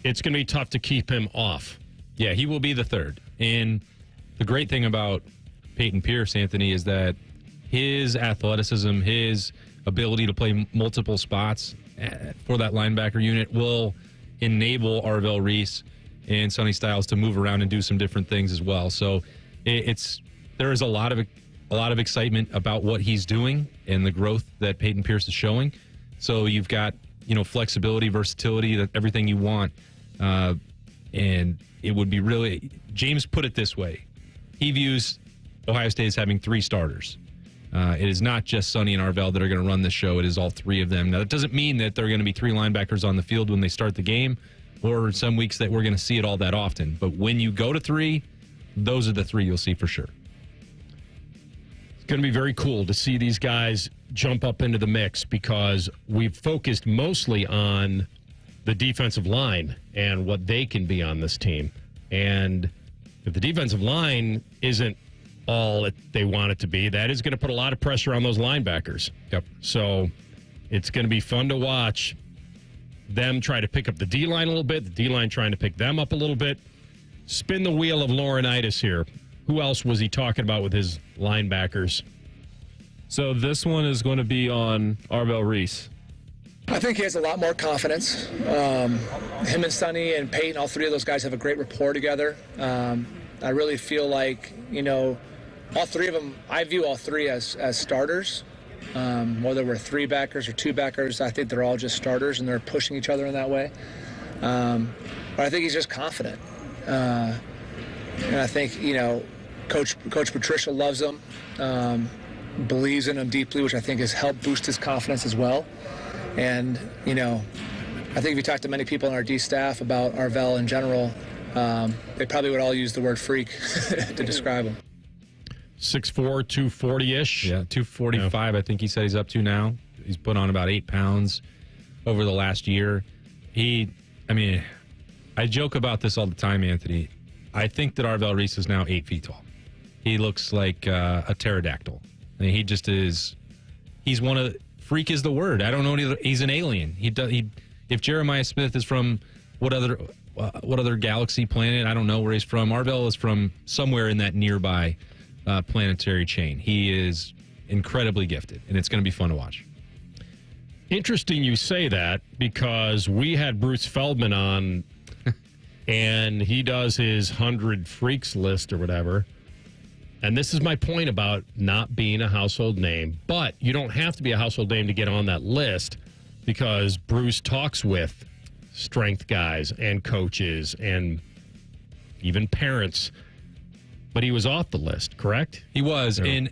it's going to be tough to keep him off. Yeah, he will be the third. And the great thing about Peyton Pierce, Anthony, is that his athleticism, his ability to play multiple spots for that linebacker unit will enable Arvel Reese and Sonny Styles to move around and do some different things as well. So there is a lot of excitement about what he's doing and the growth that Peyton Pierce is showing. So you've got flexibility, versatility, everything you want. And it would be really, James put it this way. He views Ohio State as having three starters. It is not just Sonny and Arvel that are going to run this show. It is all three of them. Now, that doesn't mean that there are going to be three linebackers on the field when they start the game, or some weeks that we're going to see it all that often. But when you go to three, those are the three you'll see for sure. It's going to be very cool to see these guys jump up into the mix because we've focused mostly on the defensive line and what they can be on this team. And if the defensive line isn't all they want it to be, that is going to put a lot of pressure on those linebackers. Yep. So it's going to be fun to watch them try to pick up the D-line a little bit, the D-line trying to pick them up a little bit. Spin the wheel of Laurinaitis here. Who else was he talking about with his linebackers? So this one is going to be on Arvel Reese. I think he has a lot more confidence. Him and Sonny and Peyton, all three of those guys have a great rapport together. I really feel like, all three of them, I view all three as starters. Whether we're three backers or two backers, I think they're all just starters, and they're pushing each other in that way. But I think he's just confident. And I think, Coach Patricia loves him, believes in him deeply, which I think has helped boost his confidence as well. And, I think if you talk to many people on our D staff about Arvel in general, they probably would all use the word freak to describe him. 6'4", 240-ish. Yeah, 245, I think he said he's up to now. He's put on about 8 pounds over the last year. I joke about this all the time, Anthony. I think that Arvel Reese is now 8 feet tall. He looks like a pterodactyl. I mean, he just is. He's one of freak is the word. I don't know. He's an alien. If Jeremiah Smith is from what other galaxy planet? I don't know where he's from. Arvel is from somewhere in that nearby planetary chain. He is incredibly gifted, and it's going to be fun to watch. Interesting you say that, because we had Bruce Feldman on, and he does his 100 freaks list or whatever. And this is my point about not being a household name. But you don't have to be a household name to get on that list, because Bruce talks with strength guys and coaches and even parents. But he was off the list, correct? He was. In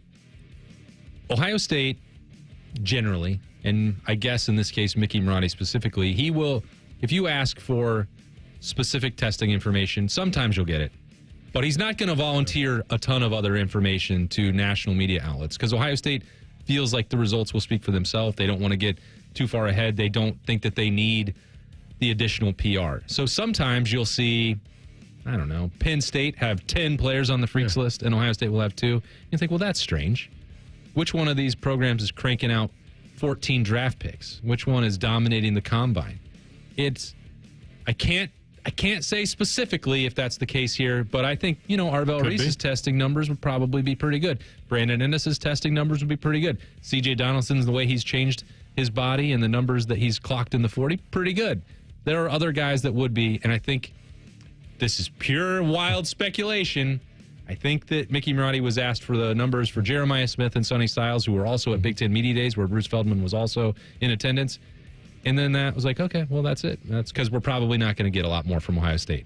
Ohio State, generally, and I guess in this case, Mickey Marotti specifically, he will, if you ask for specific testing information, sometimes you'll get it. But he's not going to volunteer a ton of other information to national media outlets, because Ohio State feels like the results will speak for themselves. They don't want to get too far ahead. They don't think that they need the additional PR. So sometimes you'll see, I don't know, Penn State have 10 players on the freaks list, and Ohio State will have 2. You think, well, that's strange. Which one of these programs is cranking out 14 draft picks? Which one is dominating the combine? I can't say specifically if that's the case here, but I think, Arvel Reese's testing numbers would probably be pretty good. Brandon Ennis's testing numbers would be pretty good. C.J. Donaldson's, the way he's changed his body and the numbers that he's clocked in the 40, pretty good. There are other guys that would be, and I think this is pure wild speculation. I think that Mickey Marotti was asked for the numbers for Jeremiah Smith and Sonny Styles, who were also at Big Ten Media Days, where Bruce Feldman was also in attendance. And then that was like, okay, well, that's it. That's because we're probably not going to get a lot more from Ohio State.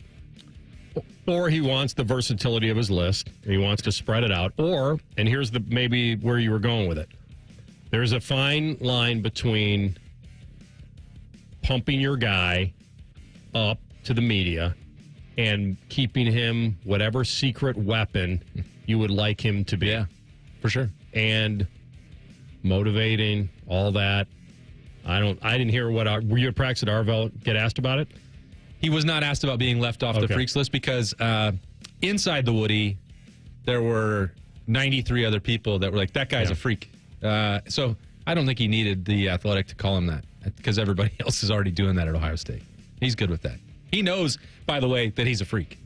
Or he wants the versatility of his list. He wants to spread it out. Or, and here's maybe where you were going with it. There's a fine line between pumping your guy up to the media and keeping him whatever secret weapon you would like him to be. Yeah, for sure. And motivating, all that. I didn't hear were you at practice at Arvel get asked about it? He was not asked about being left off the freaks list, because inside the Woody, there were 93 other people that were like, that guy's a freak. So I don't think he needed the Athletic to call him that, because everybody else is already doing that at Ohio State. He's good with that. He knows, by the way, that he's a freak.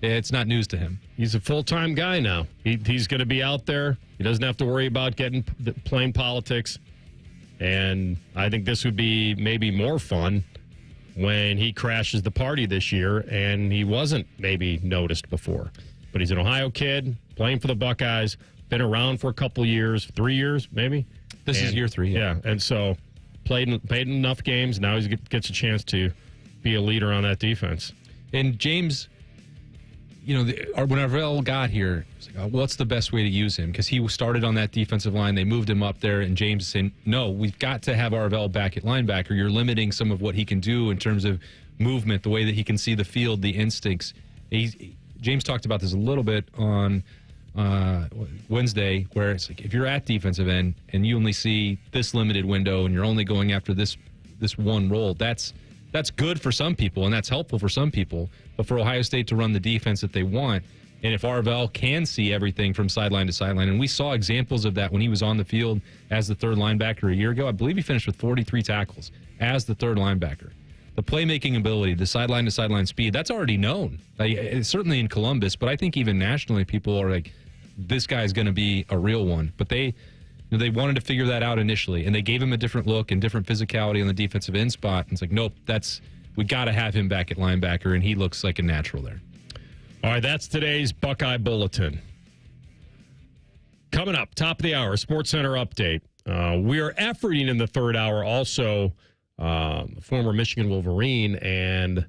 It's not news to him. He's a full-time guy now. He's going to be out there. He doesn't have to worry about playing politics. And I think this would be maybe more fun when he crashes the party this year, and he wasn't maybe noticed before. But he's an Ohio kid, playing for the Buckeyes, been around for a couple years, 3 years maybe. This is year 3. Yeah, and so played enough games. Now he gets a chance to be a leader on that defense. And James, when Arvel got here, it was like, what's the best way to use him? Because he started on that defensive line. They moved him up there, and James is saying, no, we've got to have Arvel back at linebacker. You're limiting some of what he can do in terms of movement, the way that he can see the field, the instincts. James talked about this a little bit on Wednesday, where it's like, if you're at defensive end and you only see this limited window and you're only going after this one role, that's good for some people and that's helpful for some people. But for Ohio State to run the defense that they want, and if Arvel can see everything from sideline to sideline, and we saw examples of that when he was on the field as the third linebacker a year ago. I believe he finished with 43 tackles as the third linebacker. The playmaking ability, the sideline to sideline speed, that's already known. Certainly in Columbus, but I think even nationally people are like, this guy's going to be a real one. But they wanted to figure that out initially, and they gave him a different look and different physicality on the defensive end spot. And it's like, nope, we got to have him back at linebacker, and he looks like a natural there. All right, that's today's Buckeye Bulletin. Coming up, top of the hour, SportsCenter update. We are efforting in the third hour also former Michigan Wolverine and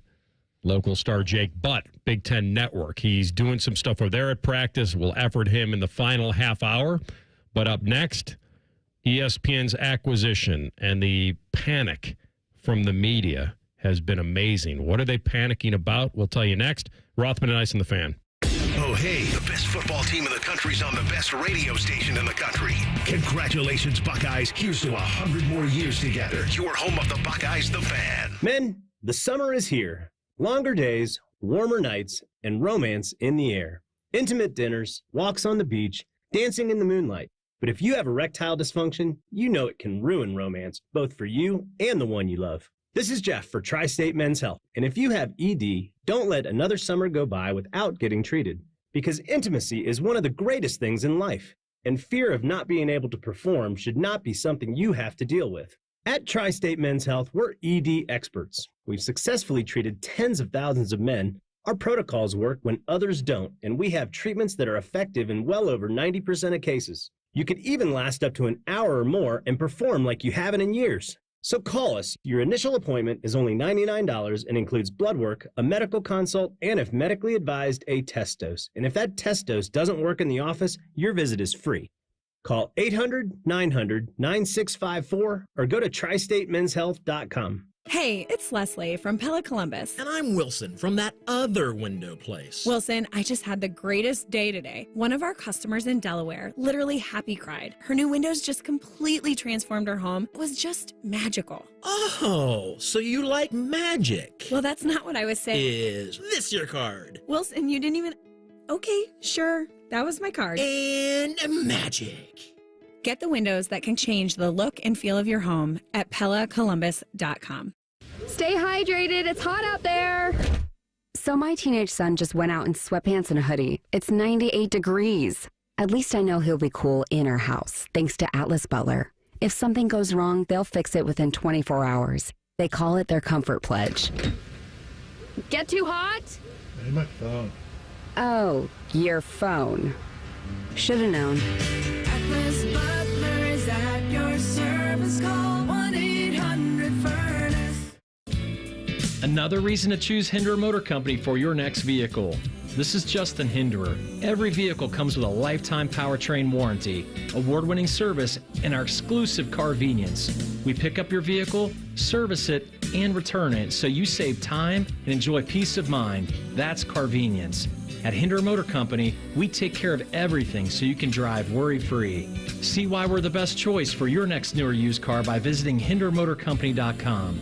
local star Jake Butt, Big Ten Network. He's doing some stuff over there at practice. We'll effort him in the final half hour. But up next, ESPN's acquisition and the panic from the media has been amazing. What are they panicking about? We'll tell you next. Rothman and Ice and the Fan. Oh, hey, the best football team in the country's on the best radio station in the country. Congratulations, Buckeyes. Here's to 100 more years together. Your home of the Buckeyes, the Fan. Men, the summer is here. Longer days, warmer nights, and romance in the air. Intimate dinners, walks on the beach, dancing in the moonlight. But if you have erectile dysfunction, you know it can ruin romance, both for you and the one you love. This is Jeff for Tri-State Men's Health. And if you have ED, don't let another summer go by without getting treated. Because intimacy is one of the greatest things in life. And fear of not being able to perform should not be something you have to deal with. At Tri-State Men's Health, we're ED experts. We've successfully treated tens of thousands of men. Our protocols work when others don't, and we have treatments that are effective in well over 90% of cases. You could even last up to an hour or more and perform like you haven't in years. So call us. Your initial appointment is only $99 and includes blood work, a medical consult, and if medically advised, a test dose. And if that test dose doesn't work in the office, your visit is free. Call 800-900-9654 or go to tristatemenshealth.com. Hey, it's Leslie from Pella Columbus. And I'm Wilson from that other window place. Wilson, I just had the greatest day today. One of our customers in Delaware literally happy cried. Her new windows just completely transformed her home. It was just magical. Oh, so you like magic. Well, that's not what I was saying. Is this your card? Wilson, you didn't even... Okay, sure. That was my card. And magic. Get the windows that can change the look and feel of your home at PellaColumbus.com. Stay hydrated. It's hot out there. So my teenage son just went out in sweatpants and a hoodie. It's 98 degrees. At least I know he'll be cool in our house, thanks to Atlas Butler. If something goes wrong, they'll fix it within 24 hours. They call it their comfort pledge. Get too hot? Hey, my phone. Oh, your phone. Should have known. Atlas Butler is at your service. Call 1-800-FURNACE. Another reason to choose Hinderer Motor Company for your next vehicle. This is Justin Hinderer. Every vehicle comes with a lifetime powertrain warranty, award-winning service, and our exclusive Carvenience. We pick up your vehicle, service it, and return it so you save time and enjoy peace of mind. That's Carvenience. At Hinderer Motor Company, we take care of everything so you can drive worry-free. See why we're the best choice for your next new or used car by visiting HindererMotorCompany.com.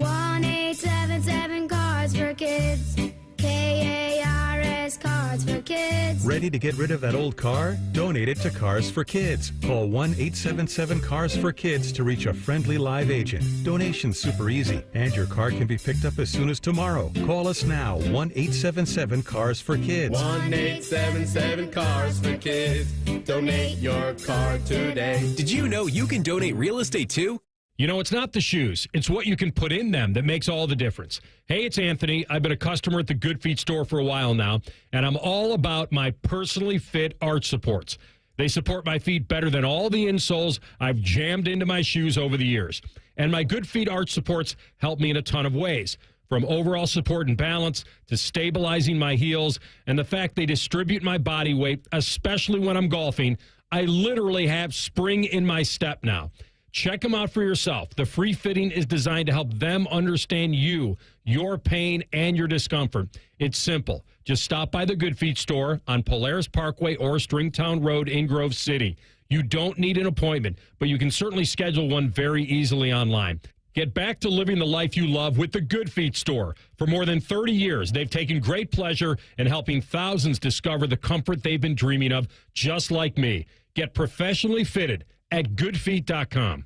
1-877 Cars for Kids. KARS Cars for Kids. Ready to get rid of that old car? Donate it to Cars for Kids. Call 1-877-CARS-FOR-KIDS to reach a friendly live agent. Donation's super easy, and your car can be picked up as soon as tomorrow. Call us now, 1-877-CARS-FOR-KIDS. 1-877 Cars for Kids. Donate your car today. Did you know you can donate real estate too? You know, it's not the shoes. It's what you can put in them that makes all the difference. Hey, it's Anthony. I've been a customer at the Good Feet store for a while now, and I'm all about my personally fit arch supports. They support my feet better than all the insoles I've jammed into my shoes over the years. And my Good Feet arch supports help me in a ton of ways, from overall support and balance to stabilizing my heels, and the fact they distribute my body weight, especially when I'm golfing. I literally have spring in my step now. Check them out for yourself. The free fitting is designed to help them understand you, your pain, and your discomfort. It's simple. Just stop by the Good Feet store on Polaris Parkway or Stringtown Road in Grove City. You don't need an appointment, but you can certainly schedule one very easily online. Get back to living the life you love with the Good Feet store. For more than 30 years, they've taken great pleasure in helping thousands discover the comfort they've been dreaming of, just like me. Get professionally fitted at goodfeet.com.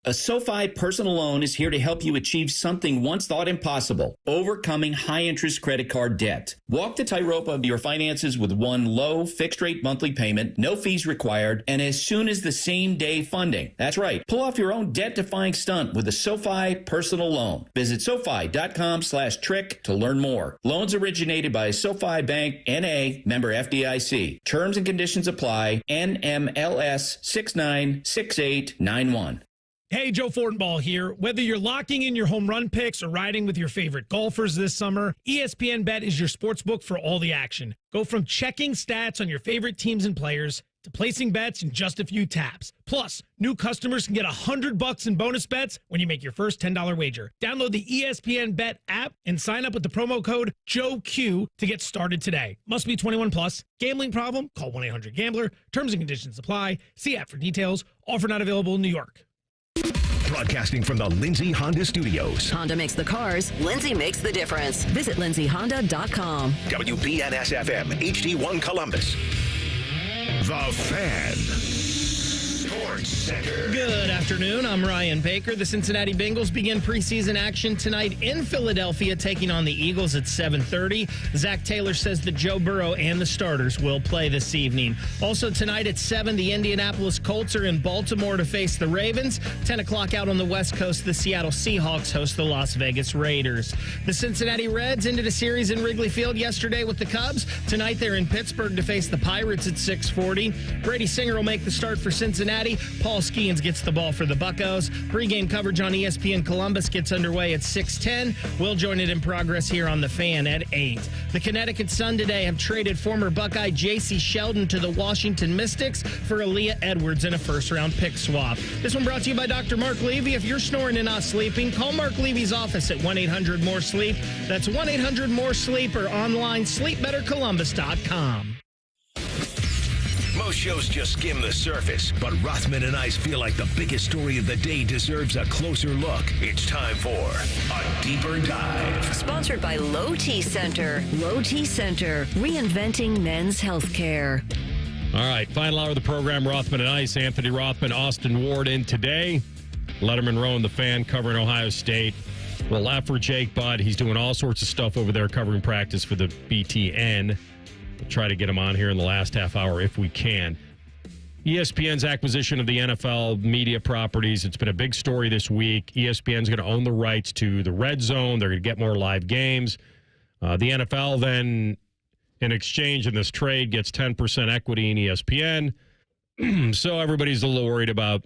A SoFi personal loan is here to help you achieve something once thought impossible, overcoming high-interest credit card debt. Walk the tightrope of your finances with one low, fixed-rate monthly payment, no fees required, and as soon as the same-day funding. That's right. Pull off your own debt-defying stunt with a SoFi personal loan. Visit SoFi.com/trick to learn more. Loans originated by SoFi Bank, N.A., member FDIC. Terms and conditions apply. NMLS 696891. Hey, Joe Fortenbaugh here. Whether you're locking in your home run picks or riding with your favorite golfers this summer, ESPN Bet is your sports book for all the action. Go from checking stats on your favorite teams and players to placing bets in just a few taps. Plus, new customers can get $100 in bonus bets when you make your first $10 wager. Download the ESPN Bet app and sign up with the promo code JOEQ to get started today. Must be 21 plus. Gambling problem? Call 1-800-GAMBLER. Terms and conditions apply. See app for details. Offer not available in New York. Broadcasting from the Lindsay Honda Studios. Honda makes the cars. Lindsay makes the difference. Visit lindsayhonda.com. WBNS-FM, HD1 Columbus. The Fan. Sports Center. Good afternoon. I'm Ryan Baker. The Cincinnati Bengals begin preseason action tonight in Philadelphia, taking on the Eagles at 7:30. Zach Taylor says that Joe Burrow and the starters will play this evening. Also tonight at 7, the Indianapolis Colts are in Baltimore to face the Ravens. 10 o'clock out on the West Coast, the Seattle Seahawks host the Las Vegas Raiders. The Cincinnati Reds ended a series in Wrigley Field yesterday with the Cubs. Tonight they're in Pittsburgh to face the Pirates at 6:40. Brady Singer will make the start for Cincinnati. Paul Skeens gets the ball for the Buccos. Pre-game coverage on ESPN Columbus gets underway at 6:10. We'll join it in progress here on The Fan at 8. The Connecticut Sun today have traded former Buckeye J.C. Sheldon to the Washington Mystics for Aaliyah Edwards in a first-round pick swap. This one brought to you by Dr. Mark Levy. If you're snoring and not sleeping, call Mark Levy's office at 1-800-MORE-SLEEP. That's 1-800-MORE-SLEEP or online sleepbettercolumbus.com. Most shows just skim the surface, but Rothman and I feel like the biggest story of the day deserves a closer look. It's time for a deeper dive. Sponsored by Low T Center. Low T Center, reinventing men's healthcare. All right, final hour of the program, Rothman and Ice. Anthony Rothman, Austin Ward in today. Letterman Rowan, the Fan, covering Ohio State. Well, left for Jake Budd. He's doing all sorts of stuff over there covering practice for the BTN. We'll try to get him on here in the last half hour if we can. ESPN's acquisition of the NFL media properties. It's been a big story this week. ESPN's going to own the rights to the Red Zone. They're going to get more live games. The NFL then, in exchange in this trade, gets 10% equity in ESPN. So everybody's a little worried about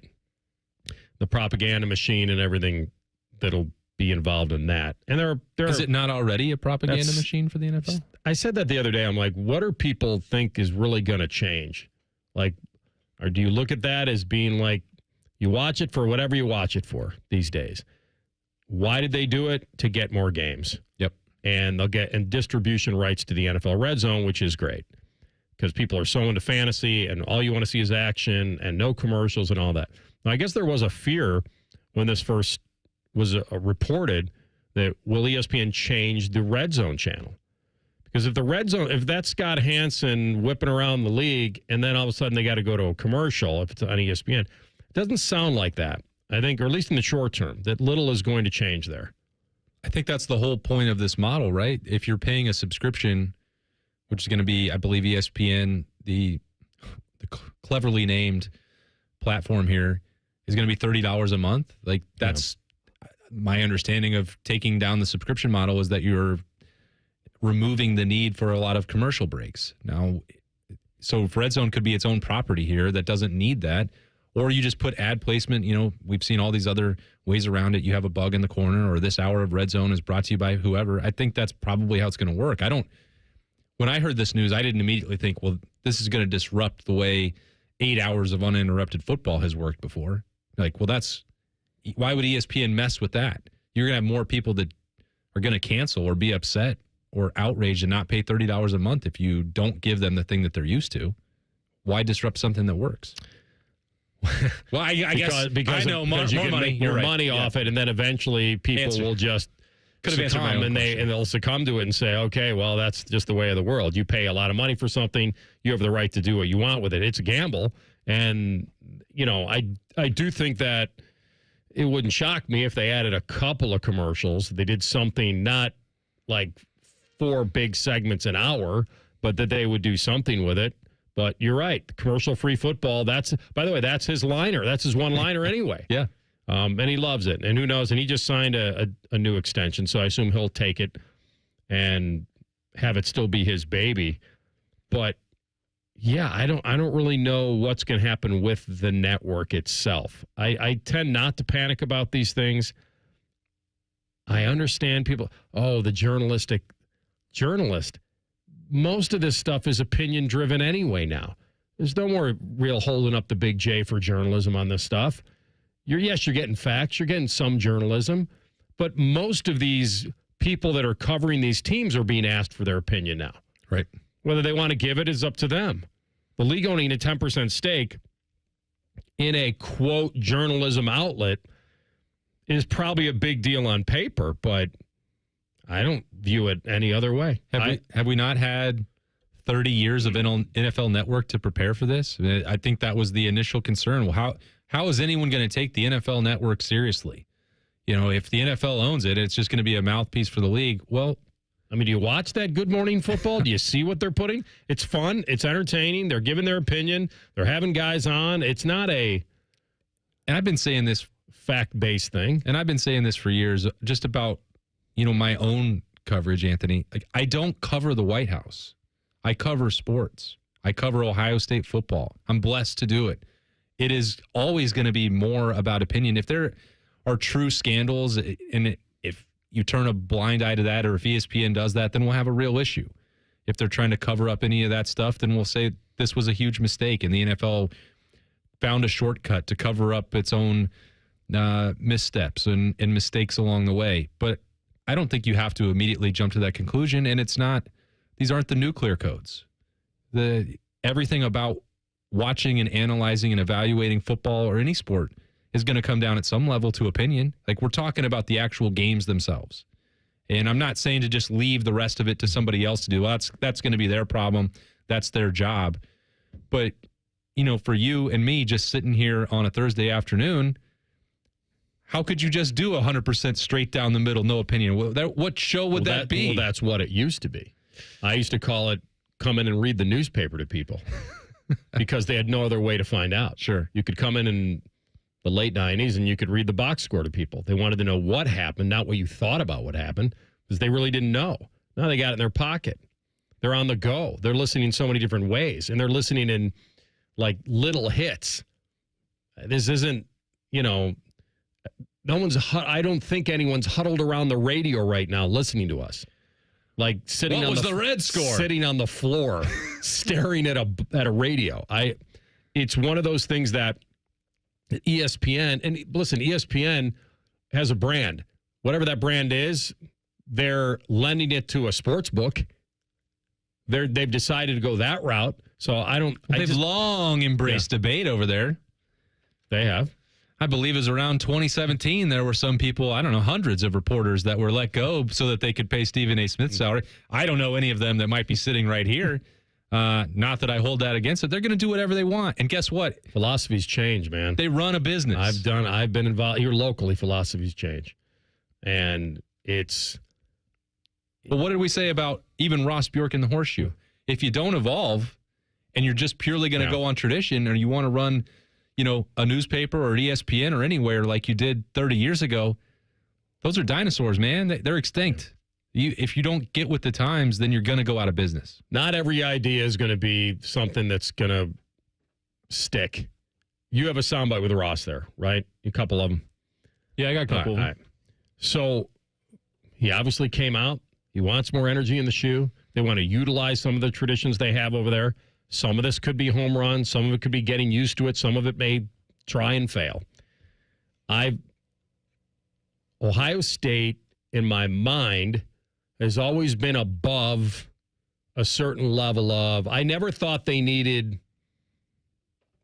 the propaganda machine and everything that'll be involved in that. And there is it not already a propaganda machine for the NFL? I said that the other day. I'm like, what do people think is really going to change? Like, or do you look at that as being like, you watch it for whatever you watch it for these days? Why did they do it? To get more games. Yep. And they'll get distribution rights to the NFL Red Zone, which is great because people are so into fantasy and all you want to see is action and no commercials and all that. Now, I guess there was a fear when this first was reported that will ESPN change the Red Zone channel? Because if the Red Zone, if that's Scott Hansen whipping around the league and then all of a sudden they got to go to a commercial if it's on ESPN, it doesn't sound like that. I think, or at least in the short term, that little is going to change there. I think that's the whole point of this model, right? If you're paying a subscription, which is going to be, I believe, ESPN, the cleverly named platform here, is going to be $30 a month. Like, that's my understanding of taking down the subscription model, is that you're removing the need for a lot of commercial breaks. Now, so if Red Zone could be its own property here that doesn't need that, or you just put ad placement, we've seen all these other ways around it. You have a bug in the corner, or this hour of Red Zone is brought to you by whoever. I think that's probably how it's going to work. When I heard this news, I didn't immediately think, well, this is going to disrupt the way 8 hours of uninterrupted football has worked before. Like, well, why would ESPN mess with that? You're going to have more people that are going to cancel or be upset or outraged and not pay $30 a month if you don't give them the thing that they're used to. Why disrupt something that works? Well, I guess because I know more money. Make more money off it, and then eventually people will just succumb, and they'll succumb to it and say, okay, well, that's just the way of the world. You pay a lot of money for something, you have the right to do what you want with it. It's a gamble, and I do think that it wouldn't shock me if they added a couple of commercials. They did something not like 4 big segments an hour, but that they would do something with it. But you're right. Commercial-free football, by the way, that's his liner. That's his one-liner anyway. Yeah. And he loves it. And who knows? And he just signed a new extension, so I assume he'll take it and have it still be his baby. But, yeah, I don't really know what's going to happen with the network itself. I tend not to panic about these things. I understand people, the journalist. Most of this stuff is opinion-driven anyway now. There's no more real holding up the big J for journalism on this stuff. You're getting facts, you're getting some journalism, but most of these people that are covering these teams are being asked for their opinion now. Right. Whether they want to give it is up to them. The league owning a 10% stake in a, quote, journalism outlet is probably a big deal on paper, but I don't view it any other way. Have we not had 30 years of NFL Network to prepare for this? I think that was the initial concern. Well, how is anyone going to take the NFL Network seriously? If the NFL owns it, it's just going to be a mouthpiece for the league. Well, I mean, do you watch that Good Morning Football? Do you see what they're putting? It's fun. It's entertaining. They're giving their opinion. They're having guys on. It's not and I've been saying this fact-based thing. And I've been saying this for years just about, my own coverage, Anthony. Like, I don't cover the White House. I cover sports. I cover Ohio State football. I'm blessed to do it. It is always going to be more about opinion. If there are true scandals, and if you turn a blind eye to that, or if ESPN does that, then we'll have a real issue. If they're trying to cover up any of that stuff, then we'll say this was a huge mistake, and the NFL found a shortcut to cover up its own missteps and mistakes along the way. But I don't think you have to immediately jump to that conclusion, and these aren't the nuclear codes. Everything about watching and analyzing and evaluating football or any sport is going to come down at some level to opinion. Like, we're talking about the actual games themselves. And I'm not saying to just leave the rest of it to somebody else to do. Well, that's going to be their problem. That's their job. But, for you and me just sitting here on a Thursday afternoon, how could you just do 100% straight down the middle, no opinion? What show would that be? Well, that's what it used to be. I used to call it come in and read the newspaper to people because they had no other way to find out. Sure. You could come in the late 90s and you could read the box score to people. They wanted to know what happened, not what you thought about what happened, because they really didn't know. Now they got it in their pocket. They're on the go. They're listening so many different ways, and they're listening in like little hits. This isn't, no one's, I don't think anyone's huddled around the radio right now listening to us. Like sitting what on was the red score? Sitting on the floor, staring at a radio. It's one of those things that ESPN, and listen, ESPN has a brand. Whatever that brand is, they're lending it to a sports book. They've decided to go that route. So they've long embraced debate over there. They have. I believe it was around 2017, there were some people, I don't know, hundreds of reporters that were let go so that they could pay Stephen A. Smith's salary. I don't know any of them that might be sitting right here. Not that I hold that against it. They're going to do whatever they want. And guess what? Philosophies change, man. They run a business. I've been involved here locally. Philosophies change. And it's. Well, what did we say about even Ross Bjork and the Horseshoe? If you don't evolve and you're just purely going to go on tradition, or you want to run, a newspaper or ESPN or anywhere like you did 30 years ago, those are dinosaurs, man. They're extinct. If you don't get with the times, then you're going to go out of business. Not every idea is going to be something that's going to stick. You have a soundbite with Ross there, right? A couple of them. Yeah, I got a couple of them. All right. So he obviously came out. He wants more energy in the shoe. They want to utilize some of the traditions they have over there. Some of this could be home runs. Some of it could be getting used to it. Some of it may try and fail. Ohio State, in my mind, has always been above a certain level of, I never thought they needed,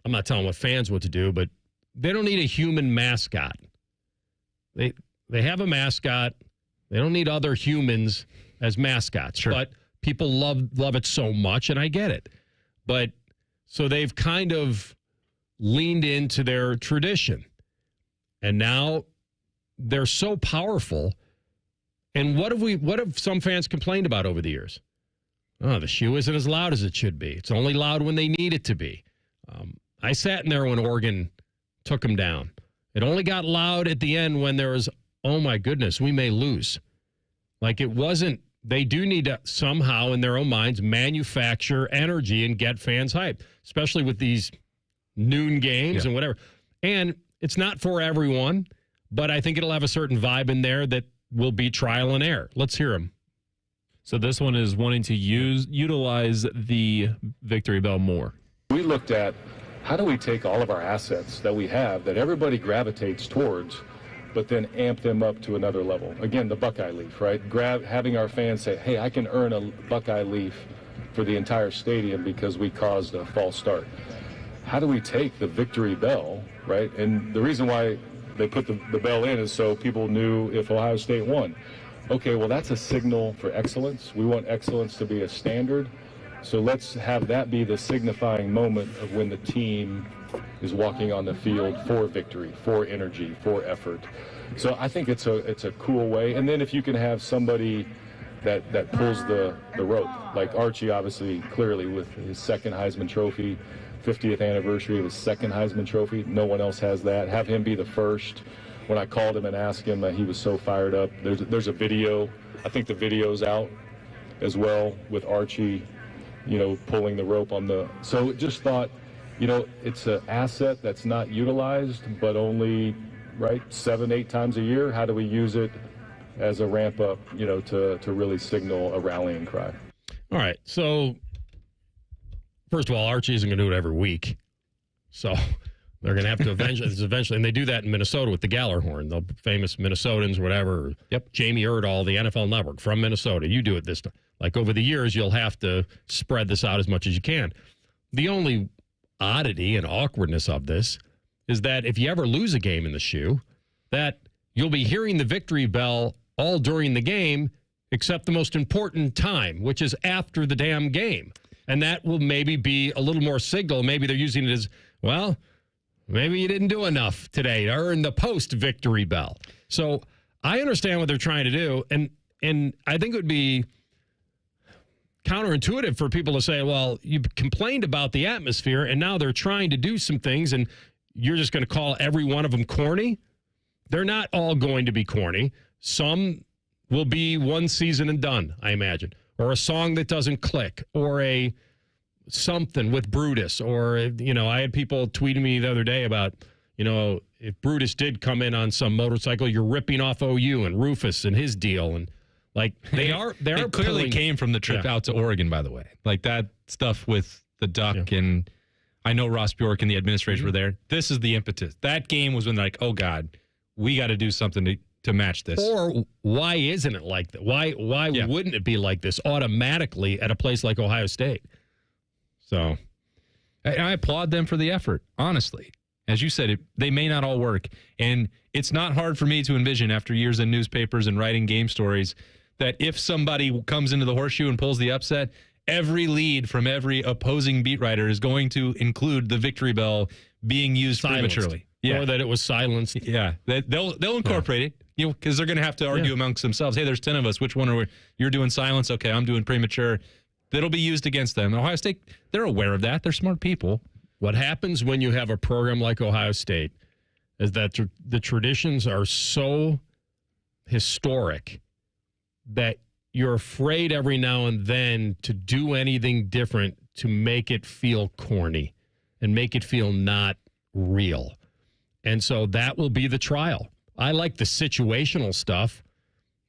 I'm not telling fans what to do, but they don't need a human mascot. They have a mascot. They don't need other humans as mascots. Sure. But people love it so much, and I get it. But so they've kind of leaned into their tradition. And now they're so powerful. And what have some fans complained about over the years? Oh, the shoe isn't as loud as it should be. It's only loud when they need it to be. I sat in there when Oregon took them down. It only got loud at the end when there was, oh my goodness, we may lose. Like, it wasn't, they do need to somehow in their own minds manufacture energy and get fans hyped, especially with these noon games and whatever. And it's not for everyone, but I think it'll have a certain vibe in there that will be trial and error. Let's hear them. So this one is wanting to utilize the Victory Bell more. We looked at how do we take all of our assets that we have that everybody gravitates towards, but then amp them up to another level. Again, the Buckeye leaf, right? Having our fans say, hey, I can earn a Buckeye leaf for the entire stadium because we caused a false start. How do we take the victory bell, right? And the reason why they put the bell in is so people knew if Ohio State won. Okay, well, that's a signal for excellence. We want excellence to be a standard. So let's have that be the signifying moment of when the team is walking on the field for victory, for energy, for effort. So I think it's a cool way. And then if you can have somebody that pulls the rope, like Archie, obviously, clearly with his second Heisman Trophy, 50th anniversary of his second Heisman Trophy. No one else has that. Have him be the first. When I called him and asked him, he was so fired up. There's a video. I think the video's out as well with Archie, pulling the rope on the. So just thought, it's an asset that's not utilized, but only, 7-8 times a year. How do we use it as a ramp up, to really signal a rallying cry? All right. So, first of all, Archie isn't going to do it every week. So they're going to have to eventually, and they do that in Minnesota with the Gallarhorn, the famous Minnesotans, whatever. Yep. Jamie Erdahl, the NFL Network from Minnesota. You do it this time. Like over the years, you'll have to spread this out as much as you can. The only oddity and awkwardness of this is that if you ever lose a game in the shoe, that you'll be hearing the victory bell all during the game, except the most important time, which is after the damn game. And that will maybe be a little more signal. Maybe they're using it as, well, maybe you didn't do enough today to earn the post-victory bell. So I understand what they're trying to do, and I think it would be counterintuitive for people to say, well, you complained about the atmosphere, and now they're trying to do some things, and you're just going to call every one of them corny? They're not all going to be corny. Some will be one season and done, I imagine, or a song that doesn't click, or a something with Brutus, or, I had people tweeting me the other day about, if Brutus did come in on some motorcycle, you're ripping off OU and Rufus and his deal, and they clearly came from the trip out to Oregon, by the way. Like that stuff with the duck, and I know Ross Bjork and the administration were there. This is the impetus. That game was when they're like, oh God, we got to do something to match this. Or why isn't it like that? Why wouldn't it be like this automatically at a place like Ohio State? So I applaud them for the effort, honestly. As you said, they may not all work. And it's not hard for me to envision after years in newspapers and writing game stories that if somebody comes into the horseshoe and pulls the upset, every lead from every opposing beat writer is going to include the victory bell being used prematurely. Or that it was silenced. Yeah. They'll incorporate it, because they're going to have to argue amongst themselves. Hey, there's 10 of us. Which one are we? You're doing silence. Okay, I'm doing premature. That'll be used against them. Ohio State, they're aware of that. They're smart people. What happens when you have a program like Ohio State is that the traditions are so historic that you're afraid every now and then to do anything different to make it feel corny and make it feel not real. And so that will be the trial. I like the situational stuff.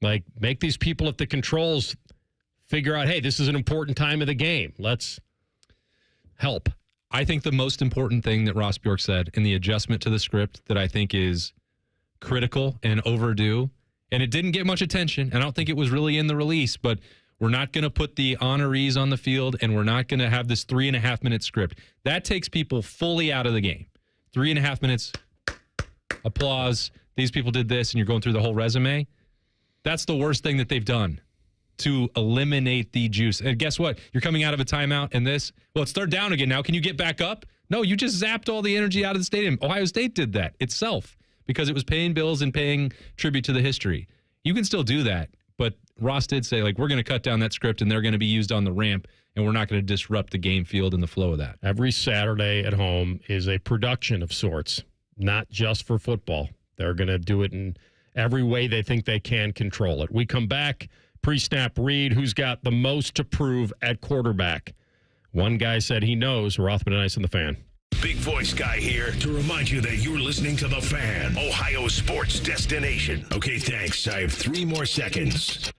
Like, make these people at the controls figure out, hey, this is an important time of the game. Let's help. I think the most important thing that Ross Bjork said in the adjustment to the script that I think is critical and overdue, and it didn't get much attention, and I don't think it was really in the release, but we're not going to put the honorees on the field, and we're not going to have this 3.5-minute script. That takes people fully out of the game. 3.5 minutes, applause, these people did this, and you're going through the whole resume. That's the worst thing that they've done to eliminate the juice. And guess what? You're coming out of a timeout, and it's third down again now. Can you get back up? No, you just zapped all the energy out of the stadium. Ohio State did that itself because it was paying bills and paying tribute to the history. You can still do that, but Ross did say, we're going to cut down that script, and they're going to be used on the ramp, and we're not going to disrupt the game field and the flow of that. Every Saturday at home is a production of sorts, not just for football. They're going to do it in every way they think they can control it. We come back, pre-snap read, who's got the most to prove at quarterback. One guy said he knows. Rothman and Ice and the Fan. Big voice guy here to remind you that you're listening to The Fan, Ohio sports destination. Okay, thanks. I have 3 more seconds.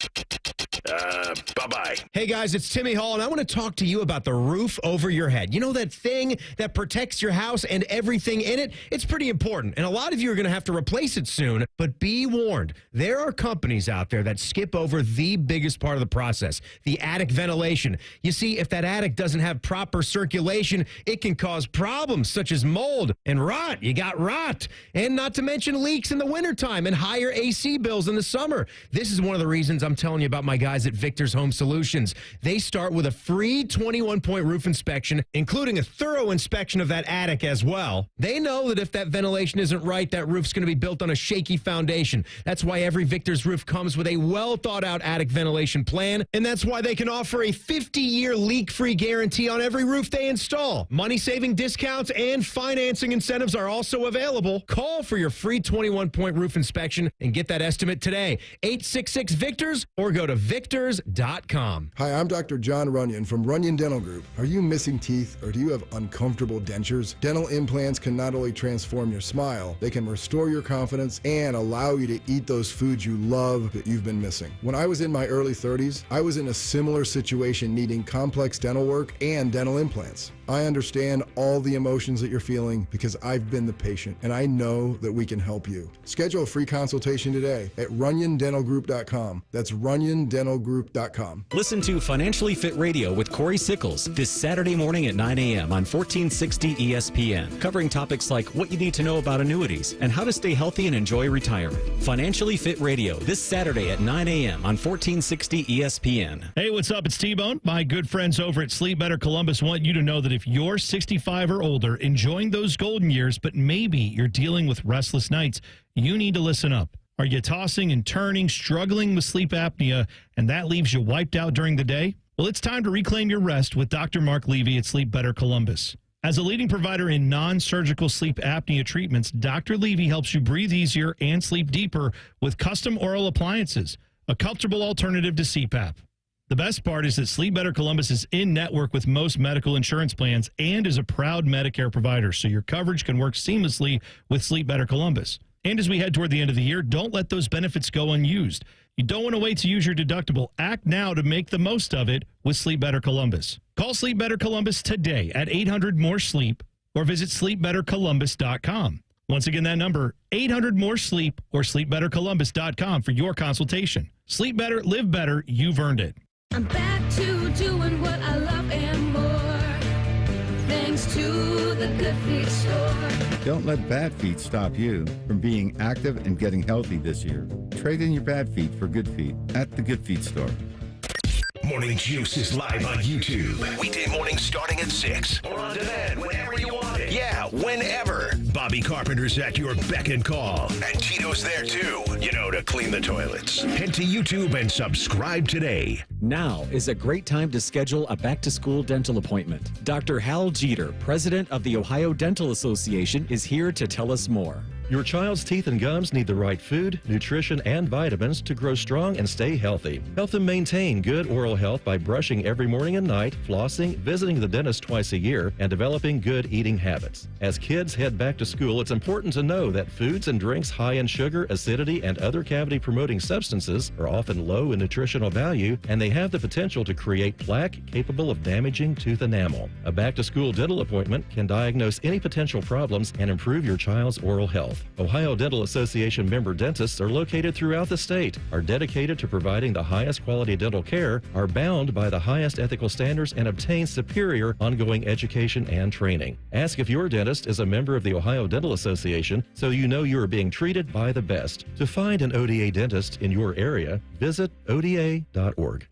Bye-bye. Hey guys, it's Timmy Hall, and I want to talk to you about the roof over your head. You know that thing that protects your house and everything in it? It's pretty important, and a lot of you are going to have to replace it soon, but be warned. There are companies out there that skip over the biggest part of the process, the attic ventilation. You see, if that attic doesn't have proper circulation, it can cause problems such as mold and rot. You got rot, and not to mention leaks in the wintertime and higher AC bills in the summer. This is one of the reasons I'm telling you about my guys at Victor's Home Solutions. They start with a free 21-point roof inspection, including a thorough inspection of that attic as well. They know that if that ventilation isn't right, that roof's going to be built on a shaky foundation. That's why every Victor's roof comes with a well-thought-out attic ventilation plan, and that's why they can offer a 50-year leak-free guarantee on every roof they install. Money-saving discounts and financing incentives are also available. Call for your free 21-point roof inspection and get that estimate today. 866-VICTORS or go to victors.com. Hi, I'm Dr. John Runyon from Runyon Dental Group. Are you missing teeth or do you have uncomfortable dentures? Dental implants can not only transform your smile, they can restore your confidence and allow you to eat those foods you love that you've been missing. When I was in my early 30s, I was in a similar situation needing complex dental work and dental implants. I understand all the emotions that you're feeling because I've been the patient and I know that we can help you. Schedule a free consultation today at runyondentalgroup.com. That's runyondentalgroup.com. Listen to Financially Fit Radio with Corey Sickles this Saturday morning at 9 a.m. on 1460 ESPN, covering topics like what you need to know about annuities and how to stay healthy and enjoy retirement. Financially Fit Radio this Saturday at 9 a.m. on 1460 ESPN. Hey, what's up? It's T-Bone. My good friends over at Sleep Better Columbus want you to know that if you're 65 or older, enjoying those golden years, but maybe you're dealing with restless nights, you need to listen up. Are you tossing and turning, struggling with sleep apnea, and that leaves you wiped out during the day? Well, it's time to reclaim your rest with Dr. Mark Levy at Sleep Better Columbus. As a leading provider in non-surgical sleep apnea treatments, Dr. Levy helps you breathe easier and sleep deeper with custom oral appliances, a comfortable alternative to CPAP. The best part is that Sleep Better Columbus is in network with most medical insurance plans and is a proud Medicare provider, so your coverage can work seamlessly with Sleep Better Columbus. And as we head toward the end of the year, don't let those benefits go unused. You don't want to wait to use your deductible. Act now to make the most of it with Sleep Better Columbus. Call Sleep Better Columbus today at 800-MORE-SLEEP or visit sleepbettercolumbus.com. Once again, that number, 800-MORE-SLEEP or sleepbettercolumbus.com for your consultation. Sleep better, live better, you've earned it. I'm back to doing what I love and more, thanks to the Good Feet store. Don't let bad feet stop you from being active and getting healthy this year. Trade in your bad feet for good feet at the Good Feet store. Morning Juice is live on YouTube. Weekday mornings starting at 6. Or on demand whenever you want it. Yeah, whenever. Bobby Carpenter's at your beck and call. And Tito's there too, you know, to clean the toilets. Head to YouTube and subscribe today. Now is a great time to schedule a back-to-school dental appointment. Dr. Hal Jeter, president of the Ohio Dental Association, is here to tell us more. Your child's teeth and gums need the right food, nutrition, and vitamins to grow strong and stay healthy. Help them maintain good oral health by brushing every morning and night, flossing, visiting the dentist twice a year, and developing good eating habits. As kids head back to school, it's important to know that foods and drinks high in sugar, acidity, and other cavity-promoting substances are often low in nutritional value, and they have the potential to create plaque capable of damaging tooth enamel. A back-to-school dental appointment can diagnose any potential problems and improve your child's oral health. Ohio Dental Association member dentists are located throughout the state, are dedicated to providing the highest quality dental care, are bound by the highest ethical standards, and obtain superior ongoing education and training. Ask if your dentist is a member of the Ohio Dental Association so you know you are being treated by the best. To find an ODA dentist in your area, visit oda.org.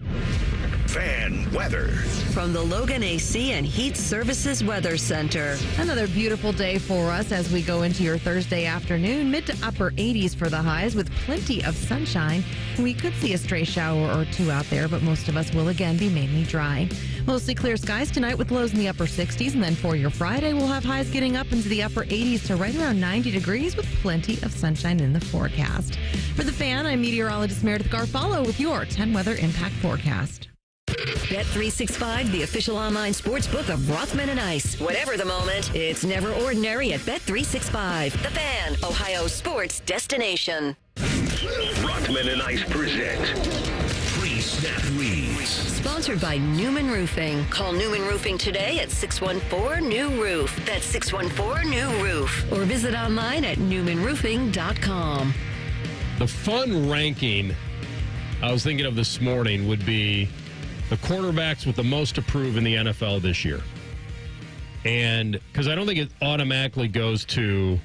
Fan weather. From the Logan AC and Heat Services Weather Center. Another beautiful day for us as we go into your Thursday afternoon. Mid to upper 80s for the highs with plenty of sunshine. We could see a stray shower or two out there, but most of us will again be mainly dry. Mostly clear skies tonight with lows in the upper 60s. And then for your Friday, we'll have highs getting up into the upper 80s to right around 90 degrees with plenty of sunshine in the forecast. For the Fan, I'm meteorologist Meredith Garfalo with your 10 weather impact forecast. Bet365, the official online sports book of Rothman and Ice. Whatever the moment, it's never ordinary at Bet365. The Fan, Ohio's sports destination. Rothman and Ice present Preseason. Snap Leads. Sponsored by Newman Roofing. Call Newman Roofing today at 614-NEW-ROOF. That's 614-NEW-ROOF. Or visit online at newmanroofing.com. The fun ranking I was thinking of this morning would be the quarterbacks with the most to prove in the NFL this year. And because I don't think it automatically goes to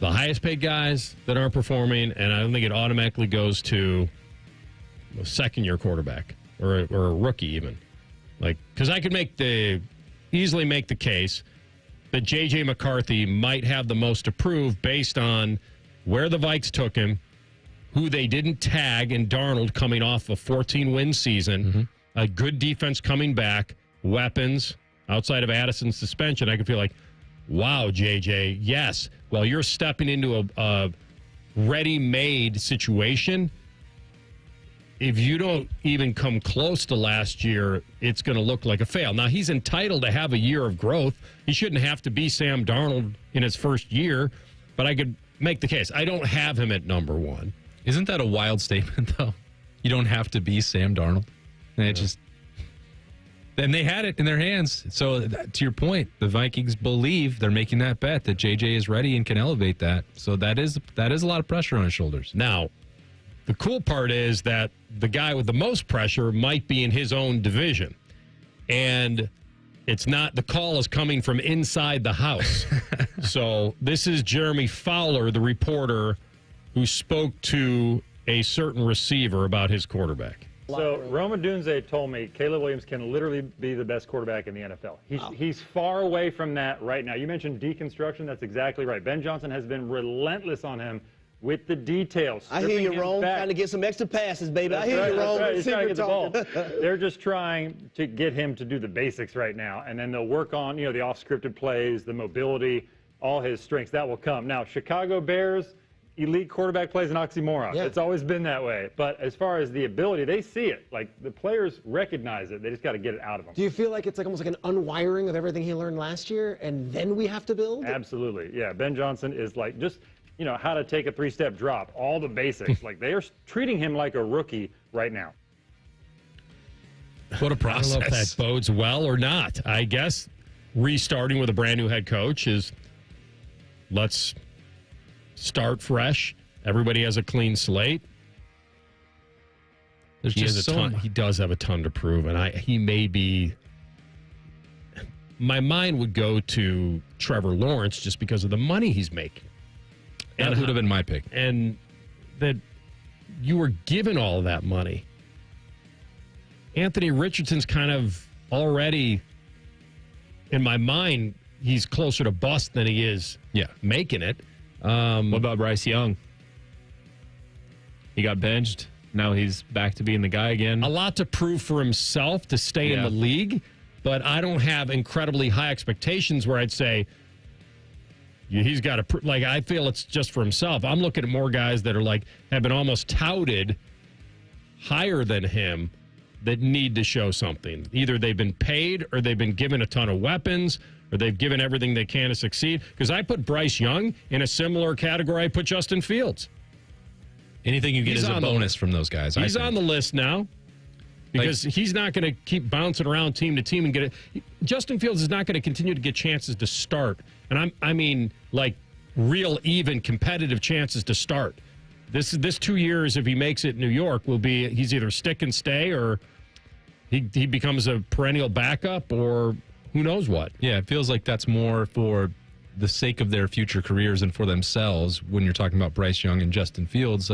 the highest paid guys that aren't performing, and I don't think it automatically goes to a second-year quarterback or a rookie even. Like, because I could easily make the case that J.J. McCarthy might have the most to prove based on where the Vikes took him, who they didn't tag in Darnold coming off a 14-win season, a good defense coming back, weapons outside of Addison's suspension. I could feel like, wow, JJ, yes. Well, you're stepping into a ready-made situation. If you don't even come close to last year, it's going to look like a fail. Now, he's entitled to have a year of growth. He shouldn't have to be Sam Darnold in his first year, but I could make the case. I don't have him at number one. Isn't that a wild statement, though? You don't have to be Sam Darnold. And and they had it in their hands. So to your point, the Vikings believe they're making that bet that JJ is ready and can elevate that. So that is a lot of pressure on his shoulders. Now, the cool part is that the guy with the most pressure might be in his own division. And it's not, the call is coming from inside the house. So this is Jeremy Fowler, the reporter who spoke to a certain receiver about his quarterback. So Roma Dunze told me Caleb Williams can literally be the best quarterback in the NFL. He's far away from that right now. You mentioned deconstruction. That's exactly right. Ben Johnson has been relentless on him with the details. I hear you, Rome. Trying to get some extra passes, baby. I hear you, Rome. Right. He's trying to get the ball. They're just trying to get him to do the basics right now, and then they'll work on, the off-scripted plays, the mobility, all his strengths. That will come. Now, Chicago Bears, elite quarterback plays an oxymoron. Yeah. It's always been that way. But as far as the ability, they see it. Like, the players recognize it. They just got to get it out of them. Do you feel like it's almost like an unwiring of everything he learned last year, and then we have to build? Absolutely. Yeah, Ben Johnson is like just, how to take a three-step drop, all the basics. Like, they are treating him like a rookie right now. What a process. I don't know if that bodes well or not. I guess restarting with a brand new head coach is, let's start fresh. Everybody has a clean slate. There's he does have a ton to prove, and he may be. My mind would go to Trevor Lawrence just because of the money he's making. That would have been my pick. And that you were given all of that money. Anthony Richardson's kind of already, in my mind, he's closer to bust than he is making it. What about Bryce Young? He got benched. Now he's back to being the guy again. A lot to prove for himself to stay in the league, but I don't have incredibly high expectations where I'd say he's got to, I feel it's just for himself. I'm looking at more guys that are have been almost touted higher than him that need to show something. Either they've been paid or they've been given a ton of weapons or they've given everything they can to succeed. Because I put Bryce Young in a similar category I put Justin Fields. Anything you get is a bonus from those guys. He's on the list now because he's not going to keep bouncing around team to team and get it. Justin Fields is not going to continue to get chances to start. And I mean real even competitive chances to start. This 2 years, if he makes it in New York, will be he's either stick and stay or he becomes a perennial backup or who knows what. Yeah, it feels like that's more for the sake of their future careers and for themselves when you're talking about Bryce Young and Justin Fields,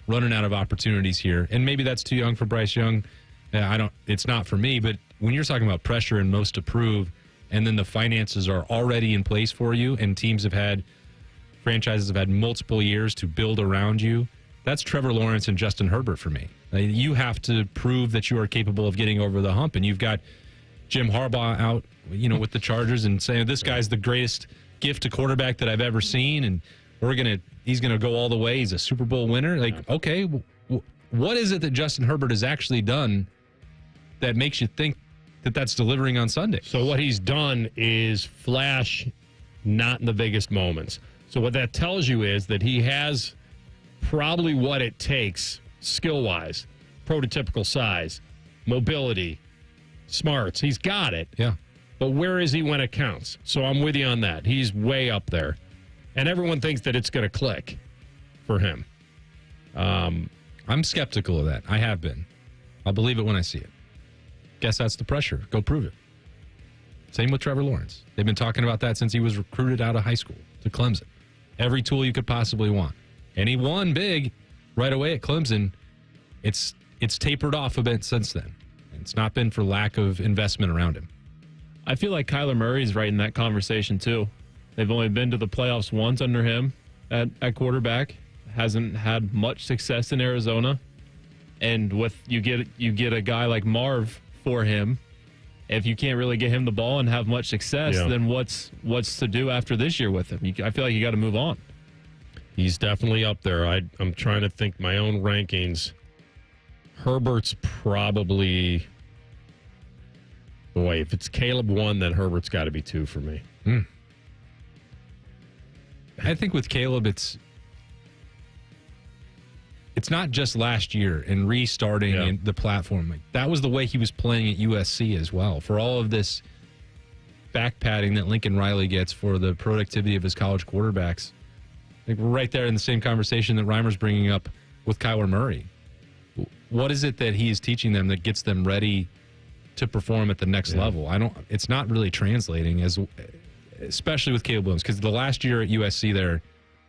running out of opportunities here. And maybe that's too young for Bryce Young. It's not for me, but when you're talking about pressure and most to prove, and then the finances are already in place for you and franchises have had multiple years to build around you, that's Trevor Lawrence and Justin Herbert for me. You have to prove that you are capable of getting over the hump, and you've got Jim Harbaugh out, with the Chargers and saying this guy's the greatest gift to quarterback that I've ever seen, and he's gonna go all the way. He's a Super Bowl winner. Okay, what is it that Justin Herbert has actually done that makes you think that that's delivering on Sunday? So what he's done is flash, not in the biggest moments. So what that tells you is that he has probably what it takes skill-wise prototypical size, mobility, smarts. He's got it. Yeah. But where is he when it counts? So I'm with you on that. He's way up there. And everyone thinks that it's going to click for him. I'm skeptical of that. I have been. I'll believe it when I see it. Guess that's the pressure. Go prove it. Same with Trevor Lawrence. They've been talking about that since he was recruited out of high school to Clemson. Every tool you could possibly want. And he won big right away at Clemson. It's tapered off a bit since then. It's not been for lack of investment around him. I feel like Kyler Murray's right in that conversation too. They've only been to the playoffs once under him at quarterback. Hasn't had much success in Arizona. And with you get a guy like Marv for him. If you can't really get him the ball and have much success, then what's to do after this year with him? I feel like you got to move on. He's definitely up there. I'm trying to think my own rankings. Herbert's probably... Boy, if it's Caleb 1, then Herbert's got to be 2 for me. I think with Caleb, it's not just last year and restarting in the platform. Like, that was the way he was playing at USC as well. For all of this back padding that Lincoln Riley gets for the productivity of his college quarterbacks, I think we're right there in the same conversation that Reimer's bringing up with Kyler Murray. What is it that he is teaching them that gets them ready to perform at the next level? It's not really translating, especially with Caleb Williams, because the last year at USC there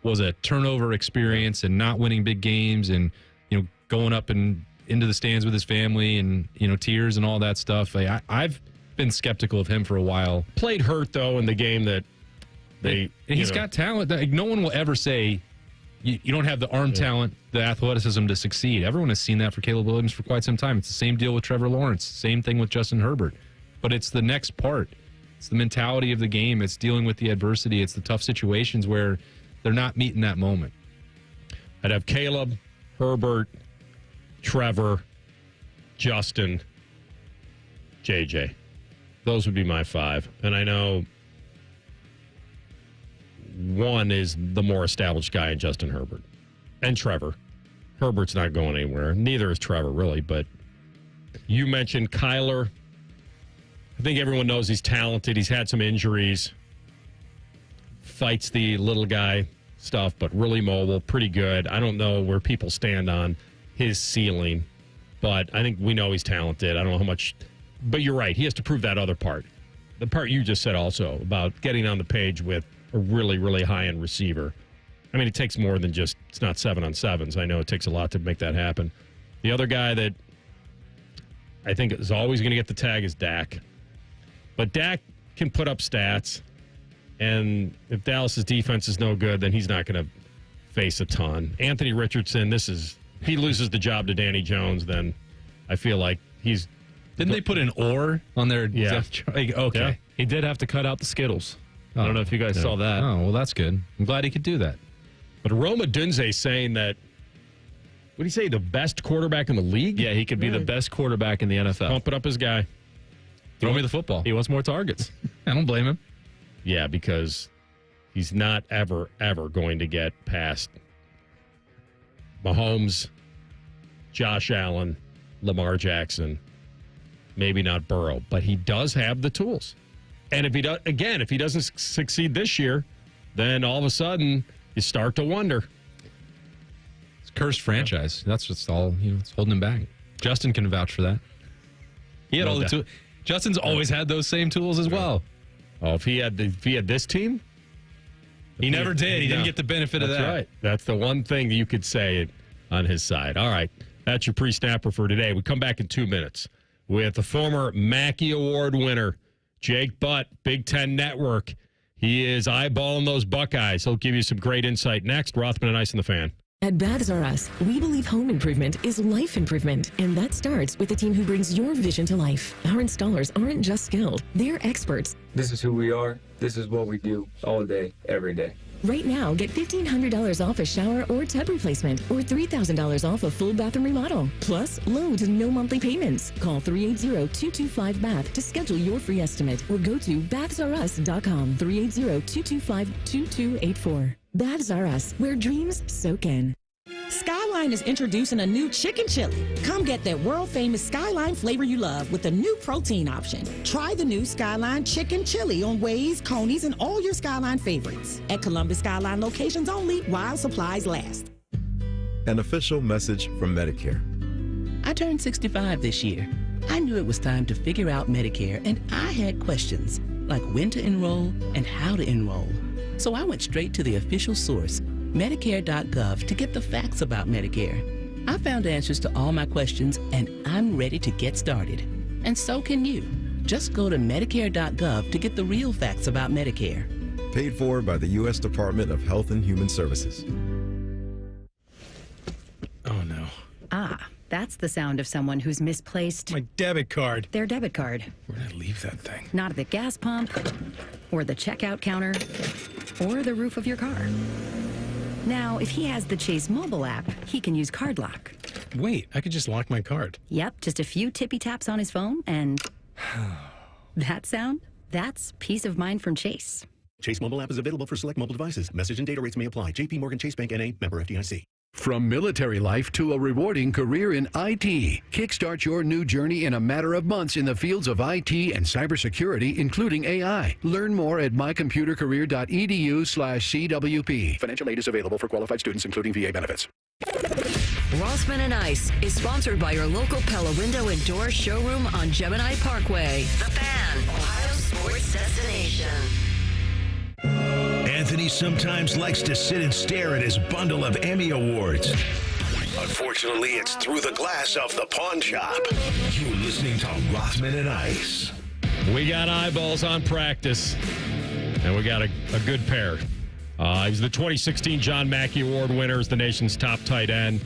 was a turnover experience and not winning big games and, going up and into the stands with his family and, tears and all that stuff. I've been skeptical of him for a while. Played hurt, though, in the game that he's got talent. No one will ever say you don't have the arm talent, the athleticism to succeed. Everyone has seen that for Caleb Williams for quite some time. It's the same deal with Trevor Lawrence. Same thing with Justin Herbert. But it's the next part. It's the mentality of the game. It's dealing with the adversity. It's the tough situations where they're not meeting that moment. I'd have Caleb, Herbert, Trevor, Justin, JJ. Those would be my 5. And I know 1 is the more established guy in Justin Herbert. And Trevor. Herbert's not going anywhere. Neither is Trevor, really. But you mentioned Kyler. I think everyone knows he's talented. He's had some injuries. Fights the little guy stuff, but really mobile, pretty good. I don't know where people stand on his ceiling, but I think we know he's talented. I don't know how much, but you're right. He has to prove that other part. The part you just said also about getting on the page with a really, really high-end receiver. I mean, it takes more than just, it's not 7-on-7s. I know it takes a lot to make that happen. The other guy that I think is always going to get the tag is Dak. But Dak can put up stats, and if Dallas's defense is no good, then he's not going to face a ton. Anthony Richardson, he loses the job to Danny Jones, then I feel like he's... Didn't they put an or on their... Yeah. Okay. Yeah. He did have to cut out the Skittles. I don't know if you guys saw that. Oh, well, that's good. I'm glad he could do that. But Roma Dunze saying that, what did he say, the best quarterback in the league? Yeah, he could be the best quarterback in the NFL. Pumping up his guy. Throw me the football. He wants more targets. I don't blame him. Yeah, because he's not ever going to get past Mahomes, Josh Allen, Lamar Jackson, maybe not Burrow, but he does have the tools. And if he doesn't succeed this year, then all of a sudden you start to wonder. It's a cursed franchise. That's just all, it's holding him back. Justin can vouch for that. He had all the tools. Justin's always had those same tools as well. Oh, if he had this team? He never did. He didn't get the benefit of that. That's right. That's the one thing that you could say on his side. All right. That's your pre-snapper for today. We come back in 2 minutes with the former Mackey Award winner, Jake Butt, Big Ten Network. He is eyeballing those Buckeyes. He'll give you some great insight next. Rothman and Ice in the Fan. At Baths R Us, we believe home improvement is life improvement, and that starts with the team who brings your vision to life. Our installers aren't just skilled, they're experts. This is who we are. This is what we do all day, every day. Right now, get $1,500 off a shower or tub replacement, or $3,000 off a full bathroom remodel. Plus, low to no monthly payments. Call 380-225-BATH to schedule your free estimate, or go to bathsrus.com. 380-225-2284. Baths R Us, where dreams soak in. Skyway Skyline is introducing a new chicken chili. Come get that world-famous Skyline flavor you love with a new protein option. Try the new Skyline chicken chili on Waze, Coney's, and all your Skyline favorites. At Columbus Skyline locations only while supplies last. An official message from Medicare. I turned 65 this year. I knew it was time to figure out Medicare, and I had questions, like when to enroll and how to enroll. So I went straight to the official source, Medicare.gov, to get the facts about Medicare. I found answers to all my questions, and I'm ready to get started. And so can you. Just go to Medicare.gov to get the real facts about Medicare. Paid for by the U.S. Department of Health and Human Services. Oh, no. Ah, that's the sound of someone who's misplaced my debit card. Their debit card. Where did I leave that thing? Not at the gas pump, or the checkout counter, or the roof of your car. Now, if he has the Chase mobile app, he can use Card Lock. Wait, I could just lock my card. Yep, just a few tippy taps on his phone, and that sound, that's peace of mind from Chase. Chase mobile app is available for select mobile devices. Message and data rates may apply. J.P. Morgan Chase Bank N.A. Member FDIC. From military life to a rewarding career in IT, kickstart your new journey in a matter of months in the fields of IT and cybersecurity, including AI. Learn more at mycomputercareer.edu/CWP. Financial aid is available for qualified students, including VA benefits. Rothman and Ice is sponsored by your local Pella Window and Door showroom on Gemini Parkway. The Fan, Ohio sports destination. Anthony sometimes likes to sit and stare at his bundle of Emmy Awards. Unfortunately, it's through the glass of the pawn shop. You're listening to Rothman and Ice. We got eyeballs on practice, and we got a good pair. He's the 2016 John Mackey Award winner, is the nation's top tight end.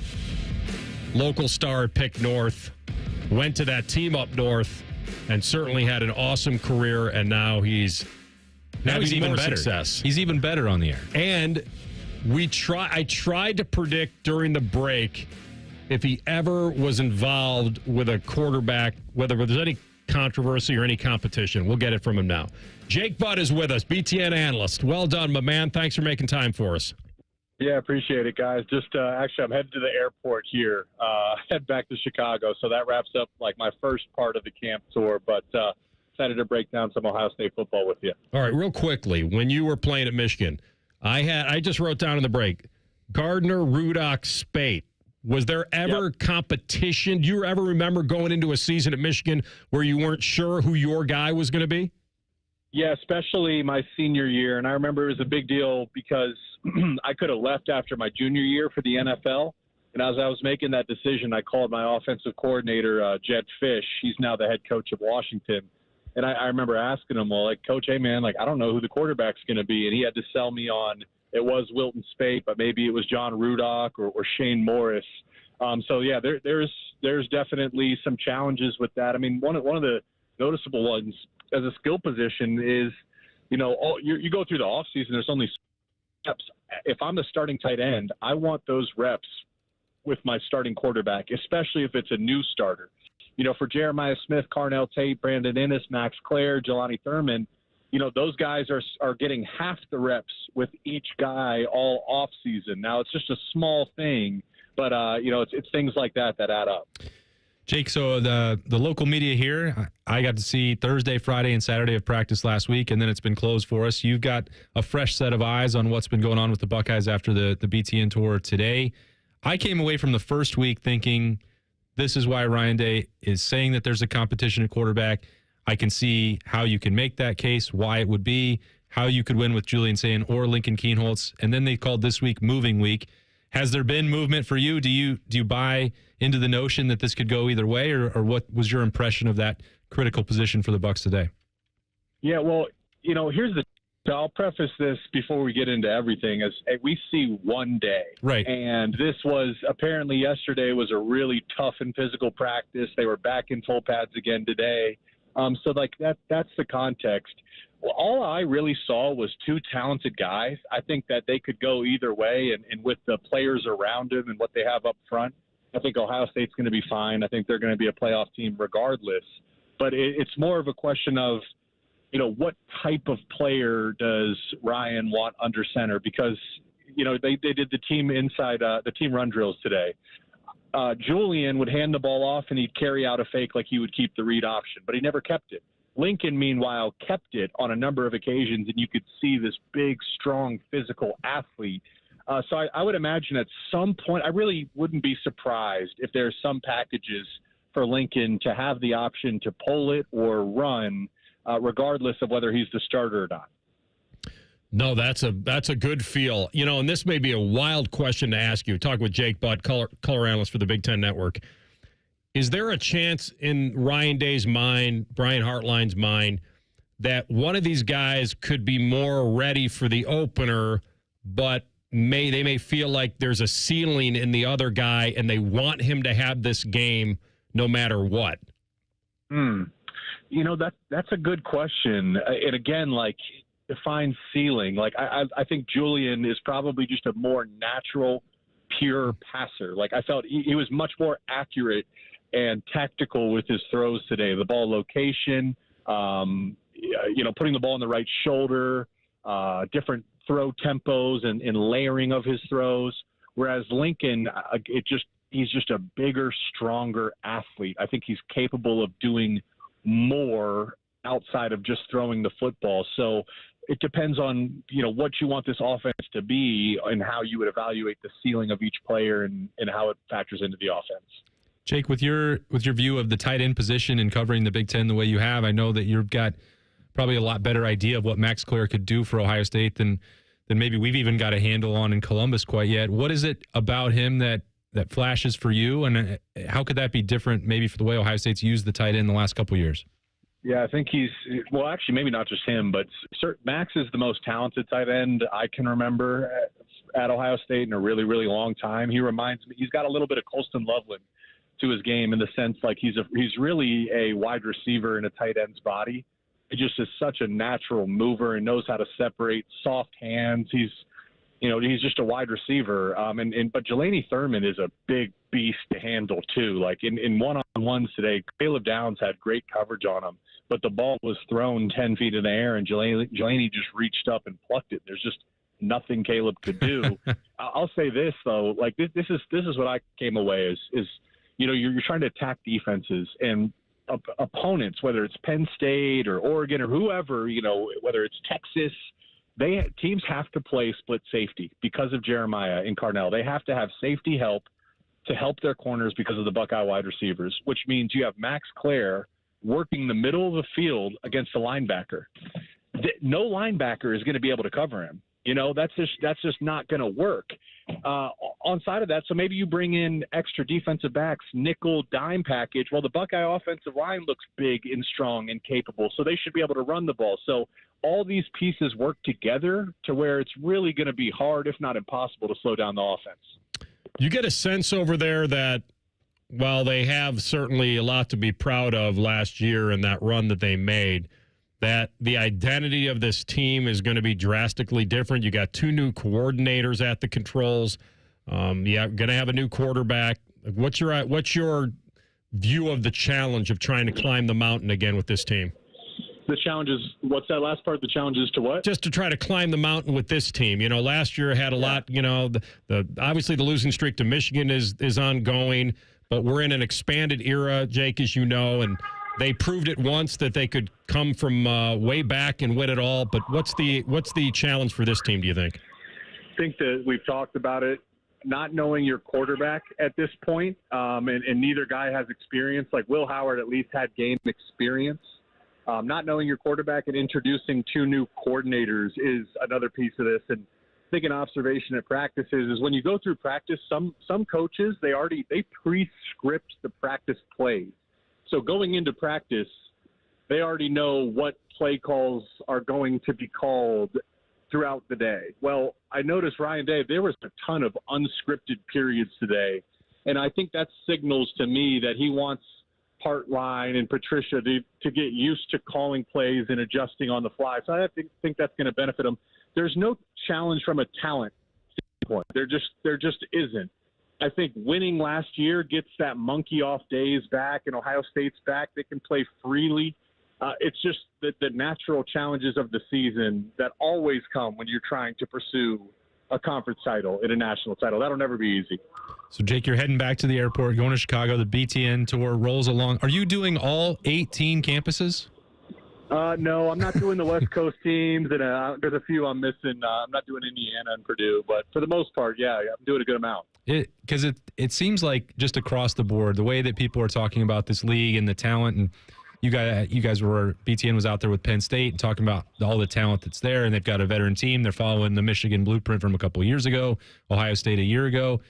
Local star at Pick North. Went to that team up north and certainly had an awesome career, and now he's even better. Success. He's even better on the air. And I tried to predict during the break if he ever was involved with a quarterback, whether there's any controversy or any competition. We'll get it from him now. Jake Butt is with us, BTN analyst. Well done, my man. Thanks for making time for us. Yeah, appreciate it, guys. Just actually, I'm headed to the airport here, head back to Chicago. So that wraps up like my first part of the camp tour, but excited to break down some Ohio State football with you. All right, real quickly, when you were playing at Michigan, I just wrote down in the break, Gardner, Rudock, Spate. Was there ever competition? Do you ever remember going into a season at Michigan where you weren't sure who your guy was going to be? Yeah, especially my senior year. And I remember it was a big deal because I could have left after my junior year for the NFL. And as I was making that decision, I called my offensive coordinator, Jed Fish. He's now the head coach of Washington. And I remember asking him, well, like, Coach, hey, man, like, I don't know who the quarterback's going to be. And he had to sell me on it was Wilton Spate, but maybe it was John Rudock or Shane Morris. So, yeah, there's definitely some challenges with that. I mean, one of the noticeable ones as a skill position is, you go through the offseason, there's only reps. If I'm the starting tight end, I want those reps with my starting quarterback, especially if it's a new starter. For Jeremiah Smith, Carnell Tate, Brandon Ennis, Max Clare, Jelani Thurman, those guys are getting half the reps with each guy all off season. Now it's just a small thing, but it's things like that add up. Jake, so the local media here, I got to see Thursday, Friday, and Saturday of practice last week, and then it's been closed for us. You've got a fresh set of eyes on what's been going on with the Buckeyes after the BTN tour today. I came away from the first week thinking this is why Ryan Day is saying that there's a competition at quarterback. I can see how you can make that case, why it would be, how you could win with Julian Sayin or Lincoln Kienholz. And then they called this week moving week. Has there been movement for you? Do you buy into the notion that this could go either way, or what was your impression of that critical position for the Bucs today? Yeah, well, here's the So I'll preface this before we get into everything as we see one day. Right. And this was apparently yesterday was a really tough and physical practice. They were back in full pads again today. So like that's the context. Well, all I really saw was two talented guys. I think that they could go either way, and with the players around them and what they have up front, I think Ohio State's going to be fine. I think they're going to be a playoff team regardless. But it's more of a question of, what type of player does Ryan want under center? Because, they did the team inside the team run drills today. Julian would hand the ball off and he'd carry out a fake like he would keep the read option, but he never kept it. Lincoln, meanwhile, kept it on a number of occasions, and you could see this big, strong, physical athlete. So I would imagine at some point, I really wouldn't be surprised if there's some packages for Lincoln to have the option to pull it or run, regardless of whether he's the starter or not. No, that's a good feel. And this may be a wild question to ask you. Talking with Jake Butt, color analyst for the Big Ten Network. Is there a chance in Ryan Day's mind, Brian Hartline's mind, that one of these guys could be more ready for the opener, but they may feel like there's a ceiling in the other guy and they want him to have this game no matter what? That's a good question. And again, define ceiling. I think Julian is probably just a more natural, pure passer. I felt he was much more accurate and tactical with his throws today. The ball location, putting the ball on the right shoulder, different throw tempos and layering of his throws. Whereas Lincoln, he's just a bigger, stronger athlete. I think he's capable of doing more outside of just throwing the football. So it depends on, what you want this offense to be and how you would evaluate the ceiling of each player and how it factors into the offense. Jake, with your view of the tight end position and covering the Big Ten the way you have, I know that you've got probably a lot better idea of what Max Clare could do for Ohio State than maybe we've even got a handle on in Columbus quite yet. What is it about him that flashes for you, and how could that be different maybe for the way Ohio State's used the tight end the last couple of years? Yeah, I think actually maybe not just him, but Max is the most talented tight end I can remember at Ohio State in a really, really long time. He reminds me, he's got a little bit of Colston Loveland to his game in the sense he's really a wide receiver in a tight end's body. He just is such a natural mover and knows how to separate, soft hands. He's just a wide receiver. But Jelani Thurman is a big beast to handle too. In one-on-ones today, Caleb Downs had great coverage on him, but the ball was thrown 10 feet in the air and Jelani just reached up and plucked it. There's just nothing Caleb could do. I'll say this though, this is what I came away is you're trying to attack defenses and opponents, whether it's Penn State or Oregon or whoever, whether it's Texas, teams have to play split safety because of Jeremiah and Carnell. They have to have safety help to help their corners because of the Buckeye wide receivers, which means you have Max Clare working the middle of the field against a linebacker. No linebacker is going to be able to cover him. That's just not going to work. On side of that, so maybe you bring in extra defensive backs, nickel, dime package. Well, the Buckeye offensive line looks big and strong and capable, so they should be able to run the ball. So all these pieces work together to where it's really going to be hard, if not impossible, to slow down the offense. You get a sense over there that while they have certainly a lot to be proud of last year and that run that they made, that the identity of this team is going to be drastically different. You got two new coordinators at the controls. Going to have a new quarterback. What's your view of the challenge of trying to climb the mountain again with this team? The challenge is, what's that last part? The challenge is to what? Just to try to climb the mountain with this team. Last year had a lot, obviously the losing streak to Michigan is ongoing, but we're in an expanded era, Jake, as you know, and they proved it once that they could come from way back and win it all. But what's the challenge for this team, do you think? I think that we've talked about it, not knowing your quarterback at this point, and neither guy has experience. Will Howard at least had game experience. Not knowing your quarterback and introducing two new coordinators is another piece of this. And I think an observation at practices is when you go through practice, some coaches, they pre-script the practice plays. So going into practice, they already know what play calls are going to be called throughout the day. Well, I noticed Ryan Day, there was a ton of unscripted periods today. And I think that signals to me that he wants Hartline and Patricia to get used to calling plays and adjusting on the fly. So I think that's going to benefit them. There's no challenge from a talent standpoint. There just isn't. I think winning last year gets that monkey off days back and Ohio State's back. They can play freely. It's just the natural challenges of the season that always come when you're trying to pursue a conference title and a national title. That'll never be easy. So, Jake, you're heading back to the airport, going to Chicago. The BTN tour rolls along. Are you doing all 18 campuses? No, I'm not doing the West Coast teams, and there's a few I'm missing. I'm not doing Indiana and Purdue, but for the most part, yeah, I'm doing a good amount. Because it seems like just across the board, the way that people are talking about this league and the talent, and you guys were, BTN was out there with Penn State and talking about all the talent that's there, and they've got a veteran team. They're following the Michigan blueprint from a couple of years ago, Ohio State a year ago.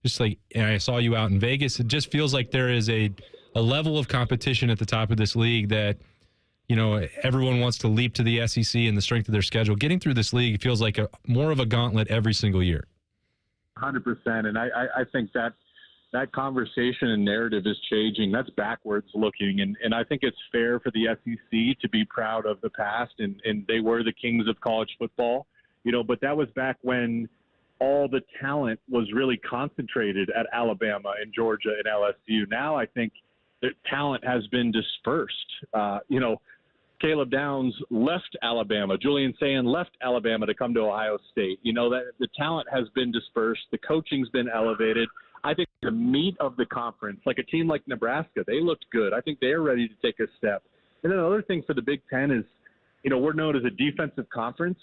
Just like, and I saw you out in Vegas. It just feels like there is a level of competition at the top of this league that, you know, everyone wants to leap to the SEC and the strength of their schedule. Getting through this league feels like more of a gauntlet every single year. 100%. And I think that conversation and narrative is changing. That's backwards looking. And I think it's fair for the SEC to be proud of the past. And they were the kings of college football, you know, but that was back when all the talent was really concentrated at Alabama and Georgia and LSU. Now I think the talent has been dispersed. You know, Caleb Downs left Alabama. Julian Sayin left Alabama to come to Ohio State. You know, that the talent has been dispersed. The coaching's been elevated. I think the meat of the conference, like a team like Nebraska, they looked good. I think they're ready to take a step. And then another thing for the Big Ten is, you know, we're known as a defensive conference.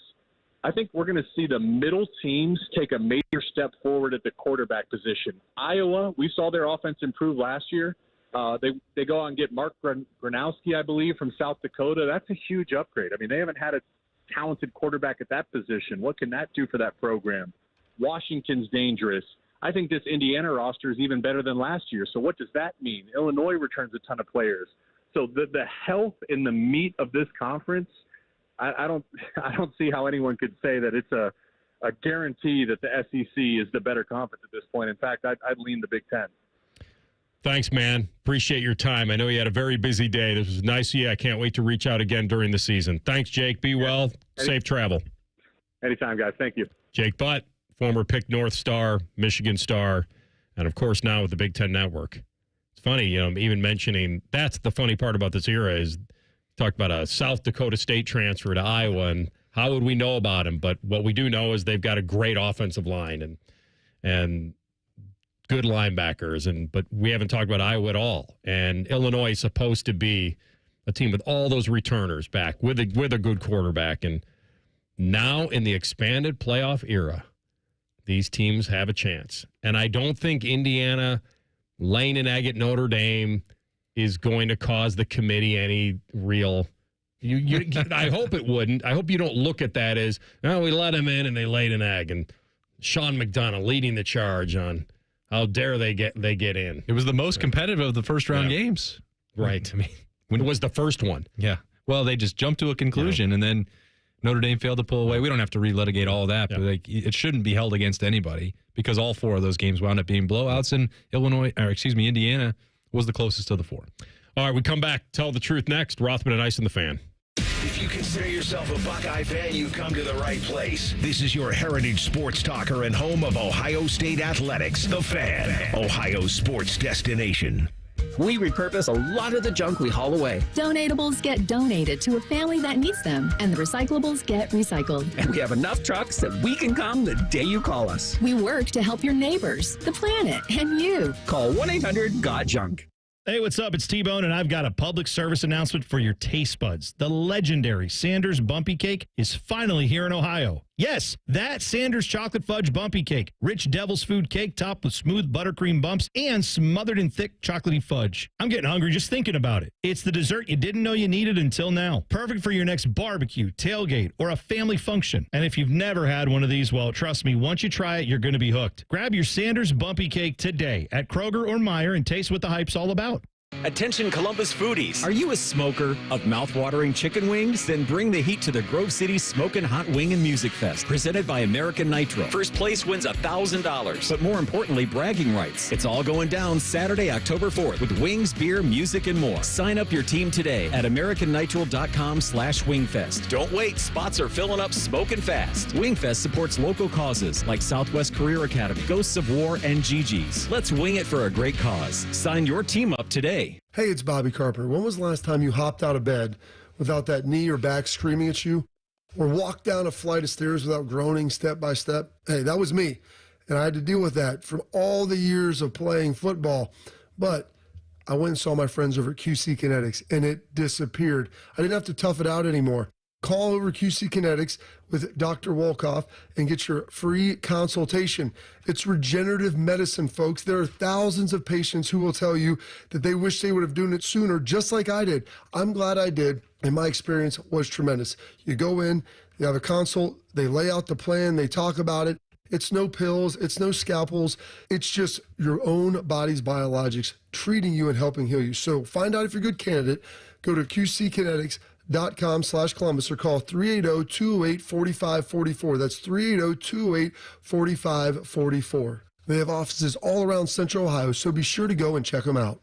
I think we're going to see the middle teams take a major step forward at the quarterback position. Iowa, we saw their offense improve last year. They go out and get Mark Gronowski, I believe, from South Dakota. That's a huge upgrade. I mean, they haven't had a talented quarterback at that position. What can that do for that program? Washington's dangerous. I think this Indiana roster is even better than last year. So what does that mean? Illinois returns a ton of players. So the health and the meat of this conference, I don't see how anyone could say that it's a guarantee that the SEC is the better conference at this point. In fact, I'd lean the Big Ten. Thanks, man. Appreciate your time. I know you had a very busy day. This was nice of you. I can't wait to reach out again during the season. Thanks, Jake. Be well. Safe travel. Anytime, guys. Thank you. Jake Butt, former Pick North star, Michigan star, and, of course, now with the Big Ten Network. It's funny, you know, even mentioning that's the funny part about this era is talk about a South Dakota State transfer to Iowa, and how would we know about him? But what we do know is they've got a great offensive line and good linebackers, but we haven't talked about Iowa at all. And Illinois is supposed to be a team with all those returners back with a good quarterback. And now in the expanded playoff era, these teams have a chance. And I don't think Indiana laying an egg at Notre Dame is going to cause the committee any real. I hope it wouldn't. I hope you don't look at that as, oh, we let them in and they laid an egg. And Sean McDonough leading the charge on how dare they get in. It was the most competitive of the first round games. Right. I mean, when it was the first one. Yeah. Well, they just jumped to a conclusion, and then Notre Dame failed to pull away. We don't have to relitigate all of that, but it shouldn't be held against anybody because all four of those games wound up being blowouts, and Indiana was the closest of the four. All right, we come back. Tell the truth next. Rothman and Ice in the Fan. If you consider yourself a Buckeye fan, you've come to the right place. This is your heritage sports talker and home of Ohio State Athletics, The Fan, Ohio's sports destination. We repurpose a lot of the junk we haul away. Donatables get donated to a family that needs them, and the recyclables get recycled. And we have enough trucks that we can come the day you call us. We work to help your neighbors, the planet, and you. Call 1-800-GOT-JUNK. Hey, what's up? It's T-Bone, and I've got a public service announcement for your taste buds. The legendary Sanders Bumpy Cake is finally here in Ohio. Yes, that Sanders Chocolate Fudge Bumpy Cake. Rich devil's food cake topped with smooth buttercream bumps and smothered in thick chocolatey fudge. I'm getting hungry just thinking about it. It's the dessert you didn't know you needed until now. Perfect for your next barbecue, tailgate, or a family function. And if you've never had one of these, well, trust me, once you try it, you're going to be hooked. Grab your Sanders Bumpy Cake today at Kroger or Meyer and taste what the hype's all about. Attention Columbus foodies. Are you a smoker of mouth-watering chicken wings? Then bring the heat to the Grove City Smokin' Hot Wing and Music Fest, presented by American Nitro. First place wins $1,000, but more importantly, bragging rights. It's all going down Saturday, October 4th with wings, beer, music, and more. Sign up your team today at americannitro.com/wingfest. Don't wait. Spots are filling up smoking fast. Wingfest supports local causes like Southwest Career Academy, Ghosts of War, and Gigi's. Let's wing it for a great cause. Sign your team up today. Hey, it's Bobby Carper. When was the last time you hopped out of bed without that knee or back screaming at you? or walk down a flight of stairs without groaning step by step. Hey, that was me. And I had to deal with that from all the years of playing football. But I went and saw my friends over at QC Kinetics, and it disappeared. I didn't have to tough it out anymore. Call over QC Kinetics with Dr. Wolkoff and get your free consultation. It's regenerative medicine, folks. There are thousands of patients who will tell you that they wish they would have done it sooner, just like I did. I'm glad I did, and my experience was tremendous. You go in, you have a consult, they lay out the plan, they talk about it. It's no pills, it's no scalpels. It's just your own body's biologics treating you and helping heal you. So find out if you're a good candidate. Go to QCkinetics.com/Columbus or call 380-208-4544. That's 380-208-4544. They have offices all around Central Ohio, so be sure to go and check them out.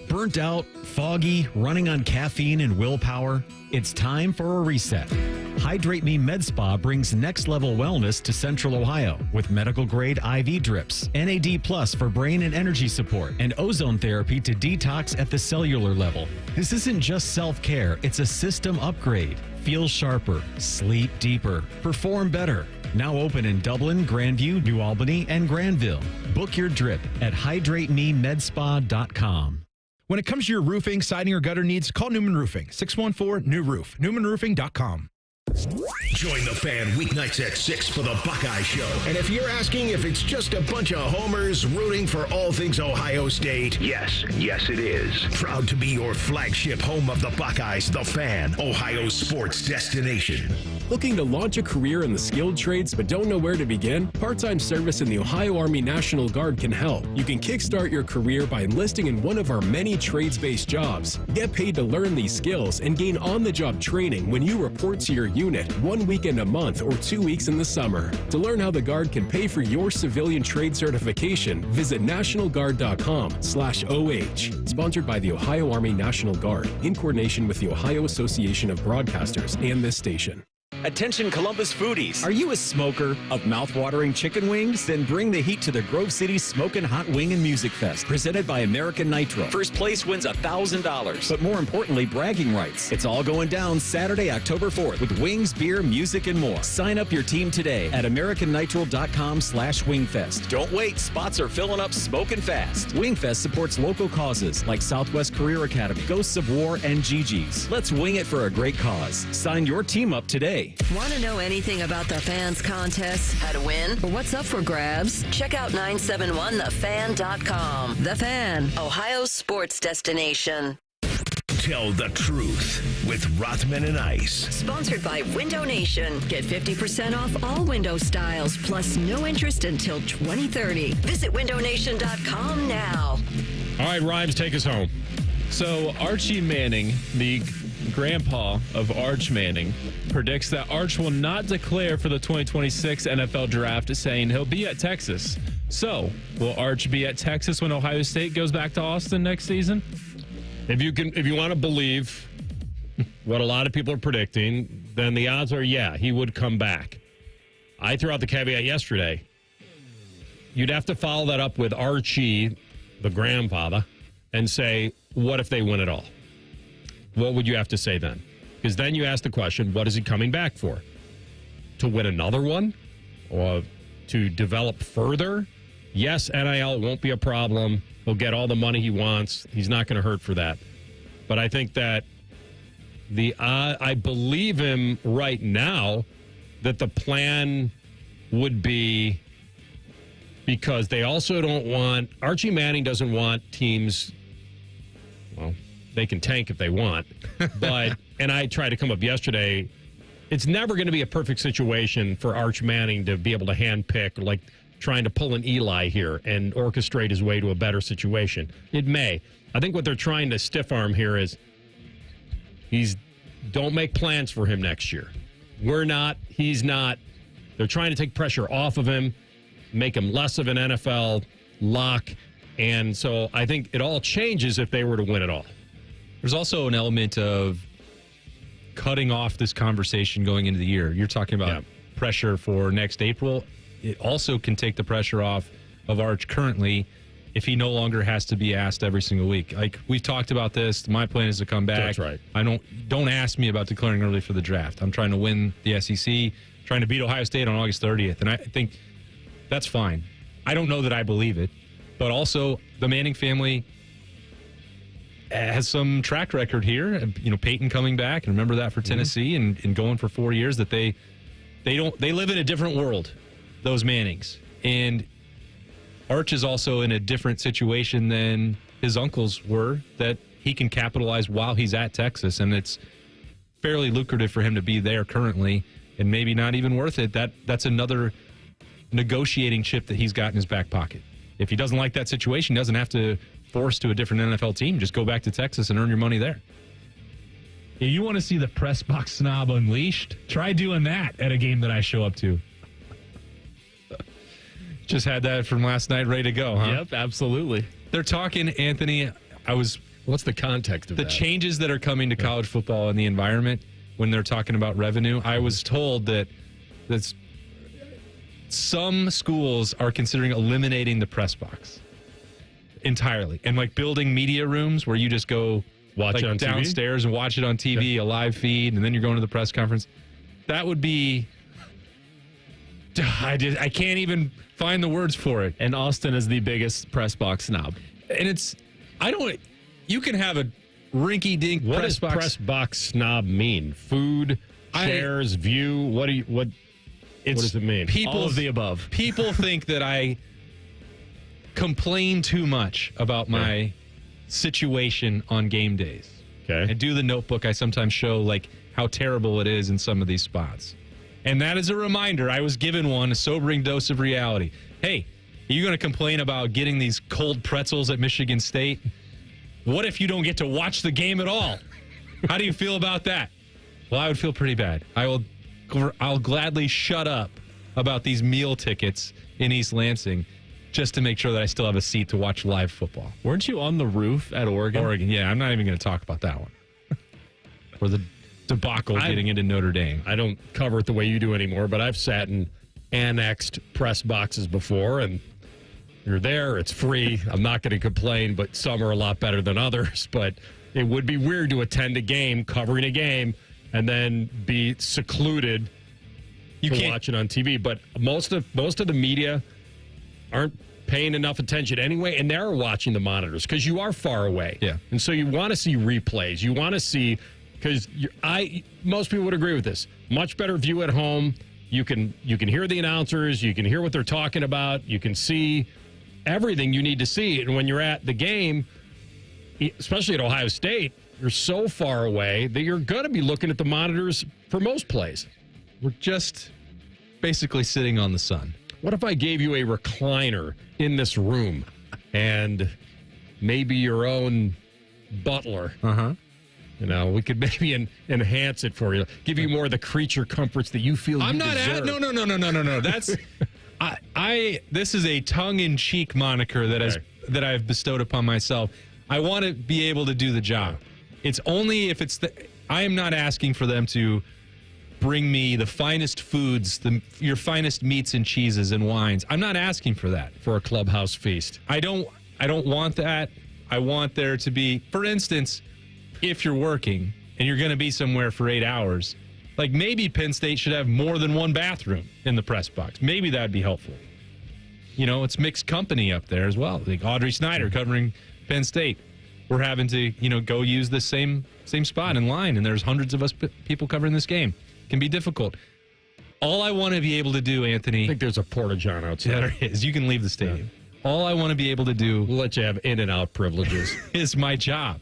Burnt out, foggy, running on caffeine and willpower? It's time for a reset. Hydrate Me Med Spa brings next-level wellness to Central Ohio with medical-grade IV drips, NAD Plus for brain and energy support, and ozone therapy to detox at the cellular level. This isn't just self-care, it's a system upgrade. Feel sharper, sleep deeper, perform better. Now open in Dublin, Grandview, New Albany, and Granville. Book your drip at hydratememedspa.com. When it comes to your roofing, siding, or gutter needs, call Newman Roofing, 614-NEW-ROOF, newmanroofing.com. Join the Fan weeknights at 6 for the Buckeye Show. And if you're asking if it's just a bunch of homers rooting for all things Ohio State, yes, it is. Proud to be your flagship home of the Buckeyes, the Fan, Ohio sports destination. Looking to launch a career in the skilled trades but don't know where to begin? Part-time service in the Ohio Army National Guard can help. You can kickstart your career by enlisting in one of our many trades-based jobs. Get paid to learn these skills and gain on-the-job training when you report to your unit 1 weekend a month or 2 weeks in the summer. To learn how the Guard can pay for your civilian trade certification, visit nationalguard.com/OH. Sponsored by the Ohio Army National Guard in coordination with the Ohio Association of Broadcasters and this station. Attention Columbus foodies. Are you a smoker of mouth-watering chicken wings? Then bring the heat to the Grove City Smokin' Hot Wing and Music Fest, presented by American Nitro. First place wins $1,000, but more importantly, bragging rights. It's all going down Saturday, October 4th with wings, beer, music, and more. Sign up your team today at americannitro.com/wingfest. Don't wait. Spots are filling up smoking fast. Wingfest supports local causes like Southwest Career Academy, Ghosts of War, and Gigi's. Let's wing it for a great cause. Sign your team up today. Want to know anything about the Fans contest, how to win, or what's up for grabs? Check out 971thefan.com. The Fan, Ohio's sports destination. Tell the truth with Rothman and Ice. Sponsored by Window Nation. Get 50% off all window styles, plus no interest until 2030. Visit windownation.com now. All right, Rhymes, take us home. So Archie Manning, the grandpa of Arch Manning, predicts that Arch will not declare for the 2026 NFL draft, saying he'll be at Texas. So, will Arch be at Texas when Ohio State goes back to Austin next season? If you want to believe what a lot of people are predicting, then the odds are, yeah, he would come back. I threw out the caveat yesterday. You'd have to follow that up with Archie, the grandfather, and say, what if they win it all? What would you have to say then? Because then you ask the question, what is he coming back for? To win another one? Or to develop further? Yes, NIL won't be a problem. He'll get all the money he wants. He's not going to hurt for that. But I think that I believe him right now that the plan would be, because they also don't want, Archie Manning doesn't want teams, well, they can tank if they want. But, and I tried to come up yesterday, it's never going to be a perfect situation for Arch Manning to be able to handpick, like trying to pull an Eli here and orchestrate his way to a better situation. It may. I think what they're trying to stiff arm here is don't make plans for him next year. He's not. They're trying to take pressure off of him, make him less of an NFL lock. And so I think it all changes if they were to win it all. There's also an element of cutting off this conversation going into the year. You're talking about pressure for next April. It also can take the pressure off of Arch currently if he no longer has to be asked every single week. Like, we've talked about this. My plan is to come back. That's right. Don't ask me about declaring early for the draft. I'm trying to win the SEC, trying to beat Ohio State on August 30th. And I think that's fine. I don't know that I believe it, but also the Manning family has some track record here. You know, Peyton coming back, and remember that for Tennessee and going for 4 years, that they live in a different world, those Mannings. And Arch is also in a different situation than his uncles were, that he can capitalize while he's at Texas, and it's fairly lucrative for him to be there currently, and maybe not even worth it. That's another negotiating chip that he's got in his back pocket. If he doesn't like that situation, he doesn't have to force to a different NFL team. Just go back to Texas and earn your money there. Yeah, you want to see the press box snob unleashed? Try doing that at a game that I show up to. Just had that from last night ready to go, huh? Yep, absolutely. They're talking, Anthony, what's the context of the that? changes that are coming to college football and the environment when they're talking about revenue. I was told that some schools are considering eliminating the press box entirely, and like building media rooms where you just go watch it on downstairs TV? And watch it on TV, a live feed, and then you're going to the press conference. That would be... I can't even find the words for it. And Austin is the biggest press box snob. And you can have a rinky-dink What press does box. press box snob mean? Food, chairs, view? What does it mean? All of the above. People think that I complain too much about my situation on game days. Okay. I do the notebook. I sometimes show like how terrible it is in some of these spots. And that is a reminder. I was given a sobering dose of reality. Hey, are you going to complain about getting these cold pretzels at Michigan State? What if you don't get to watch the game at all? How do you feel about that? Well, I would feel pretty bad. I'll gladly shut up about these meal tickets in East Lansing just to make sure that I still have a seat to watch live football. Weren't you on the roof at Oregon? Oregon, yeah. I'm not even going to talk about that one. Or the debacle getting into Notre Dame. I don't cover it the way you do anymore, but I've sat in annexed press boxes before, and you're there. It's free. I'm not going to complain, but some are a lot better than others. But it would be weird to attend a game, covering a game, and then be secluded to watch it on TV. But most of the media aren't paying enough attention anyway, and they're watching the monitors because you are far away. Yeah. And so you want to see replays. You want to see... Because most people would agree with this. Much better view at home. You can hear the announcers. You can hear what they're talking about. You can see everything you need to see. And when you're at the game, especially at Ohio State, you're so far away that you're going to be looking at the monitors for most plays. We're just basically sitting on the sun. What if I gave you a recliner in this room and maybe your own butler? Uh-huh. You know, we could maybe enhance it for you, give you more of the creature comforts that you feel. I'm not. No. That's. This is a tongue-in-cheek moniker that I've bestowed upon myself. I want to be able to do the job. It's only if it's I am not asking for them to bring me the finest foods, your finest meats and cheeses and wines. I'm not asking for that for a clubhouse feast. I don't want that. I want there to be, for instance, if you're working and you're going to be somewhere for 8 hours, like maybe Penn State should have more than one bathroom in the press box. Maybe that'd be helpful. You know, it's mixed company up there as well. Like Audrey Snyder covering Penn State. We're having to, go use the same spot in line, and there's hundreds of us people covering this game. It can be difficult. All I want to be able to do, Anthony... I think there's a porta-john outside. Yeah, there is. You can leave the stadium. Yeah. All I want to be able to do... We'll let you have in-and-out privileges. ...is my job.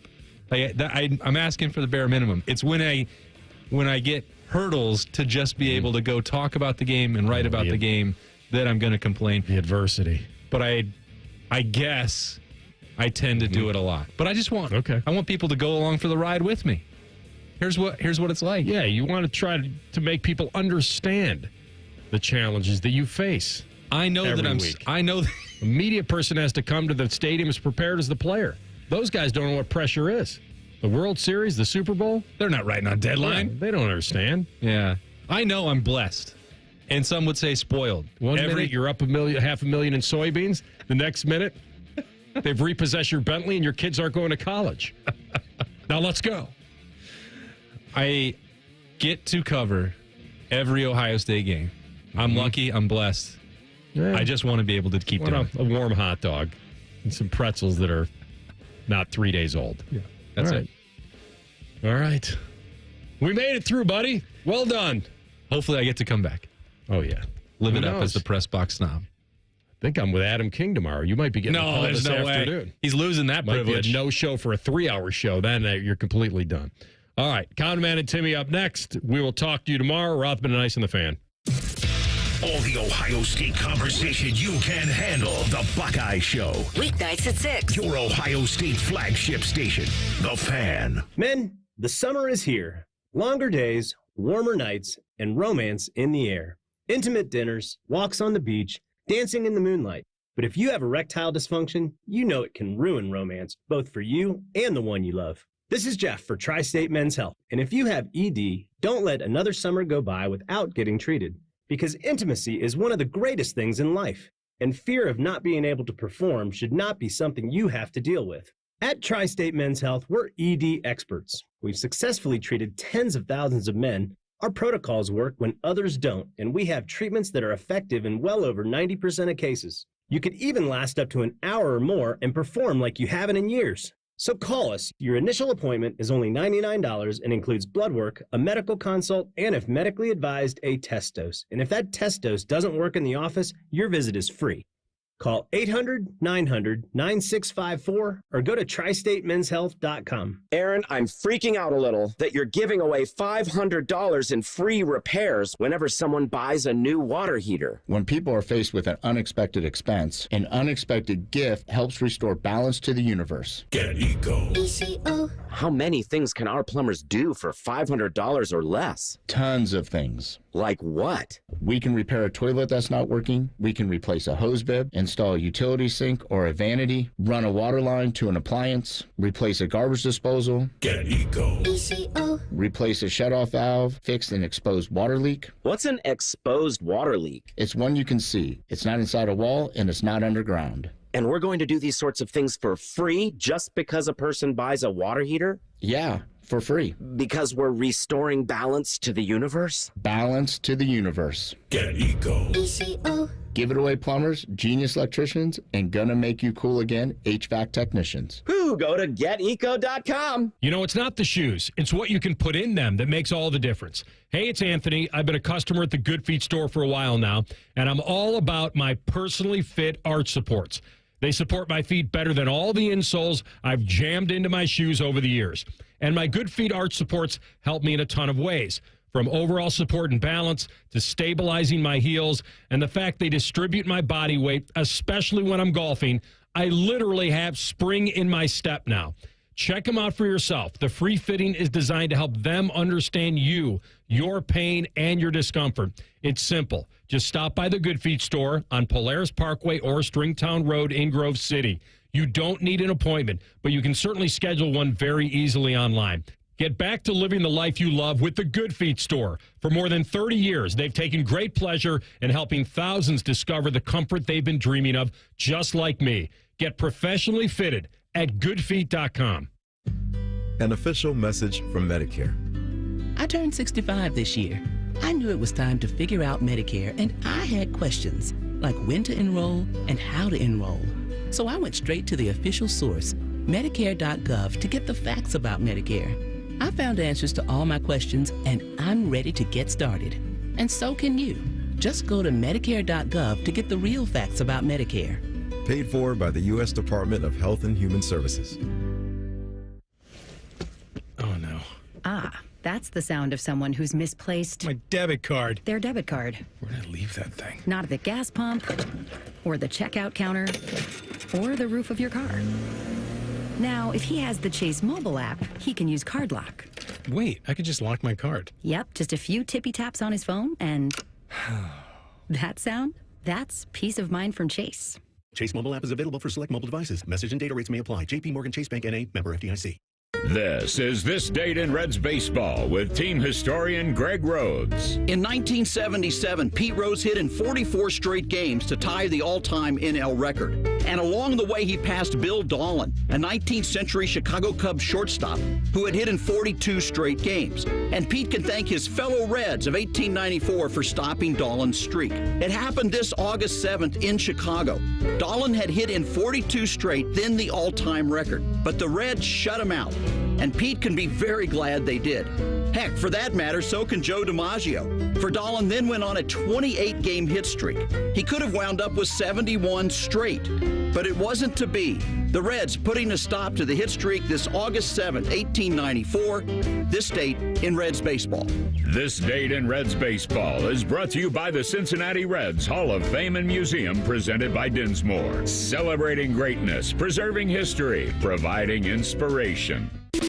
I'm asking for the bare minimum. It's when I get hurdles to just be able to go talk about the game and write about the game that I'm going to complain. The adversity. But I guess I tend to do it a lot. But I just want I want people to go along for the ride with me. Here's what it's like. Yeah, you want to try to make people understand the challenges that you face. I know that a media person has to come to the stadium as prepared as the player. Those guys don't know what pressure is. The World Series, the Super Bowl, they're not writing on deadline. Yeah, they don't understand. Yeah. I know I'm blessed. And some would say spoiled. One minute you're up $500,000 in soybeans. The next minute, They've repossessed your Bentley and your kids aren't going to college. Now let's go. I get to cover every Ohio State game. I'm lucky. I'm blessed. Yeah. I just want to be able to keep doing a warm hot dog and some pretzels that are not 3 days old. Yeah, that's it. All right. We made it through, buddy. Well done. Hopefully I get to come back. Oh, yeah. Live it up as the press box snob. I think I'm with Adam King tomorrow. You might be getting a call there's this no afternoon. way. He's losing that Might privilege. be a no show for a 3-hour show. Then you're completely done. All right. Conman and Timmy up next. We will talk to you tomorrow. Rothman and Ice and the Fan. All the Ohio State conversation you can handle. The Buckeye Show. Weeknights at 6. Your Ohio State flagship station. The Fan. Men, the summer is here. Longer days, warmer nights, and romance in the air. Intimate dinners, walks on the beach, dancing in the moonlight. But if you have erectile dysfunction, you know it can ruin romance, both for you and the one you love. This is Jeff for Tri-State Men's Health. And if you have ED, don't let another summer go by without getting treated. Because intimacy is one of the greatest things in life. And fear of not being able to perform should not be something you have to deal with. At Tri-State Men's Health, we're ED experts. We've successfully treated tens of thousands of men. Our protocols work when others don't, and we have treatments that are effective in well over 90% of cases. You could even last up to an hour or more and perform like you haven't in years. So call us. Your initial appointment is only $99 and includes blood work, a medical consult, and if medically advised, a test dose. And if that test dose doesn't work in the office, your visit is free. Call 800-900-9654 or go to tristatemenshealth.com. Aaron, I'm freaking out a little that you're giving away $500 in free repairs whenever someone buys a new water heater. When people are faced with an unexpected expense, an unexpected gift helps restore balance to the universe. Get Eco. ECO. How many things can our plumbers do for $500 or less? Tons of things. Like what? We can repair a toilet that's not working. We can replace a hose bib, install a utility sink or a vanity, run a water line to an appliance, replace a garbage disposal. Get Eco. ECO. Replace a shutoff valve, fix an exposed water leak. What's an exposed water leak? It's one you can see. It's not inside a wall and it's not underground. And we're going to do these sorts of things for free just because a person buys a water heater? Yeah, for free. Because we're restoring balance to the universe? Balance to the universe. Get Eco. ECO. Give it away, plumbers, genius electricians, and gonna make you cool again, HVAC technicians. Who? Go to geteco.com. You know, it's not the shoes. It's what you can put in them that makes all the difference. Hey, it's Anthony. I've been a customer at the Good Feet store for a while now, and I'm all about my personally fit arch supports. They support my feet better than all the insoles I've jammed into my shoes over the years. And my Good Feet arch supports help me in a ton of ways. From overall support and balance to stabilizing my heels and the fact they distribute my body weight, especially when I'm golfing. I literally have spring in my step now. Check them out for yourself. The free fitting is designed to help them understand you, your pain, and your discomfort. It's simple. Just stop by the Good Feet store on Polaris Parkway or Stringtown Road in Grove City. You don't need an appointment, but you can certainly schedule one very easily online. Get back to living the life you love with the Good Feet store. For more than 30 years, they've taken great pleasure in helping thousands discover the comfort they've been dreaming of, just like me. Get professionally fitted at goodfeet.com. An official message from Medicare. I turned 65 this year. I knew it was time to figure out Medicare, and I had questions like when to enroll and how to enroll. So I went straight to the official source, Medicare.gov, to get the facts about Medicare. I found answers to all my questions, and I'm ready to get started. And so can you. Just go to Medicare.gov to get the real facts about Medicare. Paid for by the U.S. Department of Health and Human Services. Oh, no. Ah, that's the sound of someone who's misplaced My debit card. their debit card. Where did I leave that thing? Not at the gas pump, or the checkout counter, or the roof of your car. Now, if he has the Chase mobile app, he can use card lock. Wait, I could just lock my card. Yep, just a few tippy taps on his phone, and that sound, that's peace of mind from Chase. Chase mobile app is available for select mobile devices. Message and data rates may apply. J.P. Morgan Chase Bank N.A. member FDIC. This is This Date in Reds Baseball with team historian Greg Rhodes. In 1977, Pete Rose hit in 44 straight games to tie the all-time NL record. And along the way, he passed Bill Dolan, a 19th century Chicago Cubs shortstop who had hit in 42 straight games. And Pete can thank his fellow Reds of 1894 for stopping Dolan's streak. It happened this August 7th in Chicago. Dolan had hit in 42 straight, then the all-time record. But the Reds shut him out. And Pete can be very glad they did. Heck, for that matter, so can Joe DiMaggio. For Dolan then went on a 28-game hit streak. He could have wound up with 71 straight, but it wasn't to be. The Reds putting a stop to the hit streak this August 7th, 1894, this date in Reds baseball. This date in Reds baseball is brought to you by the Cincinnati Reds Hall of Fame and Museum, presented by Dinsmore. Celebrating greatness, preserving history, providing inspiration.